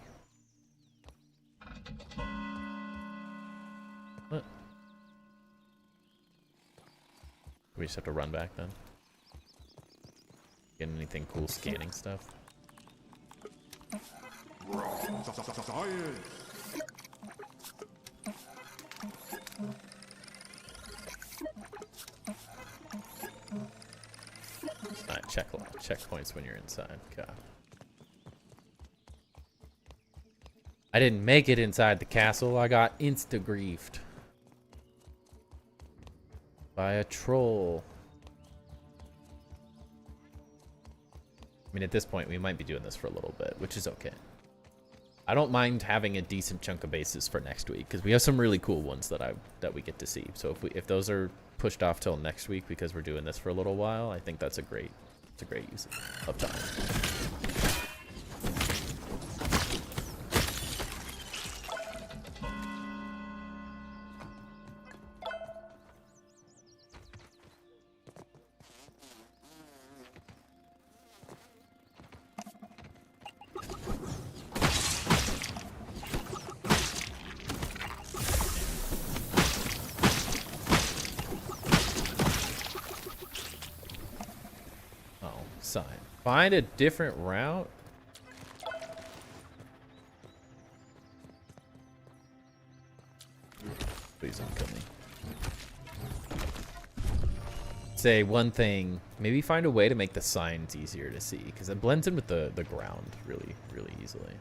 What? We just have to run back then. Get anything cool scanning stuff? Alright, checkpoints when you're inside. Okay. I didn't make it inside the castle. I got insta-griefed by a troll. I mean, at this point, we might be doing this for a little bit, which is okay. I don't mind having a decent chunk of bases for next week because we have some really cool ones that we get to see. So if those are pushed off till next week because we're doing this for a little while, I think that's a great use of time. Find a different route? Please don't kill me. Say one thing, maybe find a way to make the signs easier to see, because it blends in with the ground really, really easily.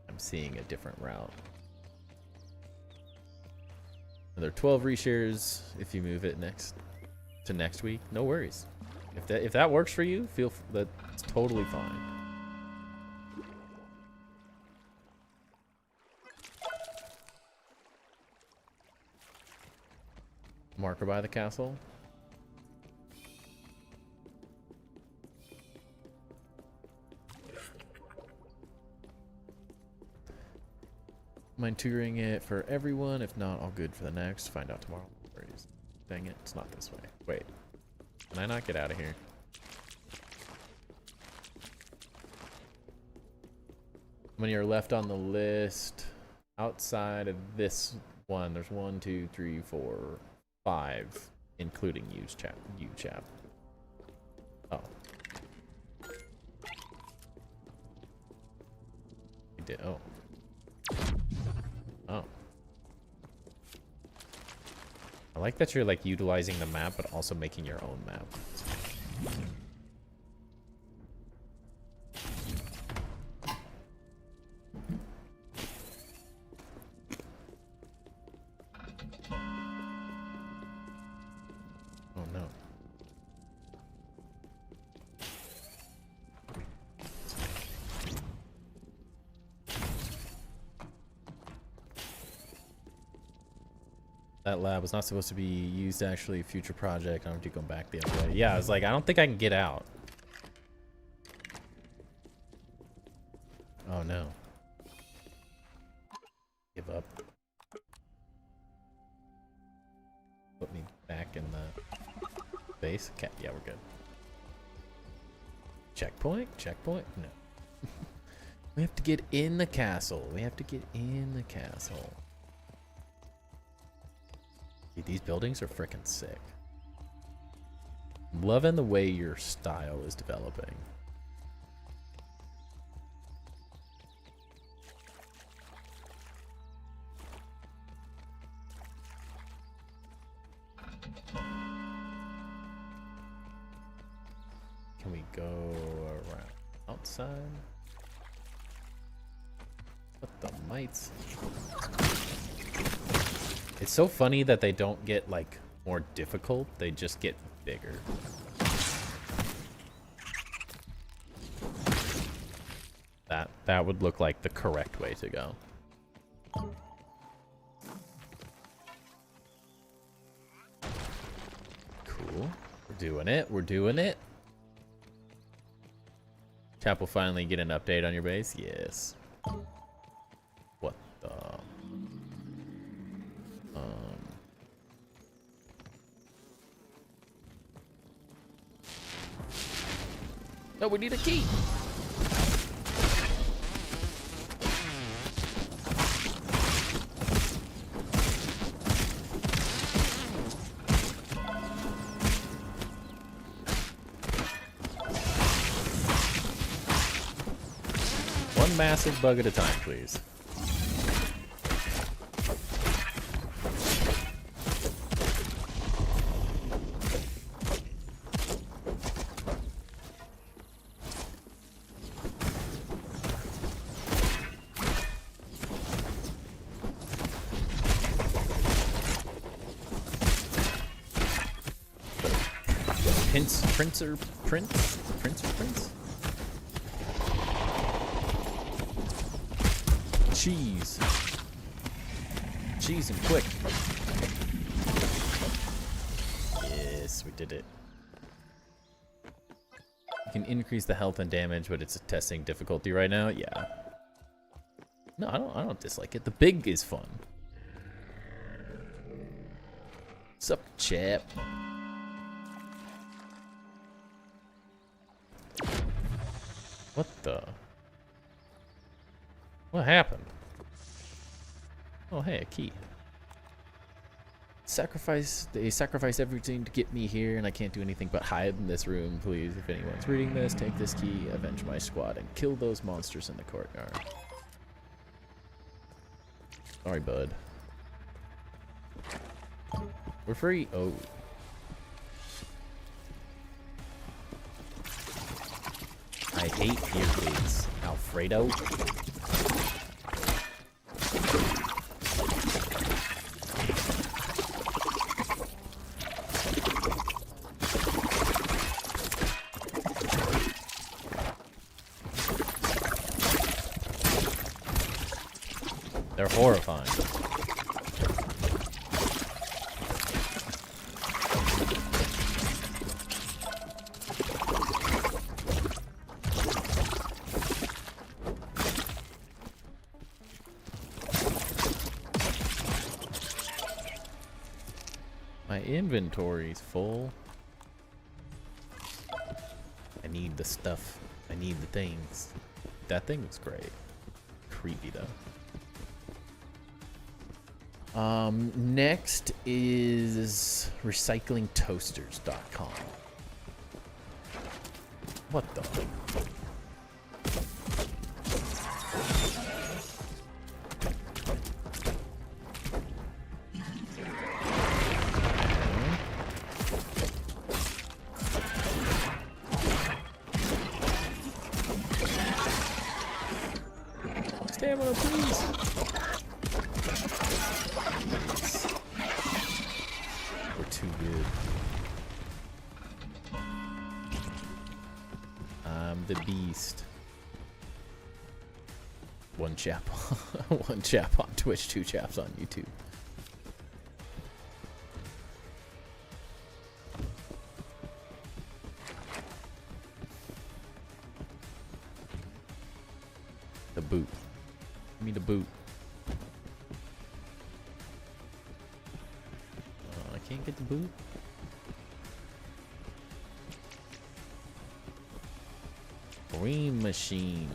I'm seeing a different route. Another 12 reshares if you move it next week. No worries. If that works for you, that's totally fine. Marker by the castle. Mind touring it for everyone? If not, all good for the next. Find out tomorrow. Dang it, it's not this way. Wait. Can I not get out of here? How many are left on the list? Outside of this one, there's 1, 2, 3, 4, 5, including you, chap. Oh. You did. Oh. Oh. I like that you're like utilizing the map, but also making your own map. Oh no. That lab was not supposed to be used actually. Future project. I don't have to go back the other way. Yeah, I was like, I don't think I can get out. Oh no. Give up. Put me back in the base. Okay, yeah, we're good. Checkpoint? Checkpoint? No. We have to get in the castle. We have to get in the castle. Dude, these buildings are freaking sick. I'm loving the way your style is developing. Can we go around outside? What the mites? It's so funny that they don't get like more difficult, they just get bigger. That would look like the correct way to go. Cool. We're doing it. We're doing it. Chap will finally get an update on your base. Yes. What the? No, we need a key. One massive bug at a time, please. Prince or Prince? Cheese. Cheese and quick. Yes, we did it. You can increase the health and damage, but it's a testing difficulty right now. Yeah. No, I don't dislike it. The big is fun. Sup, chap? What the? What happened? Oh, hey, a key. They sacrifice everything to get me here, and I can't do anything but hide in this room. Please, if anyone's reading this, take this key, avenge my squad, and kill those monsters in the courtyard. Sorry, bud. We're free. Oh. I hate earwigs. Alfredo. They're horrifying. My inventory's full. I need the stuff. I need the things. That thing looks great. Creepy though. Next is recyclingtoasters.com. What the? Stamina, please. We're too good. I'm the beast. One chap, one chap on Twitch, two chaps on YouTube. The boot. Give me the boot. I can't get the boot. Dream machine.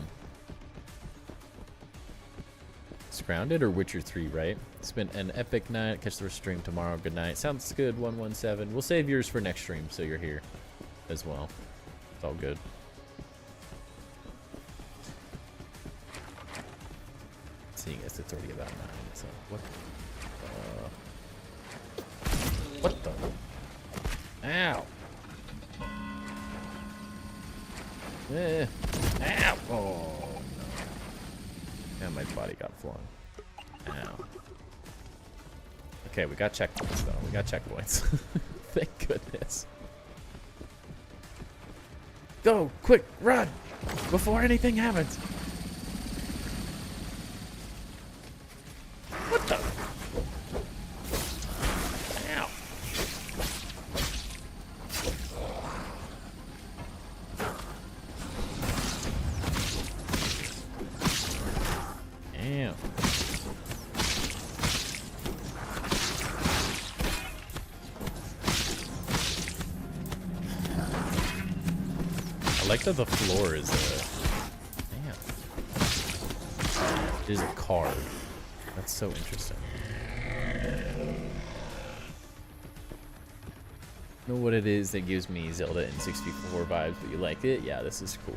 It's Grounded or Witcher 3, right? It's been an epic night. Catch the stream tomorrow. Good night. Sounds good, 117. We'll save yours for next stream, so you're here as well. It's all good. Seeing as it's already about 9, so what? What the? Ow! Ow! Oh no! And my body got flung. Ow! Okay, we got checkpoints though. We got checkpoints. Thank goodness. Go! Quick! Run! Before anything happens! What the? Ow. Damn. I like that the floor is damn. It is a card. That's so interesting. Know what it is that gives me Zelda N64 vibes, but you like it? Yeah, this is cool.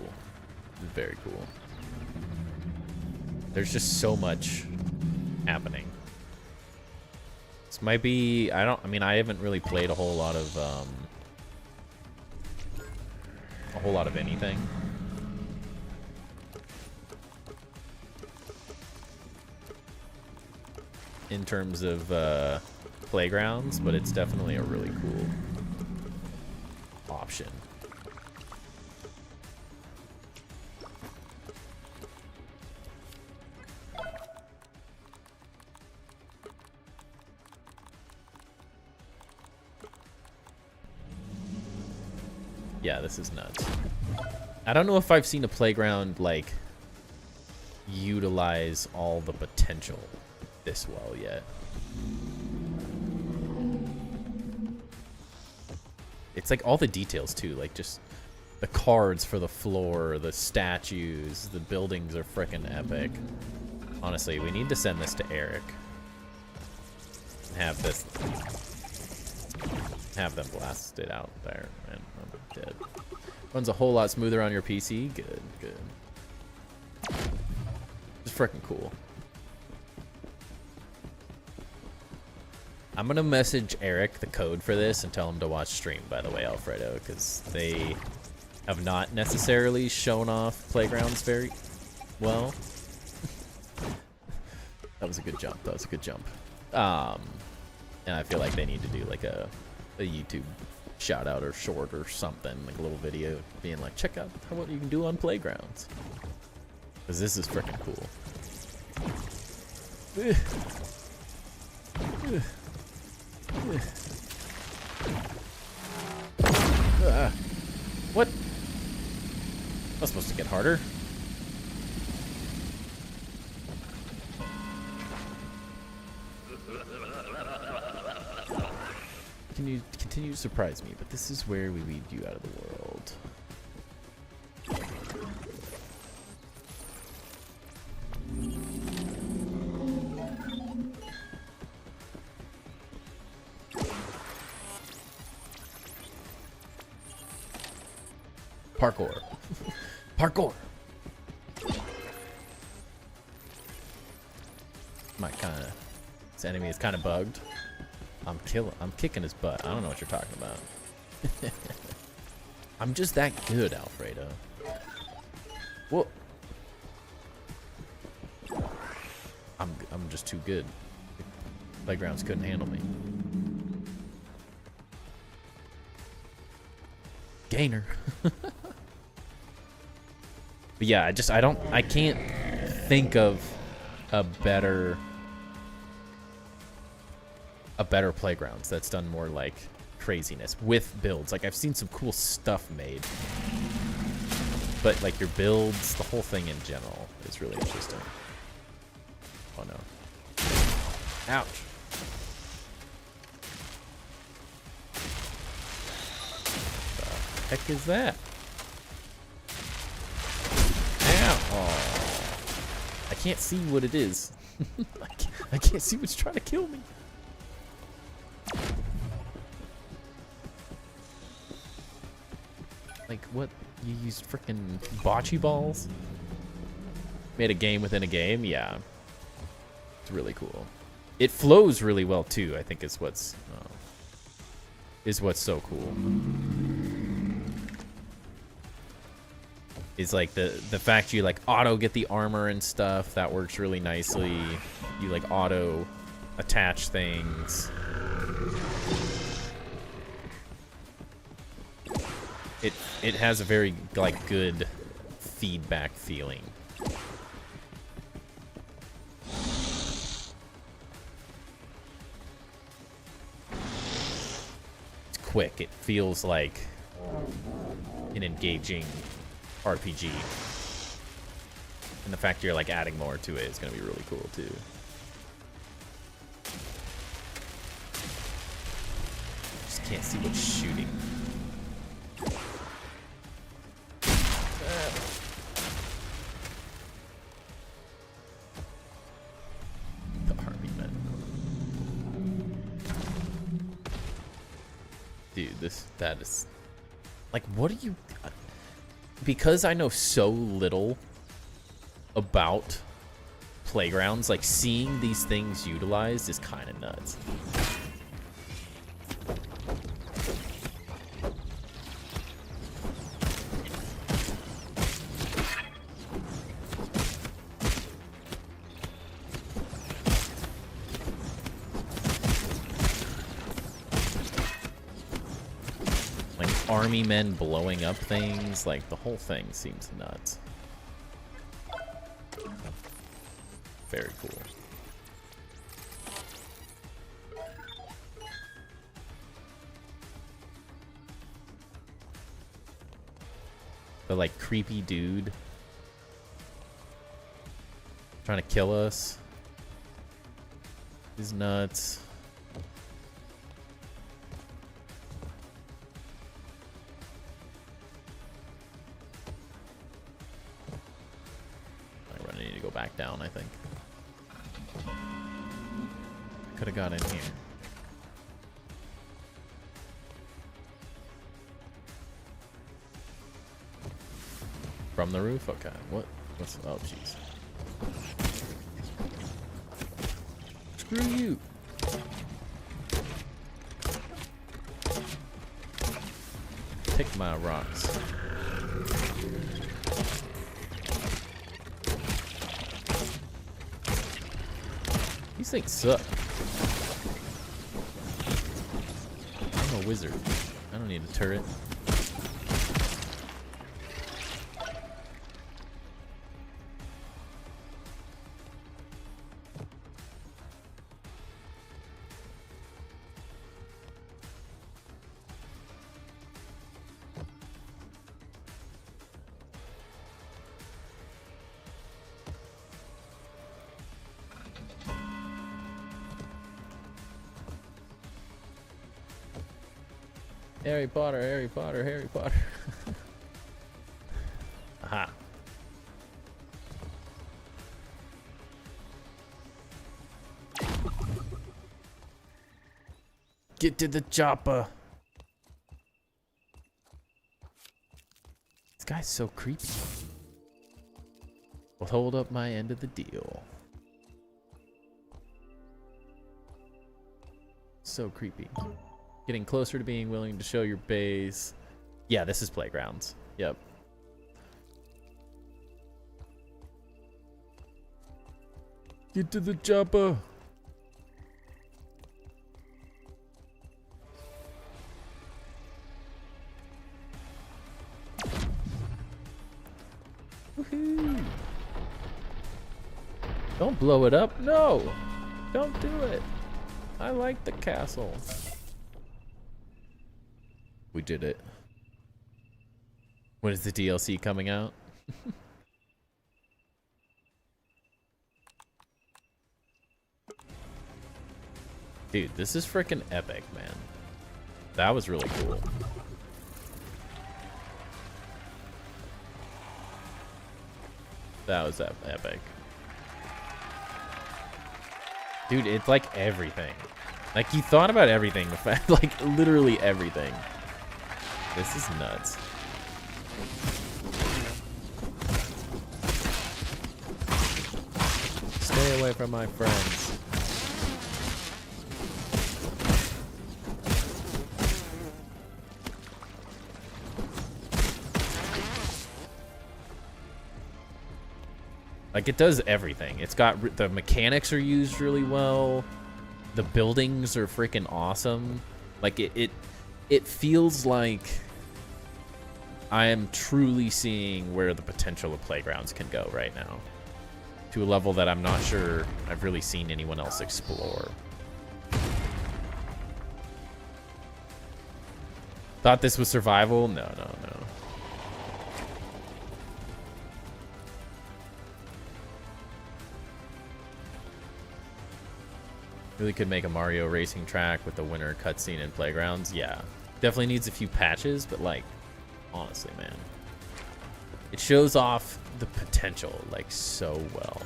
It's very cool. There's just so much happening. This might be, I mean, I haven't really played a whole lot of anything. In terms of playgrounds, but it's definitely a really cool option. Yeah, this is nuts. I don't know if I've seen a playground, like, utilize all the potential this well yet. It's like all the details, too. Like, just the cards for the floor, the statues, the buildings are freaking epic. Honestly, we need to send this to Eric. Have them blast it out there. And I'm dead. Runs a whole lot smoother on your PC. Good, good. It's freaking cool. I'm gonna message Eric the code for this and tell him to watch stream, by the way, Alfredo, because they have not necessarily shown off playgrounds very well. That was a good jump. That was a good jump. And I feel like they need to do like a YouTube shout out or short or something, like a little video being like, check out what you can do on playgrounds. Because this is freaking cool. What? That's supposed to get harder. Continue to surprise me, but this is where we lead you out of the world. Parkour. Parkour. This enemy is kind of bugged. I'm kicking his butt. I don't know what you're talking about. I'm just that good, Alfredo. Whoa. I'm just too good. Playgrounds couldn't handle me. Gainer. But yeah, I can't think of a better playgrounds that's done more like craziness with builds. Like, I've seen some cool stuff made, but like your builds, the whole thing in general is really interesting. Oh no. Ouch. What the heck is that? Ow. Oh. I can't see what it is. I can't see what's trying to kill me. Like, what? You used freaking bocce balls? Made a game within a game? Yeah. It's really cool. It flows really well, too, I think is what's so cool. Is like the fact you like auto get the armor and stuff, that works really nicely. You like auto attach things. It has a very like good feedback feeling. It's quick. It feels like an engaging RPG. And the fact you're like adding more to it is going to be really cool too. Just can't see what's shooting. The army men. Dude, that is like, what are you? Because I know so little about playgrounds, like seeing these things utilized is kind of nuts. army men blowing up things. Like, the whole thing seems nuts. Very cool. The, like, creepy dude trying to kill us. He's nuts. I need to go back down, I think. Could have got in here. From the roof? Okay. What's... Oh, jeez. Screw you! Take my rocks. These things suck. I'm a wizard. I don't need a turret. Harry Potter, Harry Potter, Harry Potter. Aha. Get to the chopper. This guy's so creepy. Will hold up my end of the deal. So creepy. Getting closer to being willing to show your base. Yeah, this is Playgrounds. Yep. Get to the chopper. Woohoo! Don't blow it up. No! Don't do it. I like the castle. We did it. When is the DLC coming out? Dude, this is freaking epic, man. That was really cool. That was epic. Dude, it's like everything. Like, he thought about everything. Like, literally everything. This is nuts. Stay away from my friends. Like, it does everything. It's got... The mechanics are used really well. The buildings are freaking awesome. Like, it feels like I am truly seeing where the potential of Playgrounds can go right now. To a level that I'm not sure I've really seen anyone else explore. Thought this was survival? No, no, no. Really could make a Mario racing track with the winter cutscene and Playgrounds. Yeah. Definitely needs a few patches, but like, honestly, man. It shows off the potential, like, so well.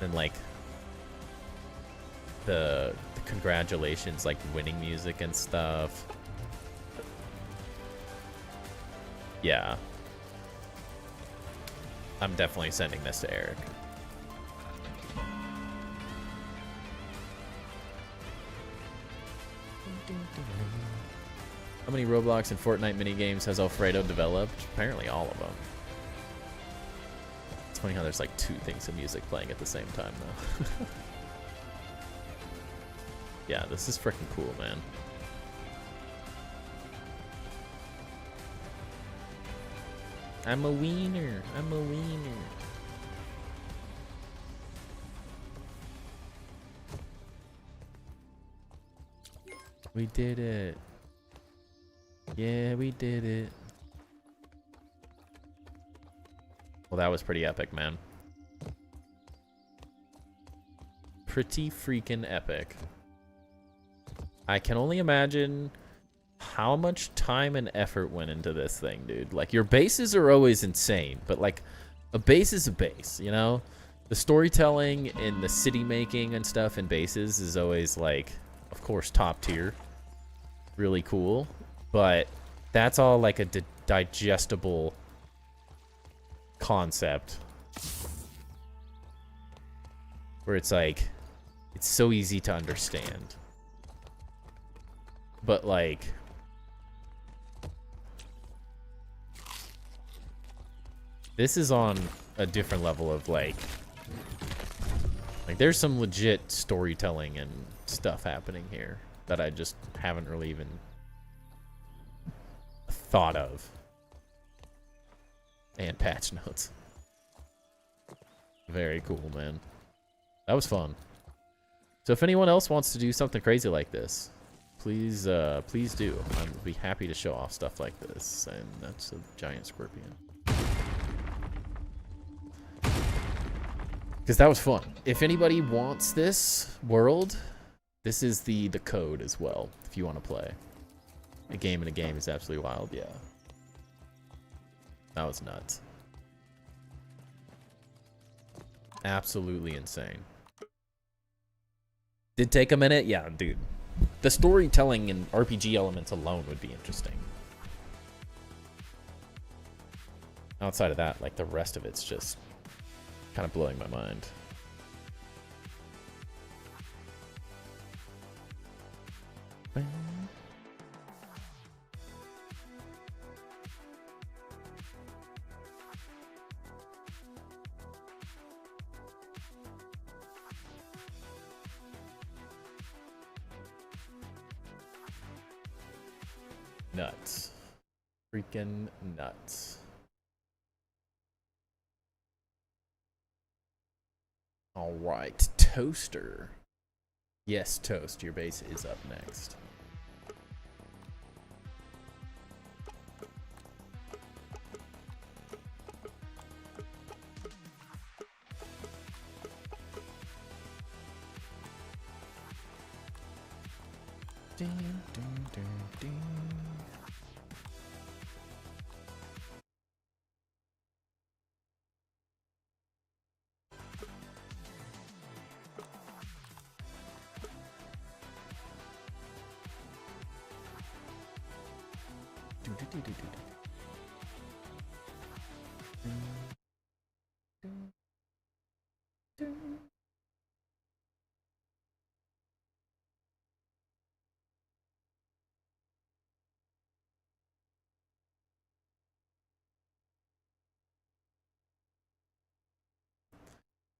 And like, the congratulations, like, winning music and stuff. Yeah. I'm definitely sending this to Eric. How many Roblox and Fortnite minigames has Alfredo developed? Apparently all of them. It's funny how there's like 2 things of music playing at the same time though. Yeah, this is freaking cool, man. I'm a wiener. I'm a wiener. We did it. Yeah, we did it. Well, that was pretty epic, man. Pretty freaking epic. I can only imagine how much time and effort went into this thing, dude. Like, your bases are always insane, but like, a base is a base, you know? The storytelling and the city making and stuff in bases is always like, of course, top tier. Really cool. But that's all like a digestible concept. Where it's like, it's so easy to understand. But like, this is on a different level of like there's some legit storytelling and stuff happening here that I just haven't really even thought of. And patch notes. Very cool, man. That was fun. So if anyone else wants to do something crazy like this, please please do. I'd be happy to show off stuff like this. And that's a giant scorpion. Because that was fun. If anybody wants this world, this is the code as well, if you want to play. A game in a game is absolutely wild, yeah. That was nuts. Absolutely insane. Did take a minute? Yeah, dude. The storytelling and RPG elements alone would be interesting. Outside of that, like the rest of it's just kind of blowing my mind. Nuts. Freaking nuts. All right, Toaster. Yes, Toast, your base is up next. Ding, ding, ding, ding.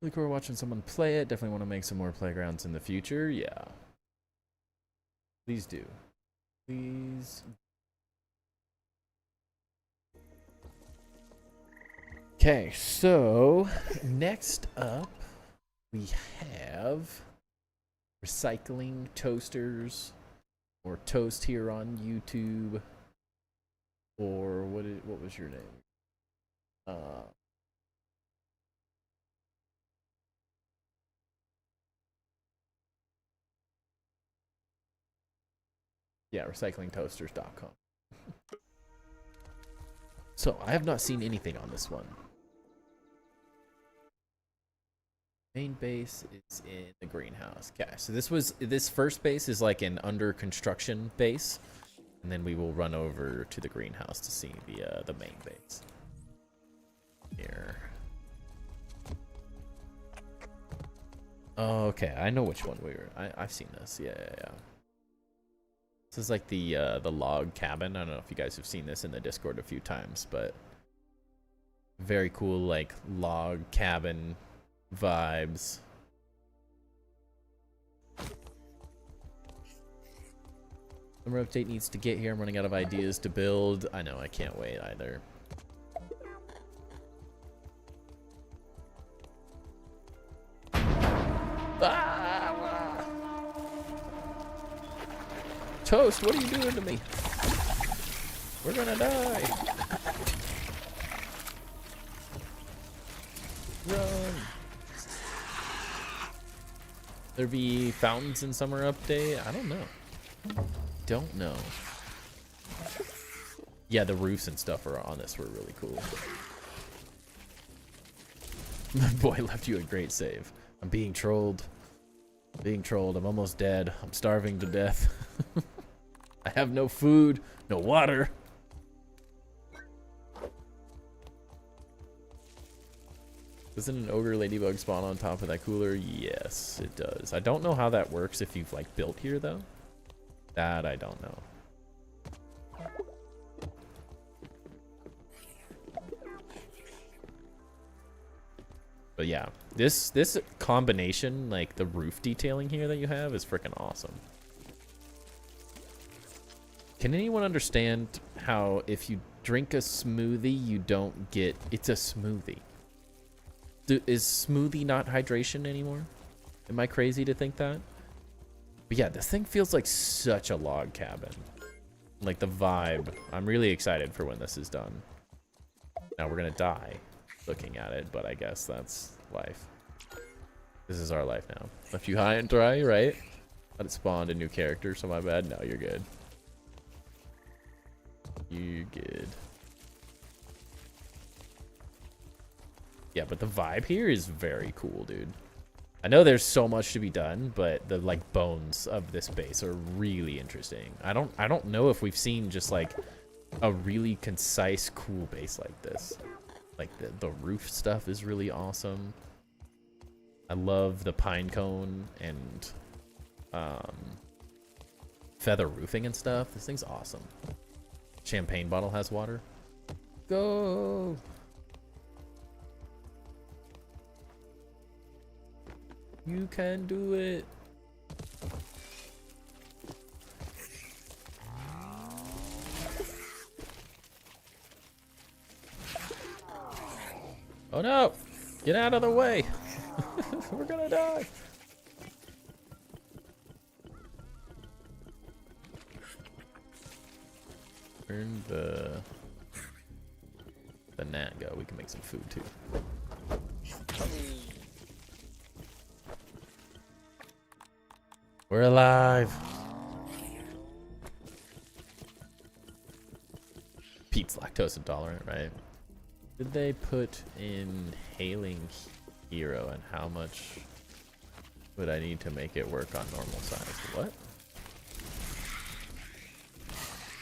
Really cool watching someone play it. Definitely want to make some more playgrounds in the future. Yeah. Please do. Please. Okay, so next up we have recycling toasters or toast here on YouTube, or what was your name? Yeah, recyclingtoasters.com. So I have not seen anything on this one. Main base is in the greenhouse. Okay, so this first base is like an under construction base, and then we will run over to the greenhouse to see the main base. Here. Oh, okay, I know which one I've seen this. Yeah. This is like the log cabin. I don't know if you guys have seen this in the Discord a few times, but very cool, like log cabin vibes. Summer update needs to get here. I'm running out of ideas to build. I know, I can't wait either. Ah! Toast, what are you doing to me? We're gonna die. Run. There be fountains in summer update? I don't know. Don't know. Yeah, the roofs and stuff are on this were really cool. My boy left you a great save. I'm being trolled. Being trolled. I'm almost dead. I'm starving to death. I have no food, no water. Doesn't an ogre ladybug spawn on top of that cooler? Yes, it does. I don't know how that works if you've like built here though. That I don't know. But yeah, this combination, like the roof detailing here that you have, is freaking awesome. Can anyone understand how if you drink a smoothie, you don't get... It's a smoothie. Is smoothie not hydration anymore? Am I crazy to think that? But yeah, this thing feels like such a log cabin. Like the vibe. I'm really excited for when this is done. Now we're gonna die looking at it, but I guess that's life. This is our life now. Left you high and dry, right? But it spawned a new character, so my bad. No, you're good. You're good. Yeah, but the vibe here is very cool, dude. I know there's so much to be done, but the like bones of this base are really interesting. I don't know if we've seen just like a really concise, cool base like this. Like the roof stuff is really awesome. I love the pine cone and feather roofing and stuff. This thing's awesome. Champagne bottle has water. Go! You can do it. Oh no! Get out of the way! We're gonna die! Where'd the gnat go? We can make some food too. We're alive! Pete's lactose intolerant, right? Did they put in hailing hero and how much would I need to make it work on normal size? What?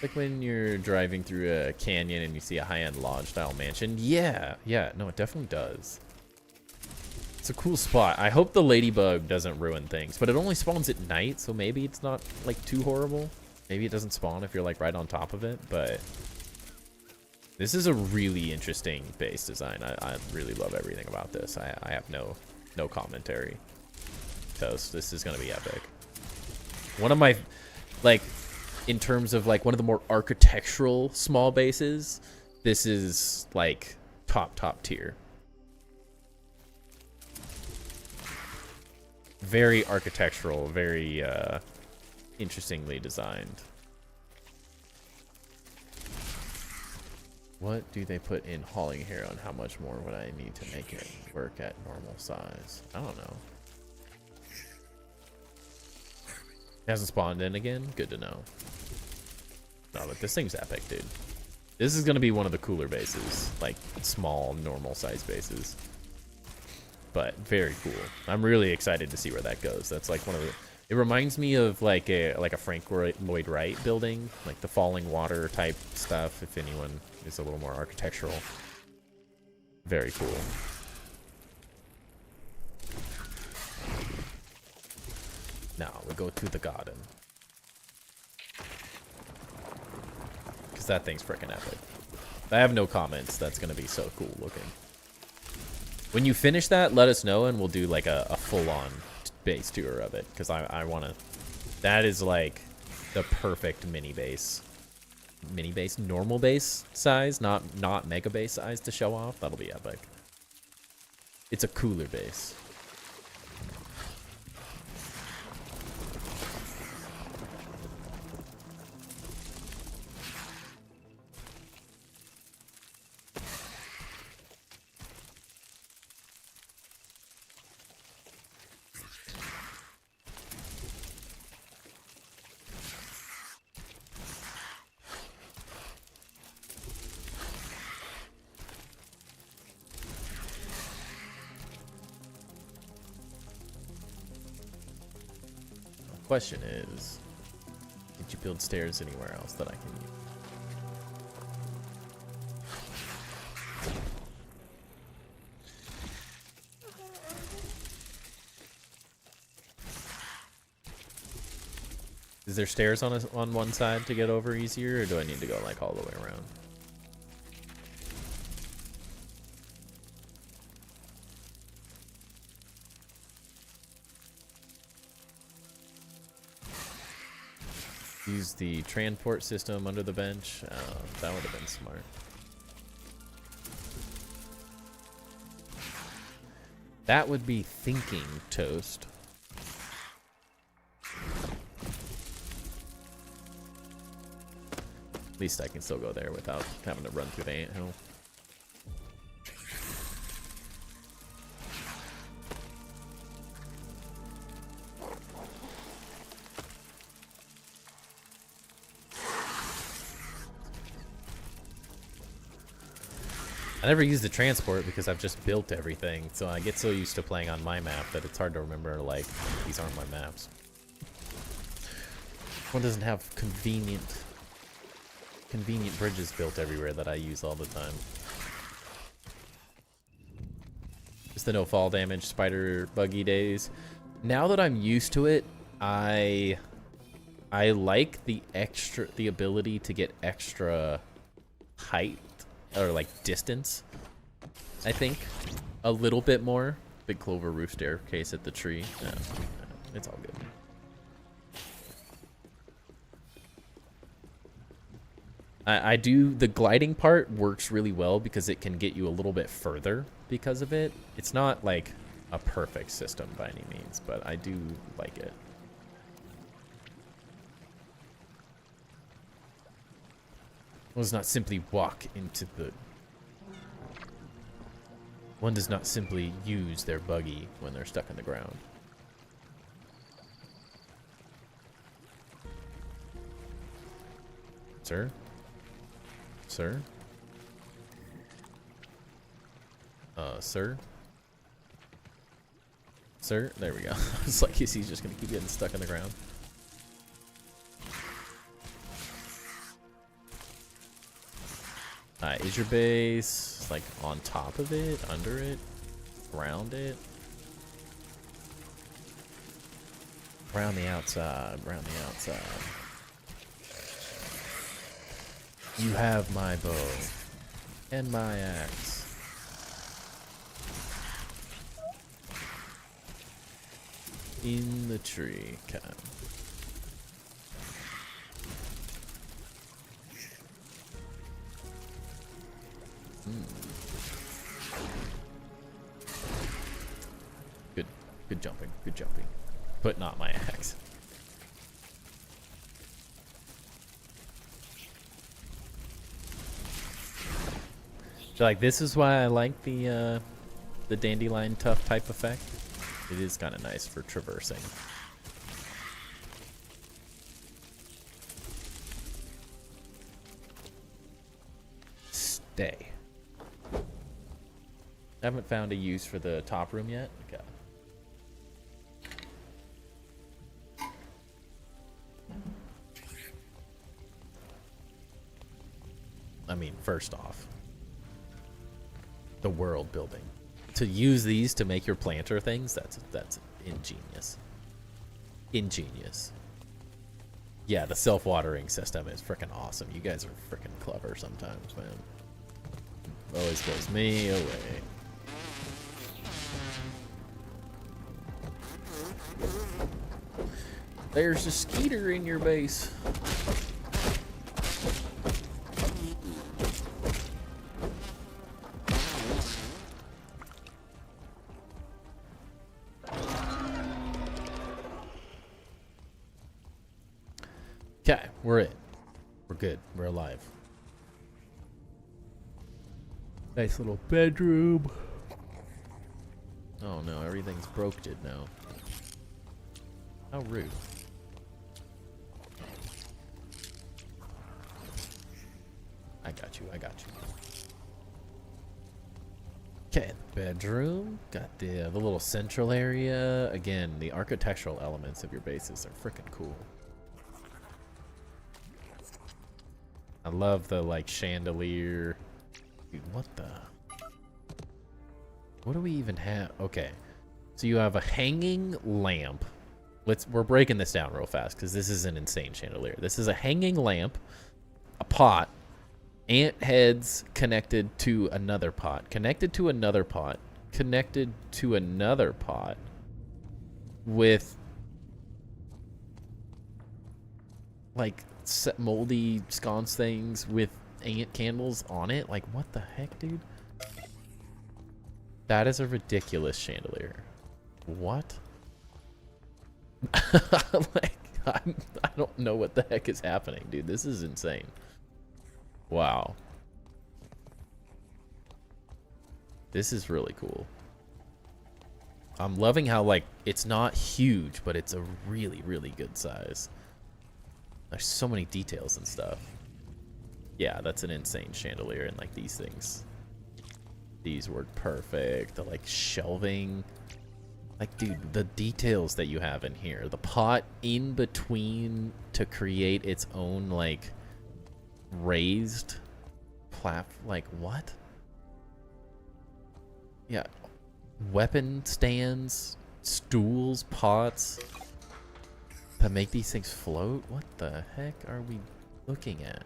Like when you're driving through a canyon and you see a high-end lodge-style mansion. Yeah, no, it definitely does. It's a cool spot. I hope the ladybug doesn't ruin things, but it only spawns at night, so maybe it's not like too horrible. Maybe it doesn't spawn if you're like right on top of it, but this is a really interesting base design. I really love everything about this. I have no commentary. Toast. This is gonna be epic. One of my, like, in terms of like one of the more architectural small bases, this is like top tier. Very architectural, very interestingly designed. What do they put in hauling here on how much more would I need to make it work at normal size? I don't know. It hasn't spawned in again? Good to know. No, but this thing's epic, dude. This is going to be one of the cooler bases. Like, small, normal size bases. But very cool. I'm really excited to see where that goes. That's like one of the... It reminds me of like a Frank Lloyd Wright building. Like the falling water type stuff, if anyone is a little more architectural. Very cool. Now we go to the garden. Because that thing's freaking epic. I have no comments. That's going to be so cool looking. When you finish that, let us know and we'll do like a full-on base tour of it. Because I want to... That is like the perfect mini base. Mini base? Normal base size? Not mega base size to show off. That'll be epic. It's a cooler base. question is, did you build stairs anywhere else that I can use? Is there stairs on one side to get over easier, or do I need to go like all the way around? Use the transport system under the bench. That would have been smart. That would be thinking, Toast. At least I can still go there without having to run through the anthill. I never use the transport because I've just built everything, so I get so used to playing on my map that it's hard to remember, like, these aren't my maps. One doesn't have convenient bridges built everywhere that I use all the time. Just the no fall damage spider buggy days. Now that I'm used to it, I like the ability to get extra height or like distance. I think a little bit more. Big clover roof staircase at the tree. No, it's all good. I do, the gliding part works really well because it can get you a little bit further because of it. It's not like a perfect system by any means, but I do like it. One does not simply walk into the... One does not simply use their buggy when they're stuck in the ground. Sir? Sir? Sir? Sir? There we go. It's like, is he just gonna keep getting stuck in the ground? Is your base like on top of it, under it, around it? Around the outside, around the outside. You have my bow and my axe. In the tree, okay. Good jumping, good jumping. But not my axe. So like, this is why I like the dandelion tuft type effect. It is kind of nice for traversing. Stay. Haven't found a use for the top room yet. Okay. I mean, first off, the world building. To use these to make your planter things, that's ingenious. Ingenious. Yeah, the self-watering system is freaking awesome. You guys are freaking clever sometimes, man. Always blows me away. There's a skeeter in your base. Okay, we're in. We're good. We're alive. Nice little bedroom. Oh no, everything's broke now. How rude. I got you, I got you. Okay, bedroom. Got the little central area. Again, the architectural elements of your bases are freaking cool. I love the like chandelier. Dude, what the? What do we even have? Okay, so you have a hanging lamp. We're breaking this down real fast because this is an insane chandelier. This is a hanging lamp, a pot, ant heads connected to another pot, connected to another pot, connected to another pot with like moldy sconce things with ant candles on it. Like, what the heck, dude? That is a ridiculous chandelier. What? Like, I don't know what the heck is happening, dude. This is insane. Wow. This is really cool. I'm loving how, like, it's not huge, but it's a really, really good size. There's so many details and stuff. Yeah, that's an insane chandelier, and, like, these things. These work perfect. The, like, shelving. Like, dude, the details that you have in here. The pot in between to create its own, like, raised like, what? Yeah. Weapon stands, stools, pots to make these things float? What the heck are we looking at?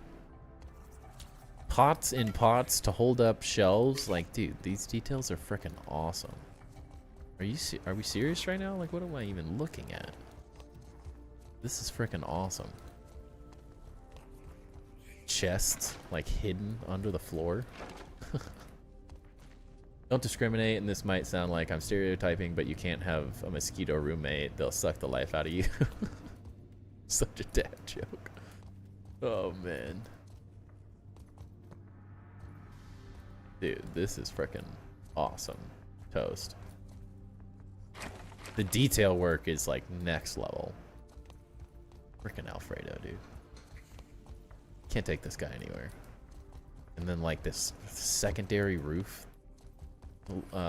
Pots in pots to hold up shelves. Like, dude, these details are freaking awesome. Are we serious right now? Like, what am I even looking at? This is freaking awesome. Chests, like, hidden under the floor. Don't discriminate, and this might sound like I'm stereotyping, but you can't have a mosquito roommate. They'll suck the life out of you. Such a dad joke. Oh, man. Dude, this is freaking awesome. Toast. The detail work is, like, next level. Freaking Alfredo, dude. Can't take this guy anywhere. And then, like, this secondary roof,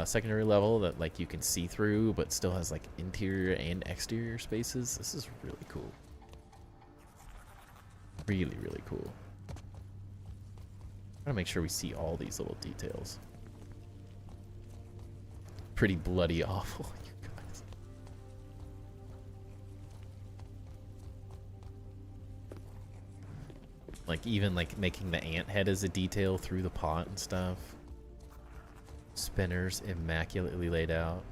secondary level that, like, you can see through, but still has, like, interior and exterior spaces. This is really cool. Really, really cool. Gotta make sure we see all these little details. Pretty bloody awful, you guys. Like, even, like, making the ant head as a detail through the pot and stuff. Spinners immaculately laid out.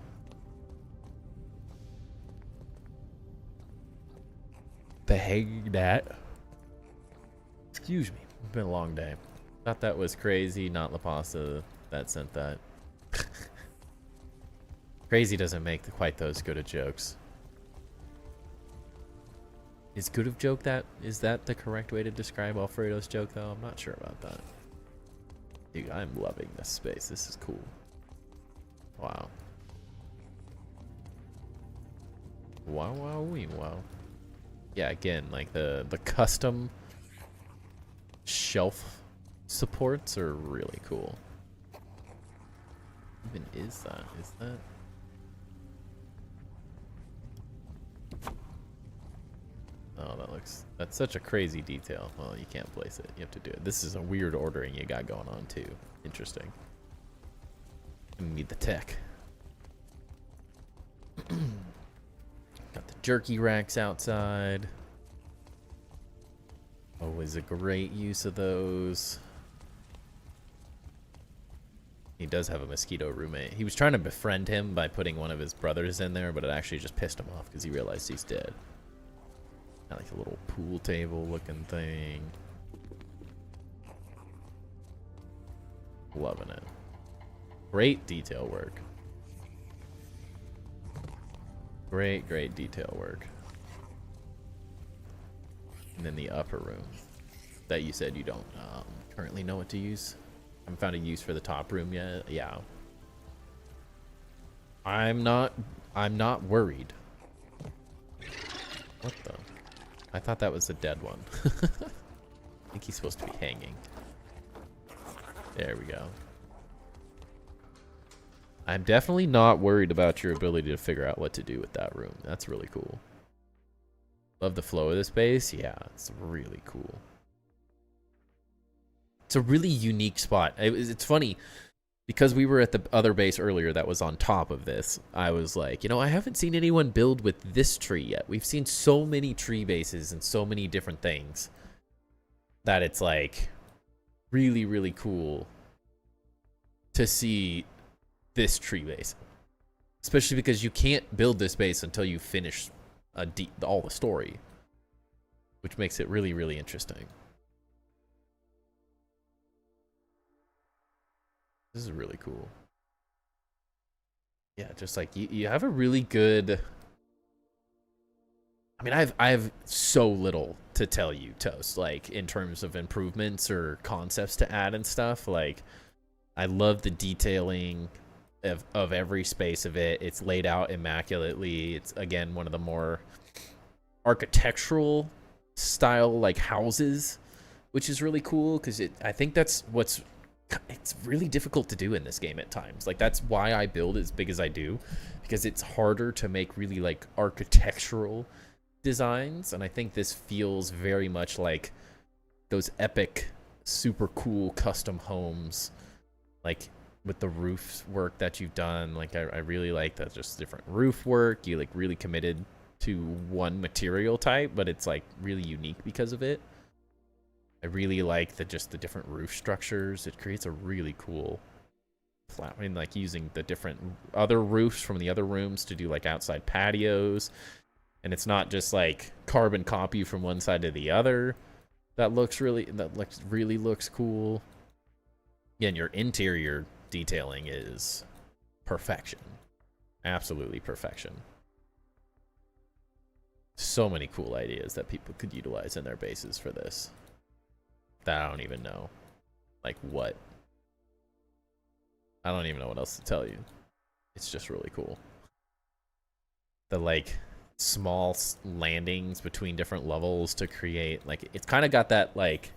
The hang that. Excuse me. It's been a long day. Thought that was crazy, not La Pasta that sent that. Crazy doesn't make quite those good of jokes. Is good of joke that? Is that the correct way to describe Alfredo's joke, though? I'm not sure about that. Dude, I'm loving this space. This is cool. Wow. Wow, wow, wee, wow. Yeah, again, like the custom shelf supports are really cool. Even is that? Is that? Oh, that's such a crazy detail. Well, you can't place it. You have to do it. This is a weird ordering you got going on, too. Interesting. You need the tech. Got the jerky racks outside. Always a great use of those. He does have a mosquito roommate. He was trying to befriend him by putting one of his brothers in there, but it actually just pissed him off because he realized he's dead. Got like a little pool table looking thing. Loving it. Great detail work. Great, great detail work. And then the upper room that you said you don't currently know what to use. Haven't found a use for the top room yet. Yeah. I'm not worried. What the? I thought that was a dead one. I think he's supposed to be hanging. There we go. I'm definitely not worried about your ability to figure out what to do with that room. That's really cool. Love the flow of the space. Yeah, it's really cool. It's a really unique spot. It's funny because we were at the other base earlier that was on top of this. I was like, you know, I haven't seen anyone build with this tree yet. We've seen so many tree bases and so many different things that it's like really, really cool to see this tree base. Especially because you can't build this base until you finish all the story, which makes it really, really interesting. This is really cool. Yeah, just like you have a really good. I mean, I have so little to tell you, Toast. Like in terms of improvements or concepts to add and stuff. Like, I love the detailing of every space of it. It's laid out immaculately. It's again one of the more architectural style like houses, which is really cool because I think that's it's really difficult to do in this game at times. Like that's why I build as big as I do, because it's harder to make really like architectural designs, and I think this feels very much like those epic, super cool custom homes, like with the roof work that you've done. Like I really like that, just different roof work. You like really committed to one material type, but it's like really unique because of it. I really like just the different roof structures. It creates a really cool flat. I mean, like using the different other roofs from the other rooms to do like outside patios, and it's not just like carbon copy from one side to the other. That really looks cool. Again, your interior detailing is perfection, absolutely perfection. So many cool ideas that people could utilize in their bases for this that I don't even know like what. I don't even know what else to tell you. It's just really cool. The like small landings between different levels to create like, it's kind of got that like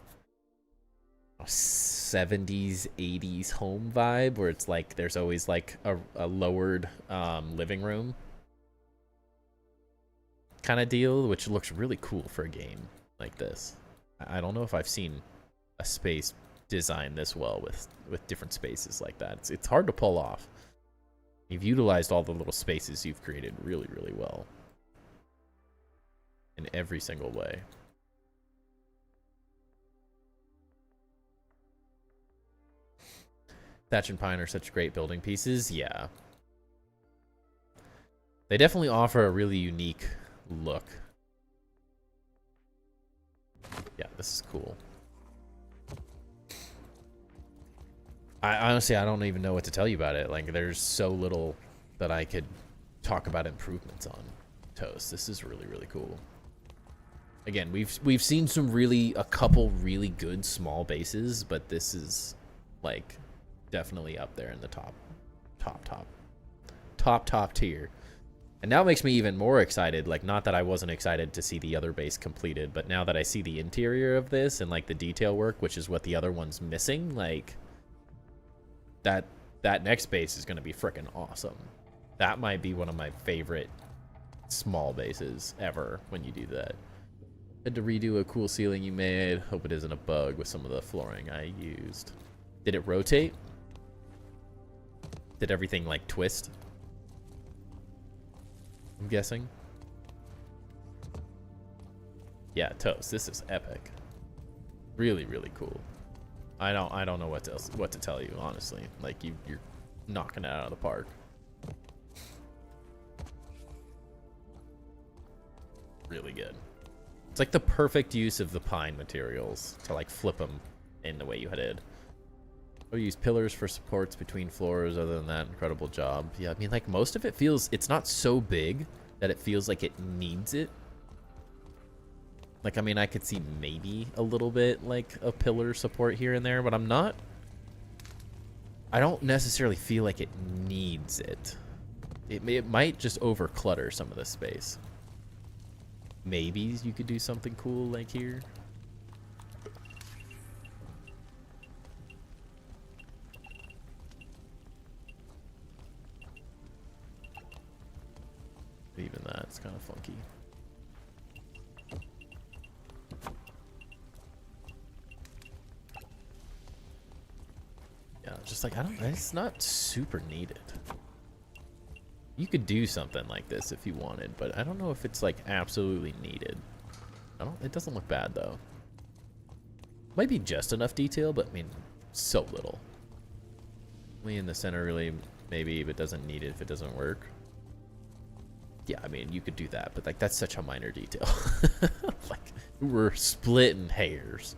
70s 80s home vibe where it's like there's always like a lowered living room kind of deal, which looks really cool for a game like this. I don't know if I've seen a space designed this well with different spaces like that. It's hard to pull off. You've utilized all the little spaces you've created really, really well in every single way. Thatch and pine are such great building pieces. Yeah. They definitely offer a really unique look. Yeah, this is cool. I honestly, I don't even know what to tell you about it. Like, there's so little that I could talk about improvements on. Toast. This is really, really cool. Again, we've seen a couple really good small bases, but this is like definitely up there in the top tier. And now it makes me even more excited. Like, not that I wasn't excited to see the other base completed, but now that I see the interior of this and like the detail work, which is what the other one's missing, like that next base is going to be freaking awesome. That might be one of my favorite small bases ever when you do that. Had to redo a cool ceiling you made. Hope it isn't a bug with some of the flooring I used. Did it rotate? Did everything like twist? I'm guessing. Yeah, Toast. This is epic. Really, really cool. I don't know what to tell you, honestly. Like you're knocking it out of the park. Really good. It's like the perfect use of the pine materials to like flip them in the way you did. Oh, use pillars for supports between floors. Other than that, incredible job. Yeah, I mean, like most of it feels, it's not so big that it feels like it needs it. Like, I mean, I could see maybe a little bit like a pillar support here and there, but I don't necessarily feel like it needs it. It might just over clutter some of the space. Maybe you could do something cool like here. That's kind of funky. Yeah, just like, I don't, it's not super needed. You could do something like this if you wanted, but I don't know if it's like absolutely needed. It doesn't look bad though. Might be just enough detail, but I mean, so little. Only in the center really, maybe if it doesn't need it, if it doesn't work. Yeah, I mean, you could do that, but like that's such a minor detail. Like we're splitting hairs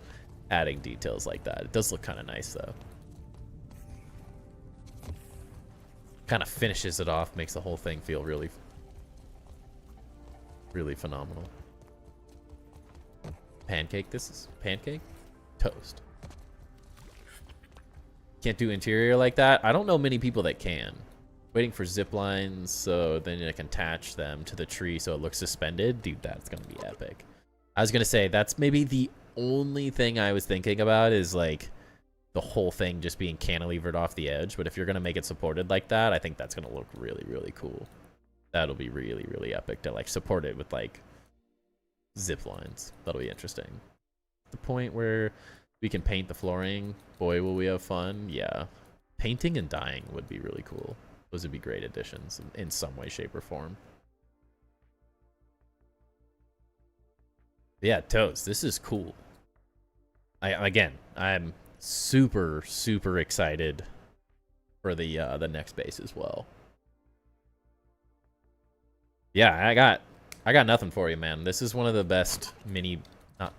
adding details like that. It does look kind of nice though. Kind of finishes it off, makes the whole thing feel really phenomenal. Pancake, this is pancake? Toast. Can't do interior like that? I don't know many people that can. Waiting for zip lines so then I can attach them to the tree so it looks suspended. Dude, that's gonna be epic. I was gonna say, that's maybe the only thing I was thinking about is like the whole thing just being cantilevered off the edge, but if you're gonna make it supported like that, I think that's gonna look really cool. That'll be really epic to like support it with like zip lines. That'll be interesting. The point where we can paint the flooring, boy will we have fun. Yeah, painting and dyeing would be really cool. Those would be great additions in some way, shape, or form. Yeah, Toast, this is cool. I'm super excited for the next base as well. Yeah, I got nothing for you, man. This is one of the best mini, not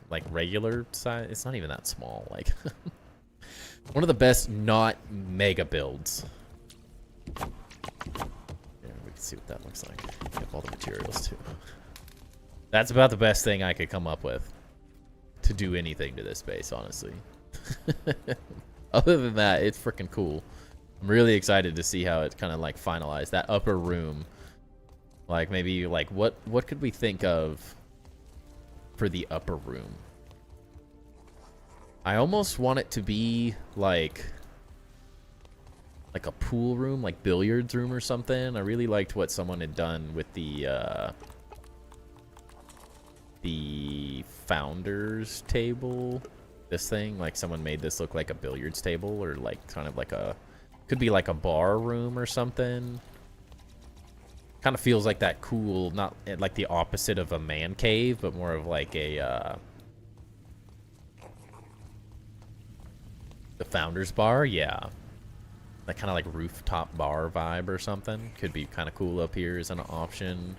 like regular size. It's not even that small. Like one of the best not mega builds. Yeah, we can see what that looks like. Get all the materials too. That's about the best thing I could come up with to do anything to this base, honestly. Other than that, it's freaking cool. I'm really excited to see how it kind of like finalized that upper room. Like maybe like what could we think of for the upper room? I almost want it to be like a pool room, like billiards room or something. I really liked what someone had done with the founder's table. This thing, like someone made this look like a billiards table or like kind of like a, could be like a bar room or something. Kind of feels like that cool, not like the opposite of a man cave, but more of like a the founder's bar. Yeah, that kind of like rooftop bar vibe or something. Could be kind of cool up here as an option.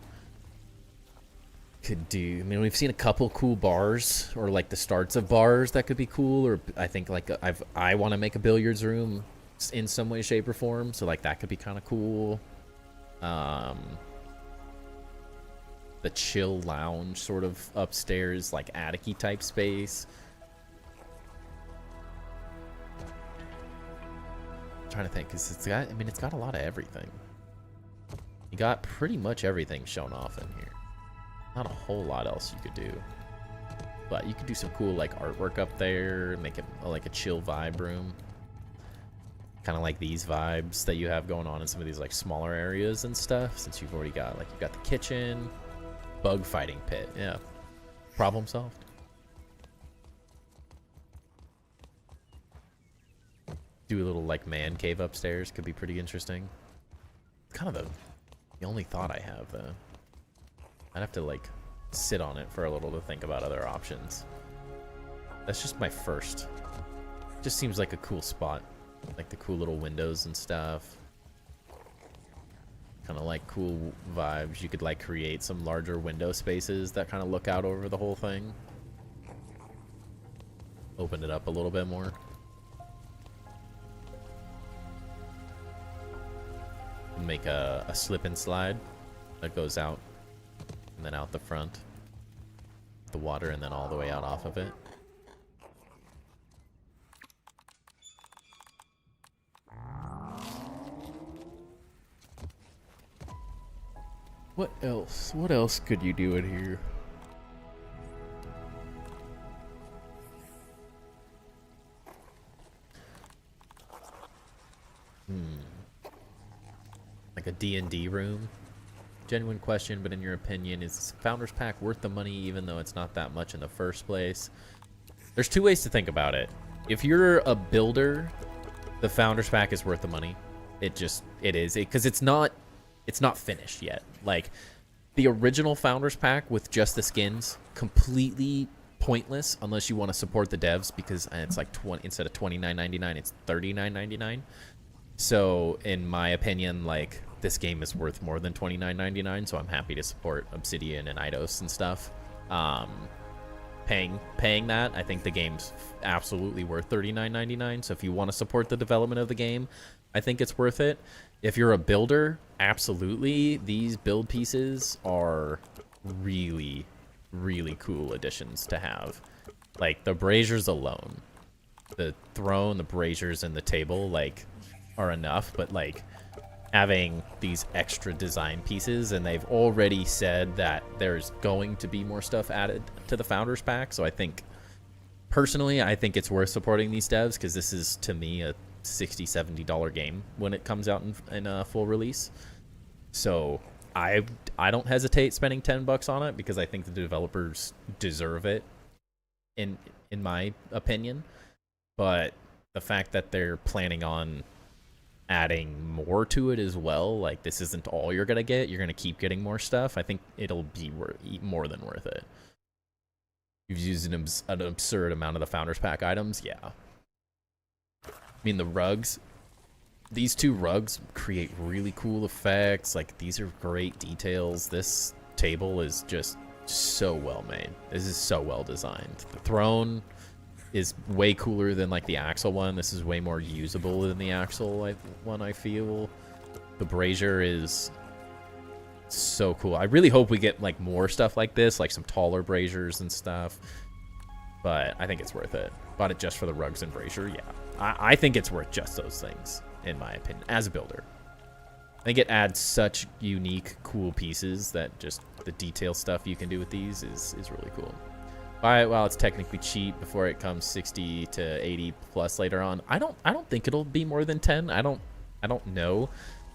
Could do, I mean, we've seen a couple cool bars or like the starts of bars that could be cool, or I think like I want to make a billiards room in some way, shape, or form, so like that could be kind of cool. The chill lounge sort of upstairs, like attic-y type space. I'm trying to think, because it's got, I mean, it's got a lot of everything. You got pretty much everything shown off in here. Not a whole lot else you could do, but you could do some cool like artwork up there, make it like a chill vibe room, kind of like these vibes that you have going on in some of these like smaller areas and stuff. Since you've already got like, you've got the kitchen, bug fighting pit, yeah, problem solved. Do a little like man cave upstairs, could be pretty interesting. Kind of the only thought I have though. I'd have to like sit on it for a little to think about other options. That's just my first. Just seems like a cool spot. Like the cool little windows and stuff. Kind of like cool vibes. You could like create some larger window spaces that kind of look out over the whole thing. Open it up a little bit more. Make a slip and slide that goes out. And then out the front, the water, and then all the way out off of it. What else? What else could you do in here? Like a D&D room. Genuine question, but in your opinion, is Founders Pack worth the money even though it's not that much in the first place? There's two ways to think about it. If you're a builder, the Founders Pack is worth the money. It is, because it's not finished yet. Like, the original Founders Pack with just the skins, completely pointless unless you want to support the devs, because it's like instead of $29.99, it's $39.99. So in my opinion, like, this game is worth more than $29.99, so I'm happy to support Obsidian and Eidos and stuff. Paying that, I think the game's absolutely worth $39.99. So if you want to support the development of the game, I think it's worth it. If you're a builder, absolutely, these build pieces are really, really cool additions to have. Like, the braziers alone, the throne, the braziers, and the table, like, are enough. But, like, having these extra design pieces, and they've already said that there's going to be more stuff added to the Founders Pack. So I think, personally, I think it's worth supporting these devs, because this is, to me, a $60, $70 game when it comes out in a full release. So I don't hesitate spending $10 on it, because I think the developers deserve it, in my opinion. But the fact that they're planning on adding more to it as well, like, this isn't all you're gonna get, you're gonna keep getting more stuff, I think it'll be more than worth it. You've used an absurd amount of the Founders Pack items, yeah. I mean, the rugs, these two rugs create really cool effects. Like, these are great details. This table is just so well made. This is so well designed. The throne is way cooler than, like, the Axle one. This is way more usable than the Axle one, I feel. The brazier is so cool. I really hope we get, like, more stuff like this, like some taller braziers and stuff. But I think it's worth it. Bought it just for the rugs and brazier, yeah. I think it's worth just those things, in my opinion, as a builder. I think it adds such unique, cool pieces that just the detail stuff you can do with these is really cool. Buy it while it's technically cheap before it comes 60 to 80 plus later on. I don't think it'll be more than 10. I don't know.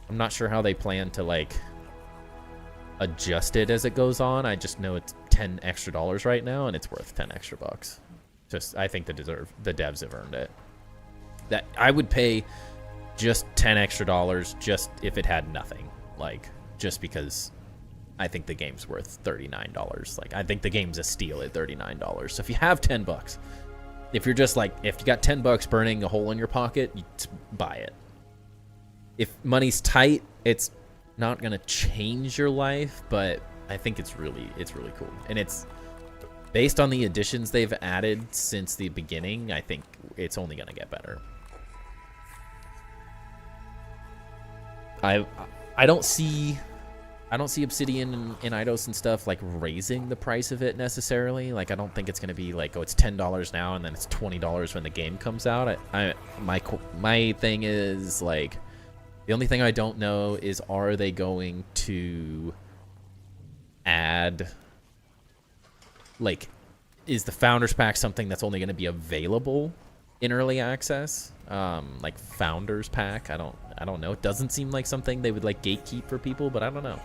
I'm not sure how they plan to, like, adjust it as it goes on. I just know it's $10 extra right now, and it's worth $10 extra bucks. Just, I think the devs have earned it. That I would pay just $10 extra just if it had nothing, like, just because I think the game's worth $39. Like, I think the game's a steal at $39. So if you have $10, if you're just like, if you got $10 burning a hole in your pocket, you buy it. If money's tight, it's not gonna change your life, but I think it's really cool, and it's based on the additions they've added since the beginning. I think it's only gonna get better. I don't see Obsidian and Eidos and stuff, like, raising the price of it necessarily. Like, I don't think it's gonna be like, oh, it's $10 now and then it's $20 when the game comes out. My thing is, like, the only thing I don't know is, are they going to add, like, is the Founders Pack something that's only going to be available in early access? Like, Founders Pack, I don't know. It doesn't seem like something they would, like, gatekeep for people, but I don't know.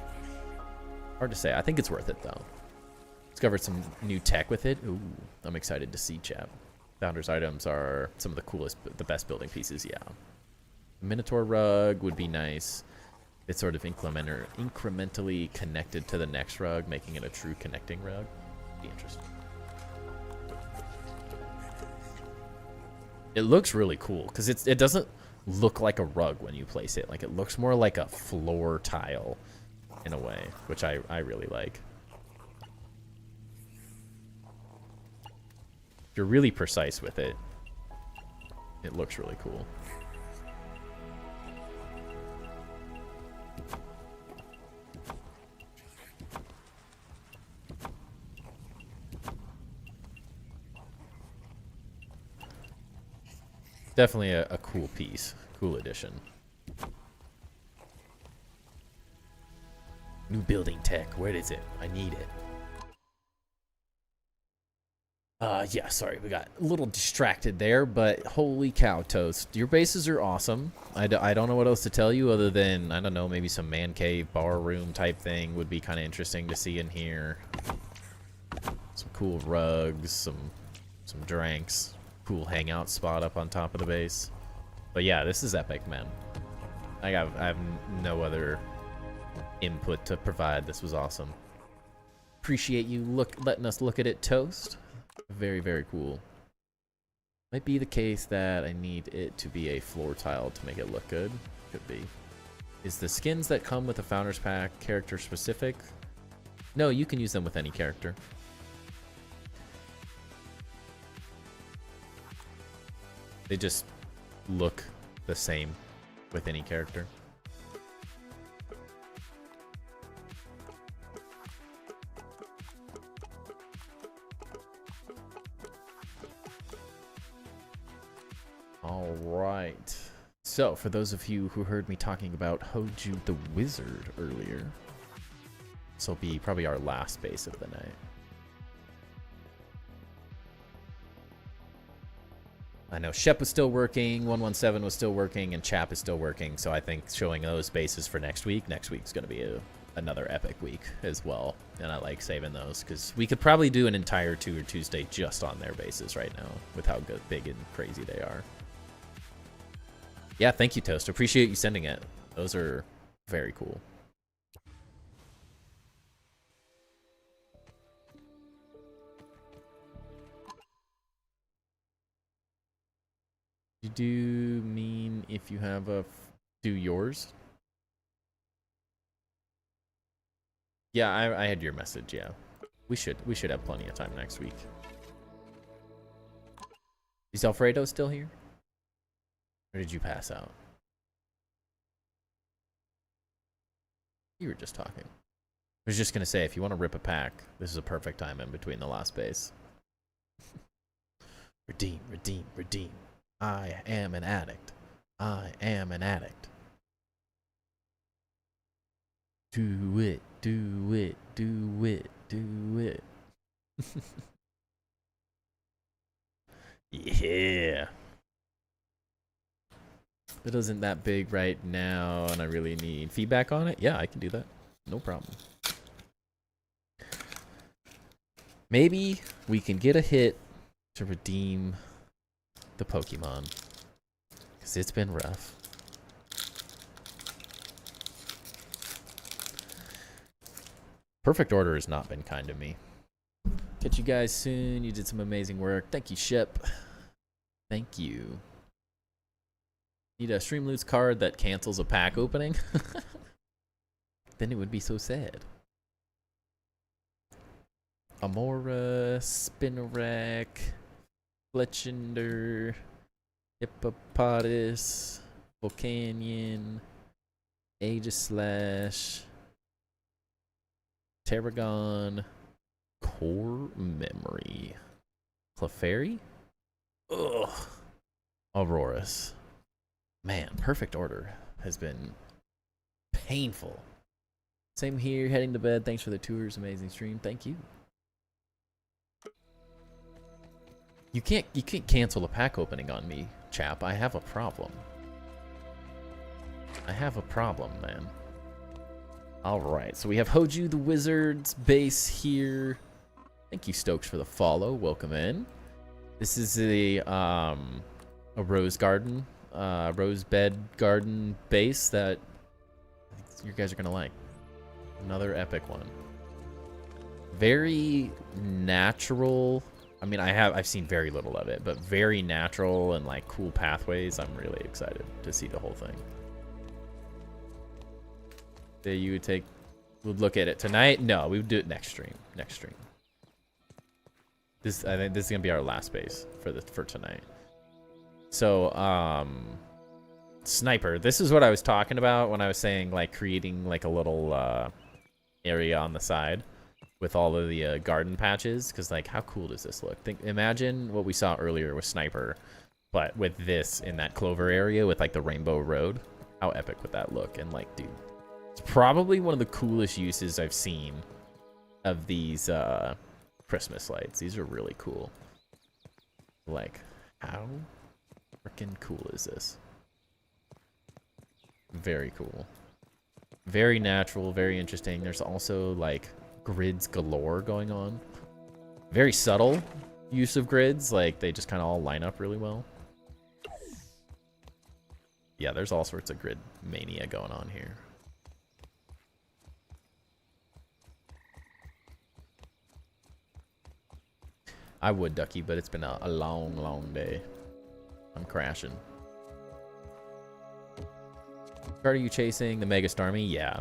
Hard to say. I think it's worth it, though. Discovered some new tech with it. Ooh, I'm excited to see, chat. Founders items are some of the coolest, the best building pieces, yeah. Minotaur rug would be nice. It's sort of incrementally connected to the next rug, making it a true connecting rug. Be interesting. It looks really cool because it doesn't look like a rug when you place it. Like, it looks more like a floor tile in a way, which I really like. If you're really precise with it, it looks really cool. Definitely a cool piece. Cool addition. New building tech. Where is it? I need it. Yeah, sorry, we got a little distracted there, but holy cow, Toast. Your bases are awesome. I don't know what else to tell you other than, I don't know, maybe some man cave, bar room type thing would be kind of interesting to see in here. Some cool rugs, some drinks, cool hangout spot up on top of the base. But yeah, this is epic, man. I have no other input to provide. This was awesome. Appreciate you letting us look at it, Toast. Very, very cool. Might be the case that I need it to be a floor tile to make it look good. Could be. Is the skins that come with the Founders Pack character specific? No, you can use them with any character. They just look the same with any character. All right. So, for those of you who heard me talking about Hoju the Wizard earlier, this will be probably our last base of the night. I know Shep was still working, 117 was still working, and Chap is still working, so I think showing those bases for next week's going to be another epic week as well, and I like saving those, because we could probably do an entire Tour Tuesday just on their bases right now, with how good, big and crazy they are. Yeah, thank you, Toast. Appreciate you sending it. Those are very cool. You do mean if you have do yours? Yeah, I had your message, yeah. We should have plenty of time next week. Is Alfredo still here? Or did you pass out? You were just talking. I was just gonna say, if you want to rip a pack, this is a perfect time in between the last base. Redeem, redeem, redeem. I am an addict. I am an addict. Do it, do it, do it, do it. Yeah. It isn't that big right now, and I really need feedback on it. Yeah, I can do that. No problem. Maybe we can get a hit to redeem the Pokemon, because it's been rough. Perfect Order has not been kind to me. Catch you guys soon. You did some amazing work. Thank you, Shep. Thank you. Need a Stream Loot's card that cancels a pack opening? Then it would be so sad. Amora, Spinarak, Fletchender, Hippopotamus, Volcanion, Aegislash, Terragon, Core Memory, Clefairy? Ugh. Auroras. Man, Perfect Order has been painful. Same here, heading to bed. Thanks for the tours, amazing stream. Thank you. You can't cancel a pack opening on me, chap. I have a problem. I have a problem, man. Alright, so we have Hoju the Wizard's base here. Thank you, Stokes, for the follow. Welcome in. This is a rose garden, rose bed garden base that you guys are gonna like. Another epic one. Very natural. I mean, I've seen very little of it, but very natural and like cool pathways. I'm really excited to see the whole thing. That you would look at it tonight? No, we would do it next stream. Next stream. I think this is gonna be our last base for tonight. So, sniper. This is what I was talking about when I was saying like creating like a little area on the side with all of the garden patches, because like how cool does this look? Imagine what we saw earlier with sniper, but with this in that clover area with like the rainbow road. How epic would that look? And like, dude, it's probably one of the coolest uses I've seen of these Christmas lights. These are really cool. Like, how freaking cool is this? Very cool. Very natural, very interesting. There's also like grids galore going on. Very subtle use of grids, like they just kind of all line up really well. Yeah, there's all sorts of grid mania going on here. I would, Ducky, but it's been a long, long day. I'm crashing. What are you chasing? The Mega Starmie? Yeah.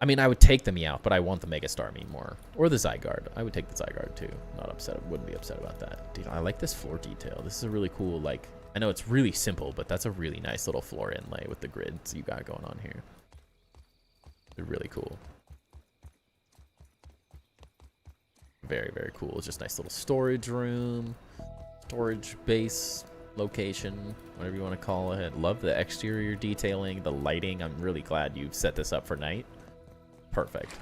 I mean, I would take the Meowth, but I want the Mega Starmie more. Or the Zygarde. I would take the Zygarde too. Not upset. Wouldn't be upset about that. Dude, I like this floor detail. This is a really cool, like... I know it's really simple, but that's a really nice little floor inlay with the grids you got going on here. They're really cool. Very, very cool. It's just a nice little storage room. Storage base location. Whatever you want to call it. Love the exterior detailing. The lighting. I'm really glad you've set this up for night. Perfect.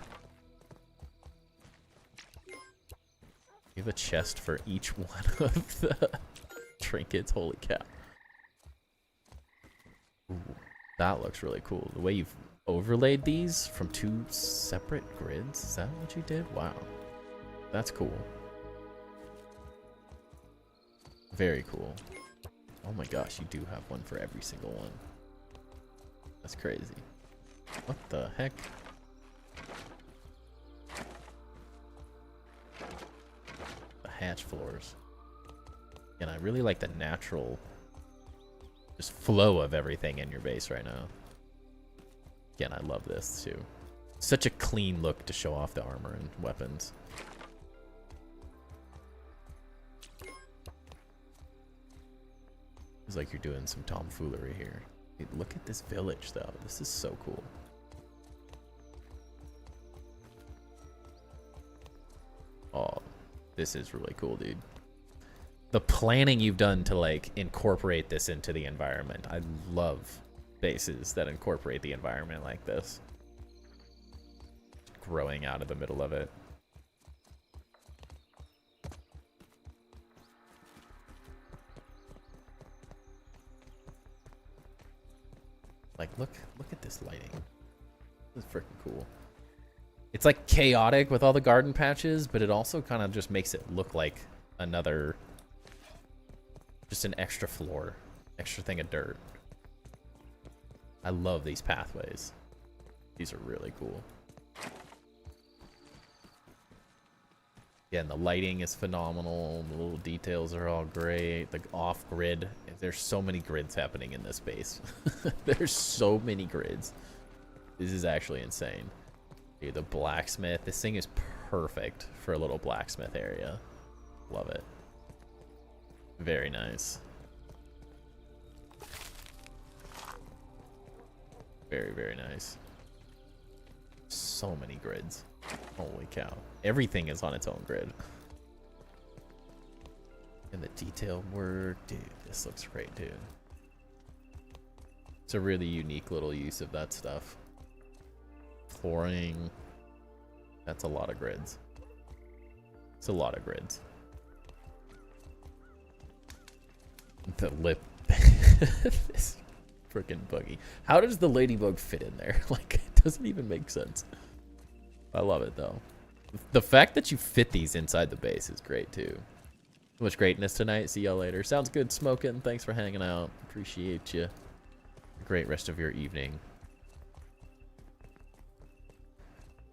You have a chest for each one of the trinkets. Holy cow. Ooh, that looks really cool. The way you've overlaid these from 2 separate grids. Is that what you did? Wow. That's cool. Very cool. Oh my gosh, you do have one for every single one. That's crazy. What the heck? The hatch floors. And I really like the natural just flow of everything in your base right now. Again, I love this too. Such a clean look to show off the armor and weapons. It's like you're doing some tomfoolery here. Dude, look at this village though. This is so cool. Oh, this is really cool, dude. The planning you've done to like incorporate this into the environment. I love bases that incorporate the environment like this. Growing out of the middle of it. Like, look at this lighting. This is freaking cool. It's like chaotic with all the garden patches, but it also kind of just makes it look like another, just an extra floor, extra thing of dirt. I love these pathways. These are really cool. Yeah, and the lighting is phenomenal. The little details are all great. The off-grid. There's so many grids happening in this base. There's so many grids. This is actually insane. Dude, the blacksmith. This thing is perfect for a little blacksmith area. Love it. Very nice. Very, very nice. So many grids. Holy cow. Everything is on its own grid. And the detail work. Dude, this looks great, dude. It's a really unique little use of that stuff. Flooring. That's a lot of grids. It's a lot of grids. The lip. This freaking buggy. How does the ladybug fit in there? Like, it doesn't even make sense. I love it though. The fact that you fit these inside the base is great too. So much greatness tonight. See y'all later. Sounds good, Smoking. Thanks for hanging out. Appreciate you. Great rest of your evening.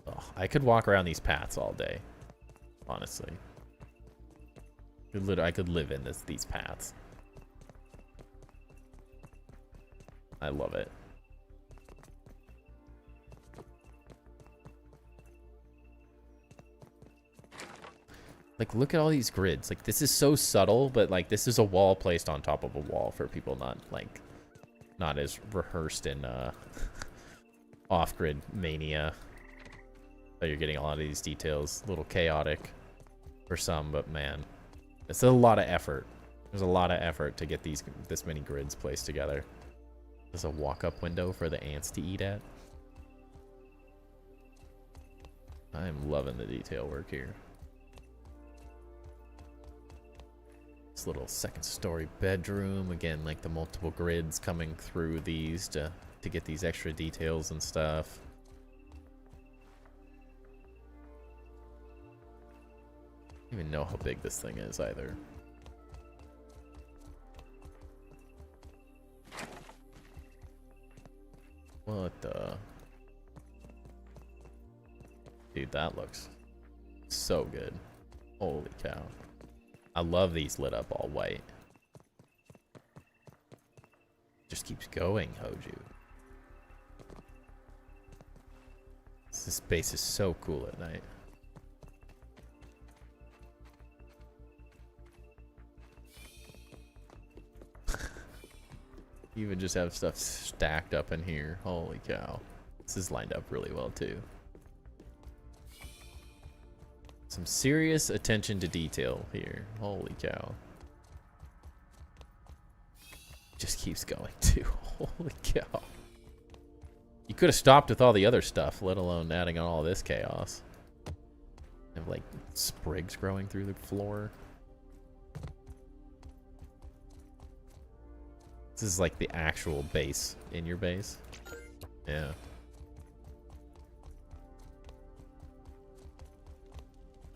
Oh, I could walk around these paths all day. Honestly. I could live in these paths. I love it. Like, look at all these grids. Like, this is so subtle, but, like, this is a wall placed on top of a wall for people not as rehearsed in off-grid mania. So you're getting a lot of these details. A little chaotic for some, but, man. It's a lot of effort. There's a lot of effort to get this many grids placed together. There's a walk-up window for the ants to eat at. I'm loving the detail work here. This Nice little second story bedroom. Again, like the multiple grids coming through these to get these extra details and stuff. I don't even know how big this thing is either. What the? Dude, that looks so good. Holy cow. I love these lit up all white. Just keeps going, Hoju. This space is so cool at night. You even just have stuff stacked up in here. Holy cow. This is lined up really well too. Some serious attention to detail here. Holy cow. Just keeps going too. Holy cow. You could have stopped with all the other stuff, let alone adding on all this chaos. Have like sprigs growing through the floor. This is like the actual base in your base. Yeah.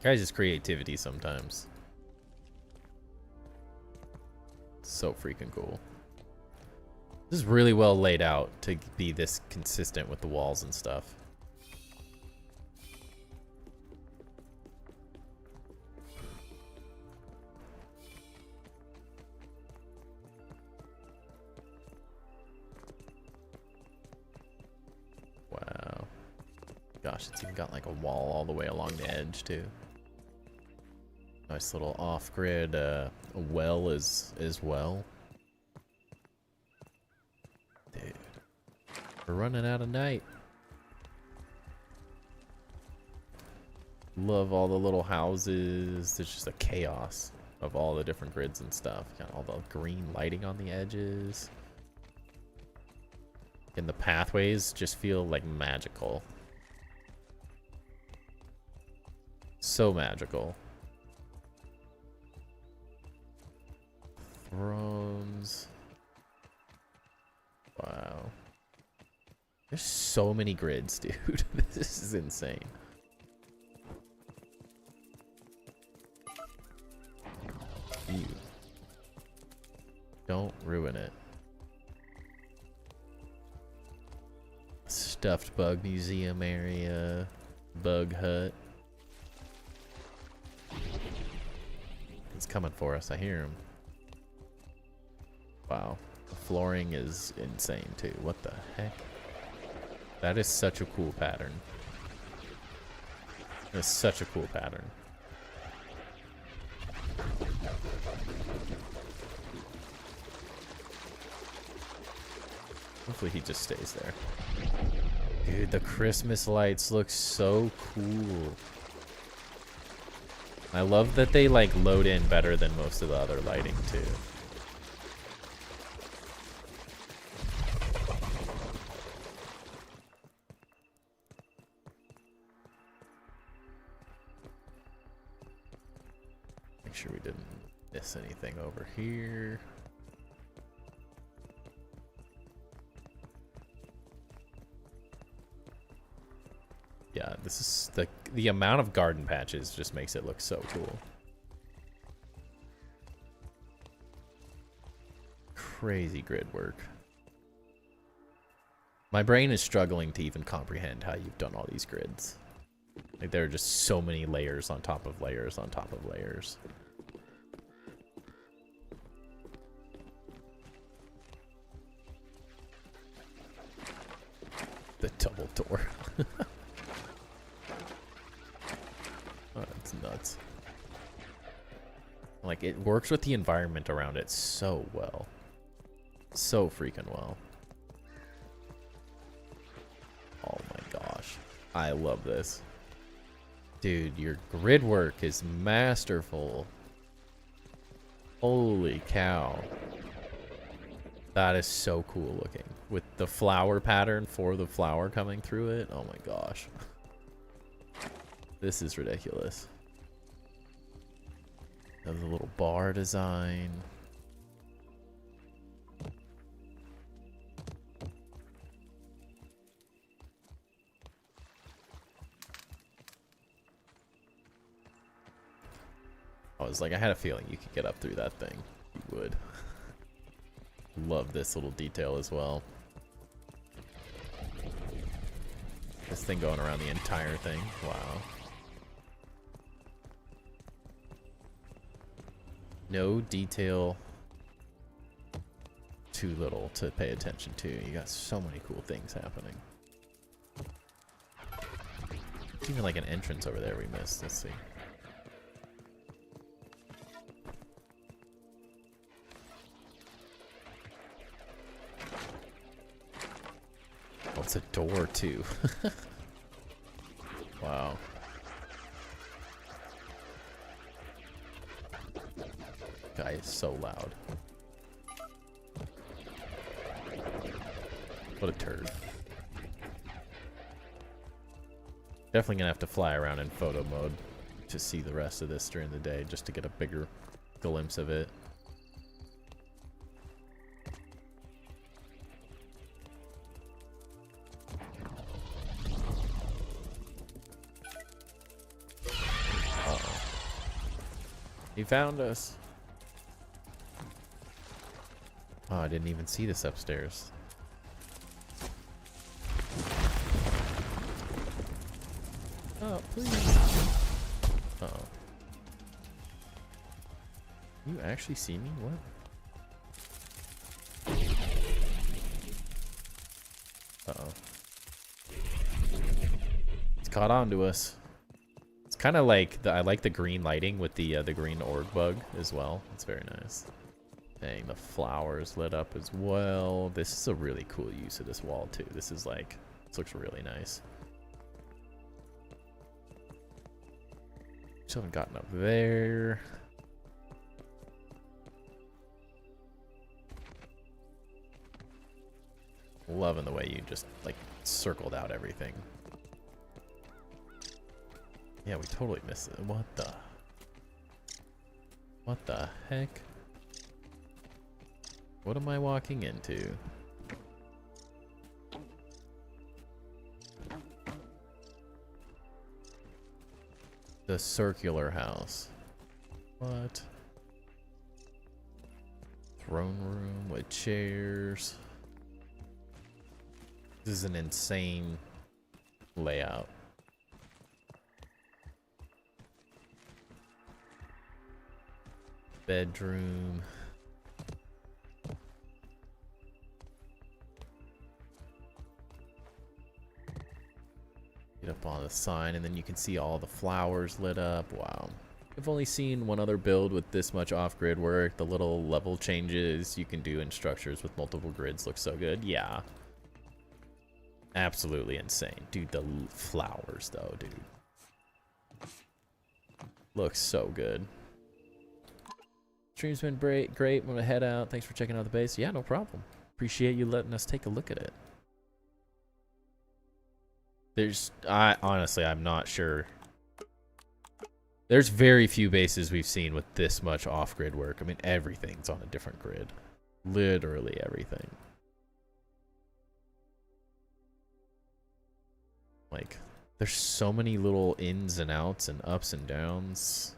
Guys' creativity sometimes. So freaking cool. This is really well laid out to be this consistent with the walls and stuff. Wow. Gosh, it's even got like a wall all the way along the edge too. Nice little off-grid well as well. Dude, we're running out of night. Love all the little houses. There's just a chaos of all the different grids and stuff. Got all the green lighting on the edges. And the pathways just feel like magical. So magical. Thrones. Wow. There's so many grids, dude. This is insane. Ew. Don't ruin it. Stuffed bug museum area. Bug hut. He's coming for us. I hear him. Wow. The flooring is insane too. What the heck? That is such a cool pattern. It's such a cool pattern. Hopefully he just stays there. Dude, the Christmas lights look so cool. I love that they like load in better than most of the other lighting too. Make sure we didn't miss anything over here. Yeah, this is the amount of garden patches just makes it look so cool. Crazy grid work. My brain is struggling to even comprehend how you've done all these grids. Like there are just so many layers on top of layers on top of layers. The double door. Oh, that's nuts. Like, it works with the environment around it so well. So freaking well. Oh my gosh. I love this. Dude, your grid work is masterful. Holy cow. That is so cool looking. With the flower pattern for the flower coming through it. Oh my gosh. This is ridiculous. Another little bar design. I was like, I had a feeling you could get up through that thing. You would. Love this little detail as well. This thing going around the entire thing. Wow. No detail too little to pay attention to. You got so many cool things happening. There's even like an entrance over there we missed. Let's see. Oh, it's a door too. Wow. Guy is so loud. What a turd. Definitely gonna have to fly around in photo mode to see the rest of this during the day, just to get a bigger glimpse of it. Uh-oh. He found us. Oh, I didn't even see this upstairs. Oh, please. Uh-oh. You actually see me? What? Uh-oh. It's caught on to us. It's kind of like I like the green lighting with the green orb bug as well. It's very nice. Dang, the flowers lit up as well. This is a really cool use of this wall too. This is like, this looks really nice. Still haven't gotten up there. Loving the way you just like circled out everything. Yeah, we totally missed it. What the heck? What am I walking into? The circular house. What? Throne room with chairs. This is an insane layout. Bedroom. Get up on the sign, and then you can see all the flowers lit up. Wow. I've only seen one other build with this much off-grid work. The little level changes you can do in structures with multiple grids look so good. Yeah. Absolutely insane. Dude, the flowers, though, dude. Looks so good. Stream's been great. I'm gonna head out. Thanks for checking out the base. Yeah, no problem. Appreciate you letting us take a look at it. Honestly, I'm not sure. There's very few bases we've seen with this much off-grid work. I mean, everything's on a different grid. Literally everything. Like, there's so many little ins and outs and ups and downs.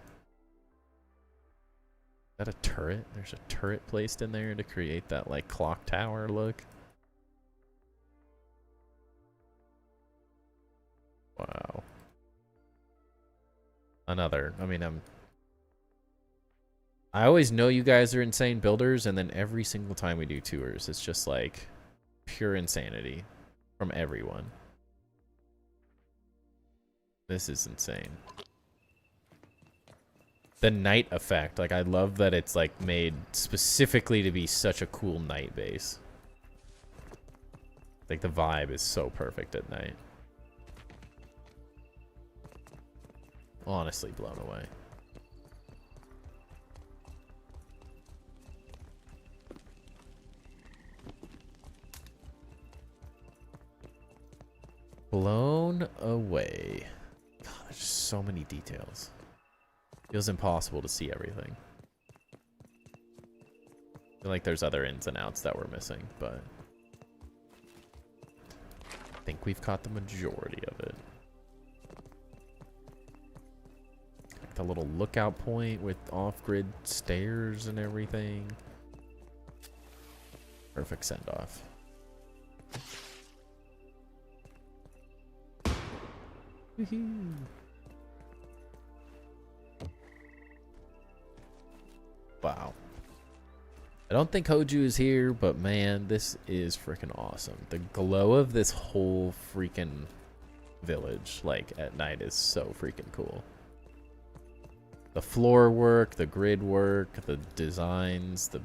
Is that a turret? There's a turret placed in there to create that, like, clock tower look. Wow. Another. I mean, I always know you guys are insane builders, and then every single time we do tours, it's just like pure insanity from everyone. This is insane. The night effect. Like, I love that it's like made specifically to be such a cool night base. Like, the vibe is so perfect at night. Honestly blown away. Blown away. God, there's just so many details. Feels impossible to see everything. I feel like there's other ins and outs that we're missing, but I think we've caught the majority of it. Like the little lookout point with off-grid stairs and everything. Perfect send-off. Woohoo! Wow. I don't think Hoju is here, but man, this is freaking awesome. The glow of this whole freaking village, like at night, is so freaking cool. The floor work, the grid work, the designs, the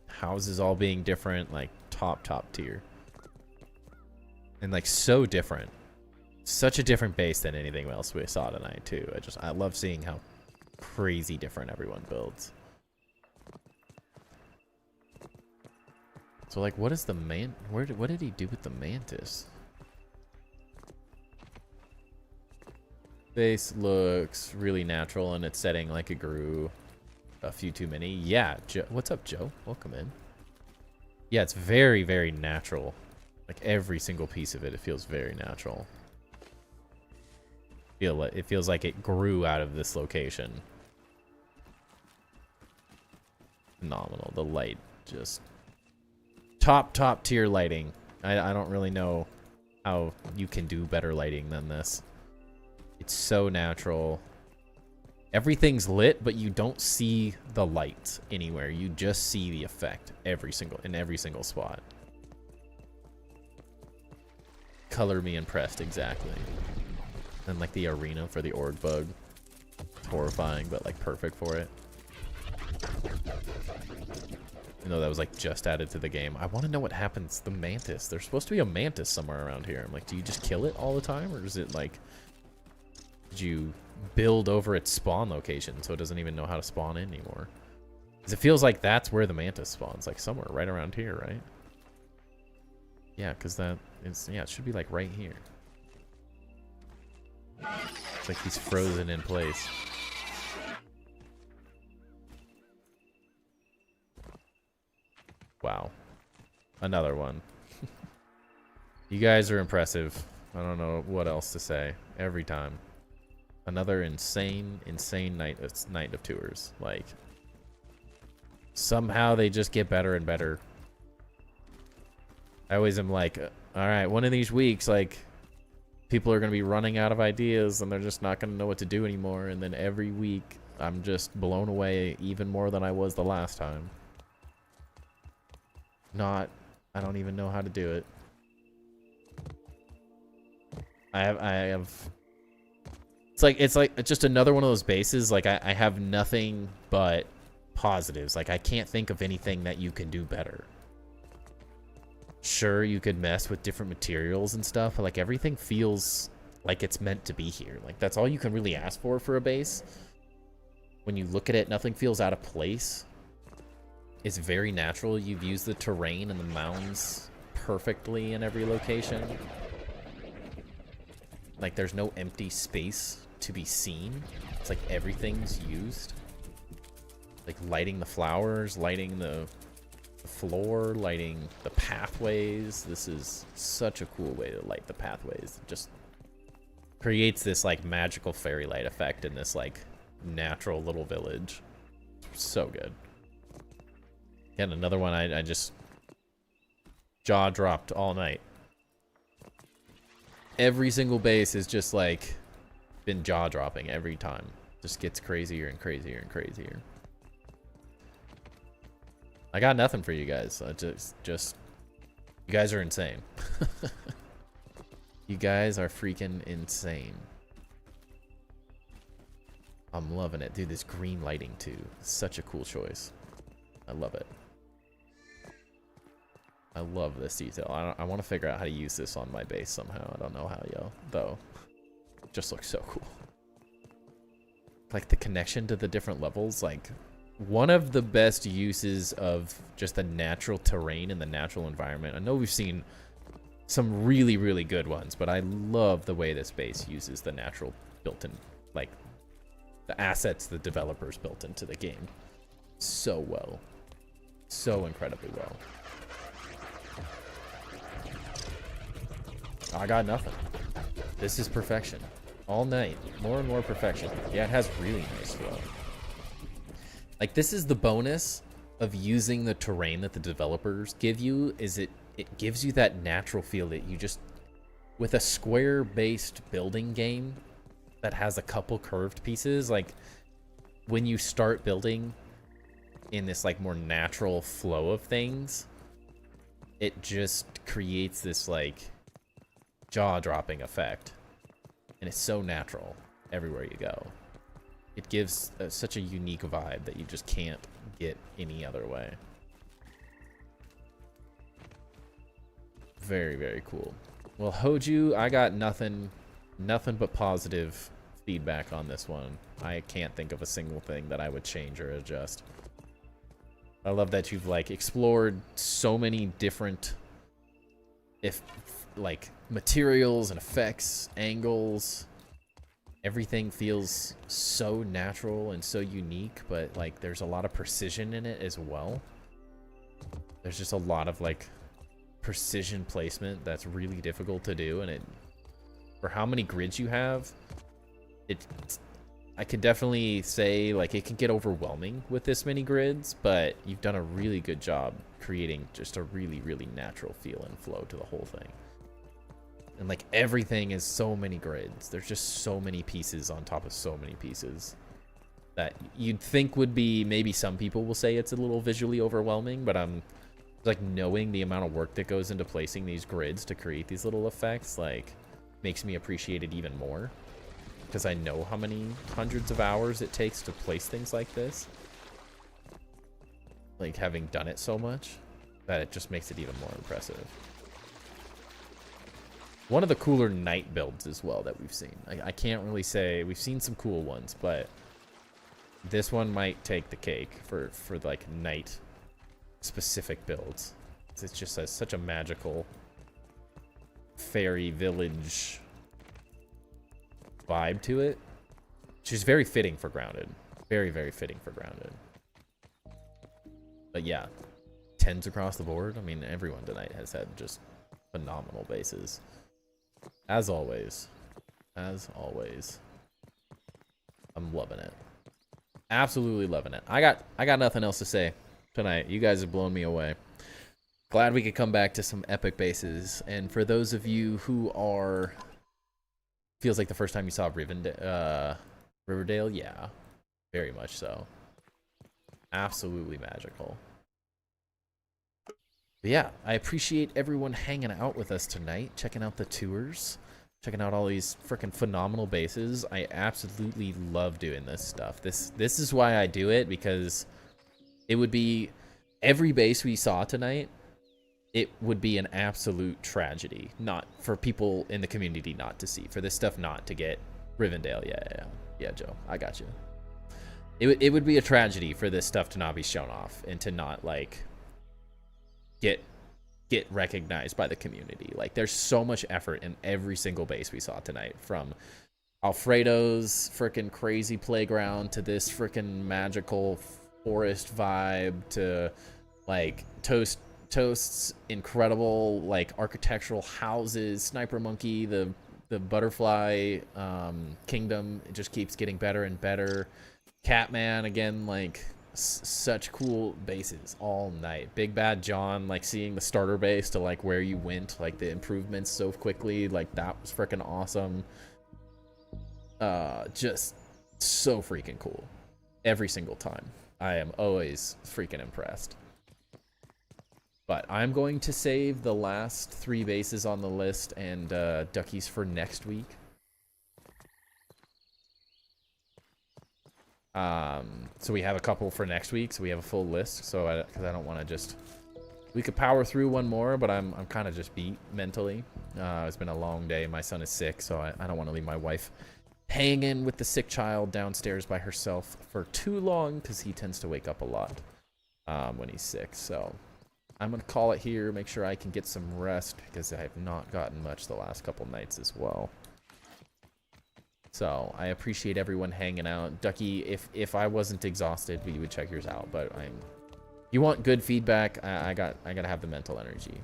houses all being different, like top tier. And like so different. Such a different base than anything else we saw tonight too. I love seeing how crazy different everyone builds. So like, what is the what did he do with the mantis? Base looks really natural and it's setting like it grew a few too many. Yeah, what's up, Joe? Welcome in. Yeah, it's very, very natural. Like every single piece of it, it feels very natural. It feels like it grew out of this location. Phenomenal. The light just top tier lighting. I don't really know how you can do better lighting than this. It's so natural. Everything's lit, but you don't see the light anywhere. You just see the effect in every single spot. Color me impressed, exactly. And like the arena for the org bug. It's horrifying, but like perfect for it. You know, that was like just added to the game. I want to know what happens. The mantis. There's supposed to be a mantis somewhere around here. I'm like, do you just kill it all the time? Or is it like, did you build over its spawn location so it doesn't even know how to spawn in anymore? Because it feels like that's where the mantis spawns. Like somewhere right around here, right? Yeah, because that is, yeah, it should be like right here. It's like he's frozen in place. Wow. Another one. You guys are impressive. I don't know what else to say. Every time. Another insane night of tours. Like, somehow they just get better and better. I always am like, all right, one of these weeks, like, people are going to be running out of ideas and they're just not going to know what to do anymore. And then every week, I'm just blown away even more than I was the last time. I don't even know how to do it. I have it's like just another one of those bases. Like I have nothing but positives. Like I can't think of anything that you can do better. Sure, you could mess with different materials and stuff, but like everything feels like it's meant to be here. Like that's all you can really ask for a base. When you look at it, nothing feels out of place. It's very natural. You've used the terrain and the mounds perfectly in every location. Like there's no empty space to be seen. It's like everything's used. Like lighting the flowers, lighting the floor, lighting the pathways. This is such a cool way to light the pathways. It just creates this like magical fairy light effect in this like natural little village. So good. And another one I just jaw dropped all night. Every single base is just like been jaw dropping every time. Just gets crazier and crazier and crazier. I got nothing for you guys. Just you guys are insane. You guys are freaking insane. I'm loving it. Dude, this green lighting too. Such a cool choice. I love it. I love this detail. I want to figure out how to use this on my base somehow. I don't know how, though. It just looks so cool. Like the connection to the different levels, like one of the best uses of just the natural terrain and the natural environment. I know we've seen some really, really good ones, but I love the way this base uses the natural built-in, like, the assets the developers built into the game so well. So incredibly well. I got nothing. This is perfection. All night. More and more perfection. Yeah, it has really nice flow. Like, this is the bonus of using the terrain that the developers give you, is it gives you that natural feel that you just, with a square-based building game that has a couple curved pieces, like, when you start building in this, like, more natural flow of things, it just creates this, like, jaw-dropping effect. And it's so natural everywhere you go. It gives such a unique vibe that you just can't get any other way. Very, very cool. Well, Hoju, I got nothing but positive feedback on this one. I can't think of a single thing that I would change or adjust. I love that you've, like, explored so many different, like, materials and effects, angles. Everything feels so natural and so unique, but, like, there's a lot of precision in it as well. There's just a lot of, like, precision placement that's really difficult to do, and for how many grids you have, I could definitely say, like, it can get overwhelming with this many grids, but you've done a really good job creating just a really, really natural feel and flow to the whole thing. And, like, everything is so many grids. There's just so many pieces on top of so many pieces that you'd think would be, maybe some people will say it's a little visually overwhelming, but like, knowing the amount of work that goes into placing these grids to create these little effects, like, makes me appreciate it even more. Because I know how many hundreds of hours it takes to place things like this. Like, having done it so much, that it just makes it even more impressive. One of the cooler night builds as well that we've seen. I can't really say, we've seen some cool ones, but this one might take the cake for like, night specific builds. It just has such a magical fairy village vibe to it, which is very fitting for Grounded. Very, very fitting for Grounded. But yeah, 10s across the board. I mean, everyone tonight has had just phenomenal bases. As always. As always. I'm loving it. Absolutely loving it. I got nothing else to say tonight. You guys have blown me away. Glad we could come back to some epic bases. And for those of you who are, feels like the first time you saw Riverdale, yeah, very much so. Absolutely magical. But yeah, I appreciate everyone hanging out with us tonight, checking out the tours, checking out all these freaking phenomenal bases. I absolutely love doing this stuff. This is why I do it, because it would be, every base we saw tonight, it would be an absolute tragedy not for people in the community not to see, for this stuff not to get Rivendell. Yeah, Joe, I got you. It would be a tragedy for this stuff to not be shown off and to not, like, get recognized by the community. Like, there's so much effort in every single base we saw tonight, from Alfredo's freaking crazy playground to this freaking magical forest vibe to, like, Toast's incredible, like, architectural houses, Sniper Monkey, the butterfly kingdom. It just keeps getting better and better. Catman, again, like, such cool bases all night. Big Bad John, like, seeing the starter base to, like, where you went, like, the improvements so quickly, like, that was freaking awesome. Just so freaking cool every single time. I am always freaking impressed. But I'm going to save the last 3 bases on the list and duckies for next week. So we have a couple for next week, so we have a full list. So because I don't want to just, we could power through one more, but I'm kind of just beat mentally. It's been a long day. My son is sick, so I don't want to leave my wife hanging with the sick child downstairs by herself for too long, because he tends to wake up a lot when he's sick. So I'm going to call it here, make sure I can get some rest, because I have not gotten much the last couple nights as well. So I appreciate everyone hanging out. Ducky, if I wasn't exhausted, we would check yours out. But you want good feedback, I gotta have the mental energy.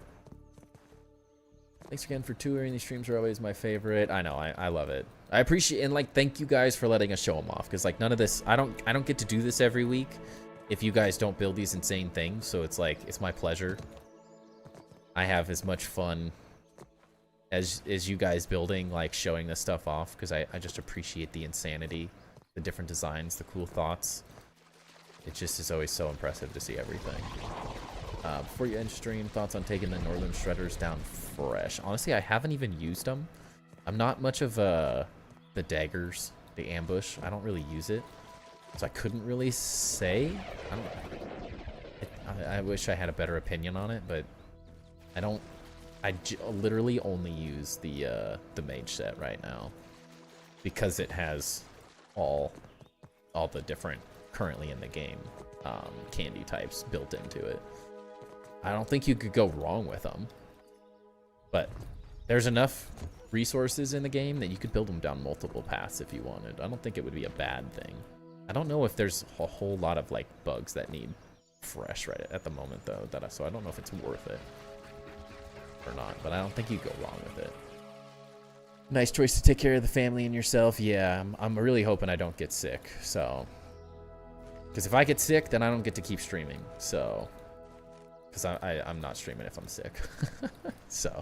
Thanks again for touring. These streams are always my favorite. I know, I love it. I appreciate, and like, thank you guys for letting us show them off, because like none of this, I don't get to do this every week if you guys don't build these insane things. So it's like, it's my pleasure. I have as much fun as you guys building, like showing this stuff off, because I just appreciate the insanity, the different designs, the cool thoughts. It just is always so impressive to see everything. Before you end stream, thoughts on taking the northern shredders down fresh? Honestly, I haven't even used them. I'm not much of the daggers, the ambush. I don't really use it, so I couldn't really say. I wish I had a better opinion on it, but I don't. I literally only use the mage set right now because it has all the different currently in the game candy types built into it. I don't think you could go wrong with them, but there's enough resources in the game that you could build them down multiple paths if you wanted. I don't think it would be a bad thing. I don't know if there's a whole lot of like bugs that need fresh right at the moment though, so I don't know if it's worth it or not, but I don't think you go wrong with it. Nice choice to take care of the family and yourself. Yeah, I'm really hoping I don't get sick, so, because if I get sick, then I don't get to keep streaming, so, because I'm not streaming if I'm sick. So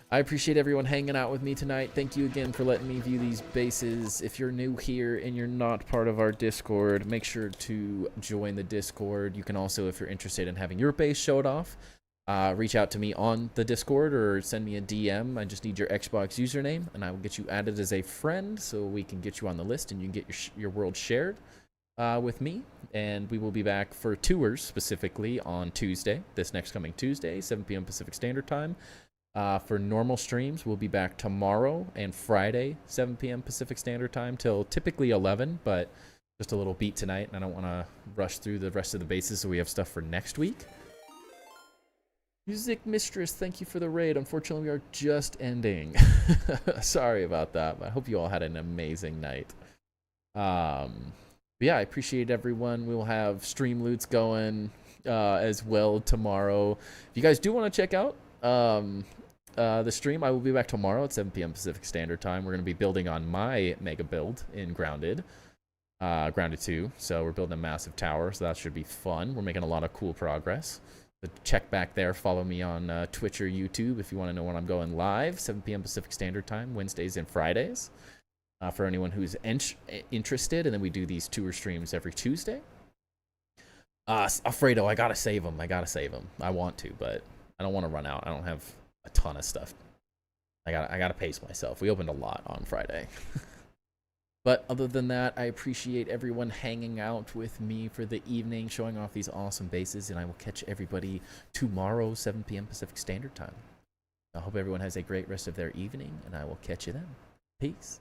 I appreciate everyone hanging out with me tonight. Thank you again for letting me view these bases. If you're new here and you're not part of our Discord, make sure to join the Discord. You can also, if you're interested in having your base showed off, reach out to me on the Discord or send me a DM. I just need your Xbox username, and I will get you added as a friend so we can get you on the list and you can get your world shared with me. And we will be back for tours specifically on Tuesday, this next coming Tuesday, 7 p.m. Pacific Standard Time. For normal streams, we'll be back tomorrow and Friday, 7 p.m. Pacific Standard Time till typically 11, but just a little beat tonight, and I don't want to rush through the rest of the bases, so we have stuff for next week. Music Mistress, thank you for the raid. Unfortunately, we are just ending. Sorry about that, but I hope you all had an amazing night. But yeah, I appreciate everyone. We will have stream loots going as well tomorrow. If you guys do want to check out the stream, I will be back tomorrow at 7 p.m. Pacific Standard Time. We're going to be building on my mega build in Grounded 2. So we're building a massive tower, so that should be fun. We're making a lot of cool progress. So check back there. Follow me on Twitch or YouTube if you want to know when I'm going live. 7 p.m. Pacific Standard Time, Wednesdays and Fridays. For anyone who's interested, and then we do these tour streams every Tuesday. Alfredo, I gotta save him. I want to, but I don't want to run out. I don't have a ton of stuff. I gotta pace myself. We opened a lot on Friday. But other than that, I appreciate everyone hanging out with me for the evening, showing off these awesome bases, and I will catch everybody tomorrow, 7 p.m. Pacific Standard Time. I hope everyone has a great rest of their evening, and I will catch you then. Peace.